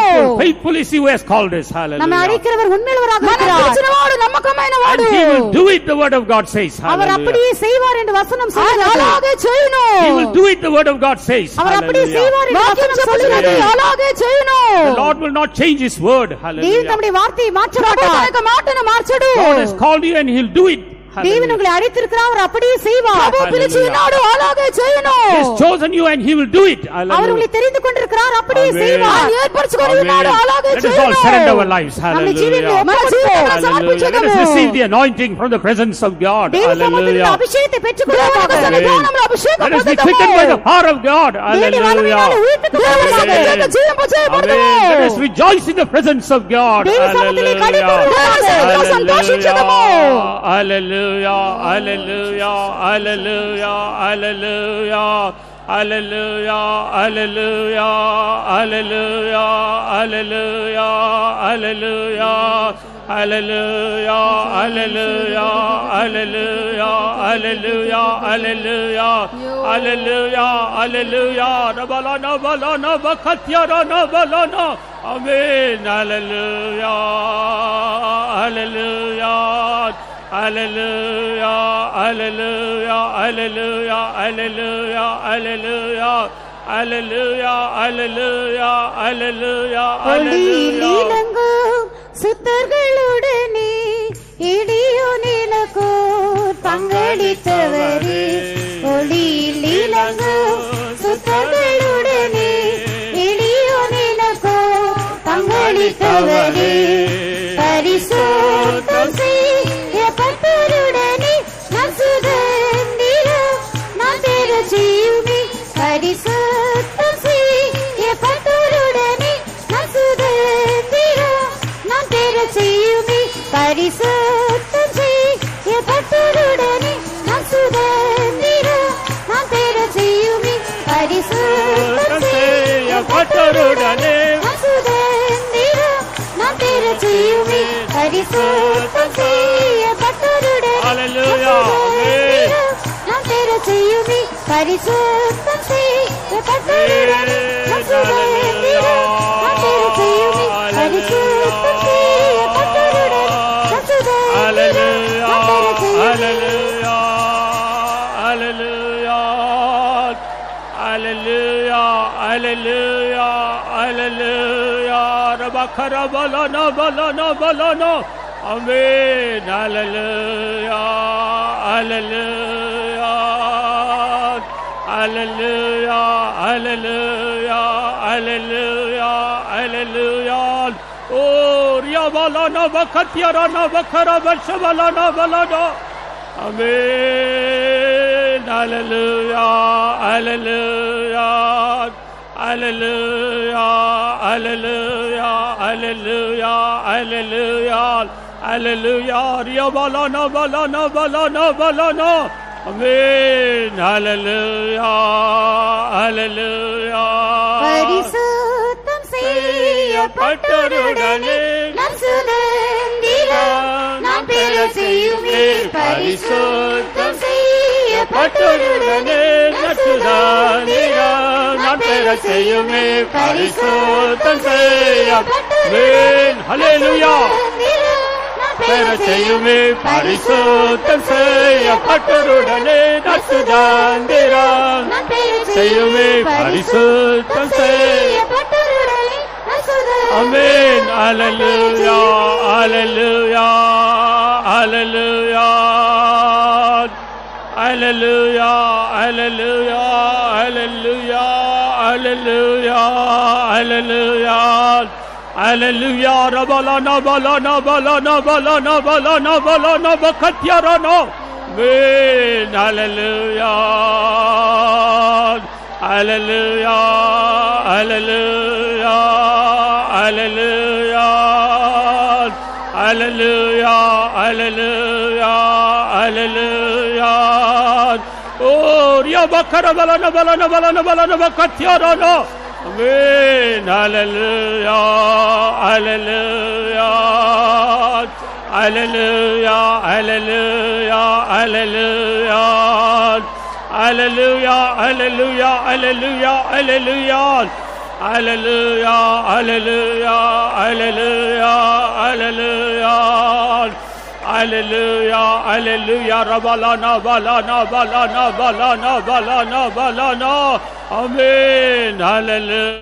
Faithful is he who has called us. நம்மை Hallelujah. அழைக்கிறவர் உண்மையுள்ளவராக మన இருக்கிறார். పిలిచినవాడు నమ్మకమైన And వాడు. he will do it, the word of God says. Our Hallelujah. அப்படியே செய்வார் என்று வசனம் ఆయన சொல்கிறது. అలాగే చేయును. He will do it, the word of God says. அவர் அப்படியே Hallelujah. செய்வார் என்று వాక్యం வசனம் చెప్పుచున్నది சொல்கிறது. అలాగే చేయును. The Lord will not change his word. தேவன் Hallelujah. தம்முடைய வார்த்தையை மாற்ற ప్రభు తన மாட்டார். యొక్క మాటను మార్చడు. God has called you and he'll do it. தேவன் Hallelujah. உங்களை அழைத்திருக்கிறார், அவர் அப்படியே செய்வார். ప్రభు పిలిచి ఉన్నాడు, అలాగే చేయును. He has chosen you and he will do it. Our Hallelujah. உங்களை தெரிந்து கொண்டிருக்கிறார், அப்படியே Amen. செய்வார். ఆయన ఏర్పరచుకొని ఉన్నాడు, Amen. అలాగే Let us all చేయును. surrender our lives. நம்முடைய ஜீவியங்களை Hallelujah. మన జీవితాలను Hallelujah. Let సమర్పించదము. us receive the anointing from the presence of God. தேவ சமூகத்தில் Hallelujah. அபிஷேகத்தை దేవుని பெற்றுக்கொள்வார்கள். సన్నిధానంలో అభిషేకం Let us be పొందుదాము. quickened by the power of God. தேவனுடைய வல்லமையினாலே Hallelujah. உயிர்ப்பிக்கப்படுவார்கள். దేవుని సన్నిధి చేత జీవింపచేయబడదుము. Amen. Let us rejoice in the presence of God. தேவ சமூகத்திலே களிகூர்ந்து దేవుని సన్నిధిలో సంతోషించదము. Hallelujah. Hallelujah. Hallelujah. Hallelujah. Hallelujah. Hallelujah. Hallelujah. Hallelujah. Hallelujah. Hallelujah. Hallelujah. Hallelujah. Hallelujah. Hallelujah. Hallelujah. Hallelujah. Nabalana balana bakatyara nabalana. Amen. Hallelujah. Hallelujah. Hallelujah. Hallelujah. Hallelujah. Hallelujah. Hallelujah. Hallelujah. Hallelujah. Hallelujah. ஒளியில் Hallelujah. இலங்கும் சுத்தர்களுடனே இடியோனிலகோர் பங்களித்தவரே. ஒளியில் இலங்கும் சுத்தர்களுடனே இடியோனிலகோர் பங்களித்தவரே. பரிசுத்தம் செய்யப்பட்டவருடனே நம் சுதந்திரம் நாம் பெறச் செய்யுமே. பரிசுத்தம் செய்யப்பட்டவருடனே நம் சுதந்திரம் நாம் பெறச் செய்யுமே. பரிசுத்தம் செய்யப்பட்டவருடனே நம் சுதந்திரம் நாம் பெறச் செய்யுமே. பரிசுத்தம் செய்யப்பட்டவருடனே நம் சுதந்திரம் நாம் பெறச் செய்யுமே. பரிசுத்தம் செய்யப்பட்டவருடனே Hallelujah. நாம் பெறச் செய்யுமே. பரிசுத்தம் செய்யப்பட்டவருடனே நம் சுதந்திரம் நாம் பெறச் செய்யுமே. பரிசுத்தம் செய்யப்பட்டவருடனே நம் சுதந்திரம் நாம் பெறச் செய்யுமே. Hallelujah. Hallelujah. Rabakara balana balana balana. Amen. Hallelujah. Hallelujah. Hallelujah. Hallelujah. Hallelujah. Hallelujah. Oh, riya balana bakatyara na bakara balana balana. Amen. Hallelujah. Hallelujah. Hallelujah. Hallelujah. Hallelujah. Hallelujah. Hallelujah. Riya balana balana balana balana. Amen. Hallelujah. Hallelujah. பரிசுத்தம் செய்யப்பட்டவருடனே நம் சுதந்திரம் நாம் பெறச் செய்யுமே. பரிசுத்தம் செய்யப்பட்டவருடனே நம் சுதந்திரம் நாம் பெறச் செய்யுமே. பரிசுத்தம் செய்யப்பட்டவருடனே Hallelujah. பெறச் செய்யுமே. பரிசுத்தம் செய்யப்பட்டவருடனே நம் சுதந்திரம் நாம் பெறச் செய்யுமே. பரிசுத்தம் செய்யப்பட்டவருடனே நம் சுதந்திரம் Amen. Hallelujah. Hallelujah. Hallelujah. Hallelujah. Hallelujah. Hallelujah. Hallelujah. Hallelujah. Hallelujah. Rabalana balana balana balana balana balana bakatyarana. Amen. Hallelujah. Hallelujah. Hallelujah. Hallelujah. Hallelujah. Hallelujah. Hallelujah. Oh, riya bakara balana balana balana balana bakatyarana. Amen. Hallelujah. Hallelujah. Hallelujah. Hallelujah. Hallelujah. Hallelujah. Hallelujah. Hallelujah. Hallelujah. Hallelujah. Hallelujah. Hallelujah. Hallelujah. Hallelujah. Hallelujah. Rabalana balana balana balana balana balana. Amen. Hallelujah.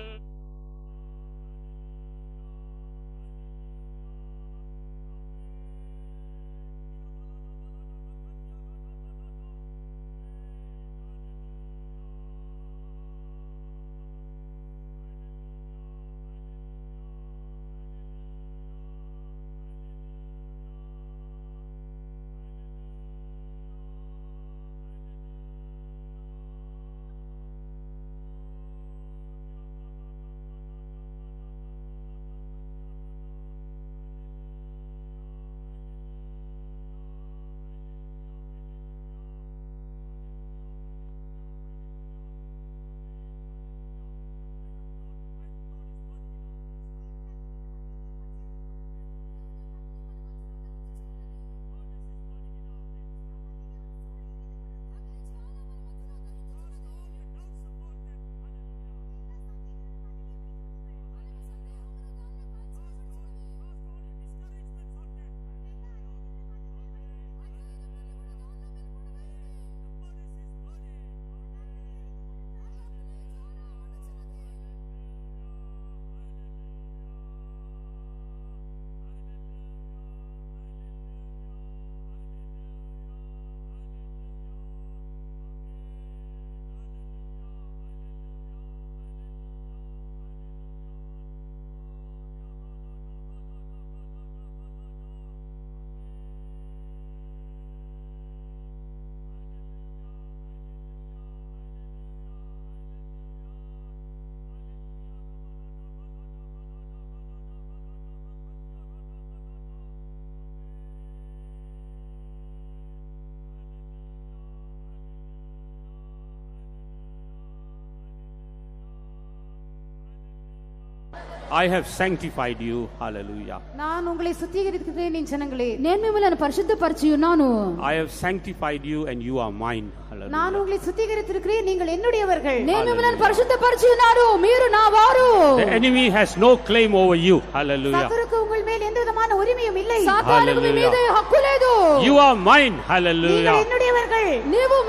I have sanctified you. Hallelujah. நான் உங்களை சுத்திகரிக்கிறேன் என் ஜனங்களே. నేను మిమ్మల్ని పరిశుద్ధపరిచి ఉన్నాను. I have sanctified you and you are mine. Hallelujah. நான் உங்களை சுத்திகரித்திருக்கிறேன், நீங்கள் என்னுடையவர்கள். నేను మిమ్మల్ని పరిశుద్ధపరిచి ఉన్నాను, మీరు నా వారు. The enemy has no claim over you. Hallelujah. சத்துருக்கு உங்கள் மேல் எந்த விதமான உரிமையும் இல்லை. సాతానుకు మీ మీద హక్కు లేదు. You are mine. Hallelujah. நீங்கள் என்னுடையவர்கள். నీవు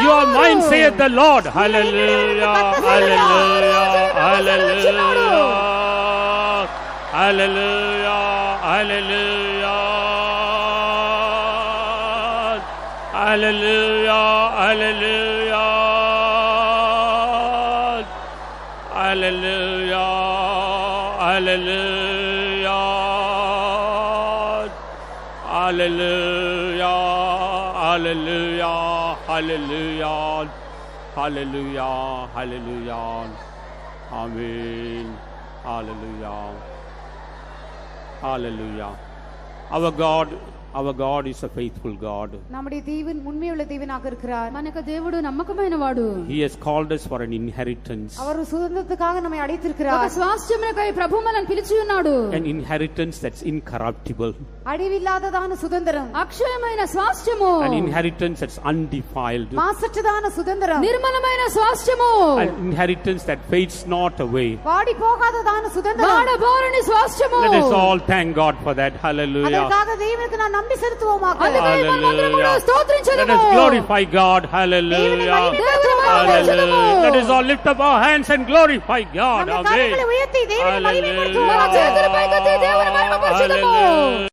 You are mine, saith the Lord. Hallelujah. Hallelujah. Hallelujah. Hallelujah. Hallelujah. Hallelujah. Hallelujah. Hallelujah. Hallelujah. Hallelujah. Hallelujah. Hallelujah. Hallelujah. Hallelujah. Amen. Hallelujah. Hallelujah. Our God is a faithful God. நம்முடைய தேவன் உண்மையுள்ள தேவனாக இருக்கிறார். మనకు దేవుడు నమ్మకమైన వాడు. He has called us for an inheritance. அவர் சுதந்திரத்துக்காக நம்மை அழைத்திருக்கிறார். ఒక స్వాస్థ్యమునకై ప్రభువు మనల్ని పిలిచి ఉన్నాడు. An inheritance that's incorruptible. அழிவில்லாததான சுதந்திரம். అక్షయమైన స్వాస్థ్యము. An inheritance that's undefiled. மாசற்றதான சுதந்திரம். నిర్మలమైన స్వాస్థ్యము. An inheritance that fades not away. வாடி போகாததான சுதந்திரம். వాడబోరని స్వాస్థ్యము. Let us all thank God for that. Hallelujah. அதற்காக தேவனுக்கு நான் நன்றி செலுத்துவோமாக. Hallelujah. Let us glorify God. Hallelujah. Hallelujah. Let us all lift up our hands and glorify God. நம்ம கரங்களை உயர்த்தி தேவனை மகிமைப்படுத்துவோம். Hallelujah. చేతులు పైకెత్తి దేవుని మహిమపరచుదాము.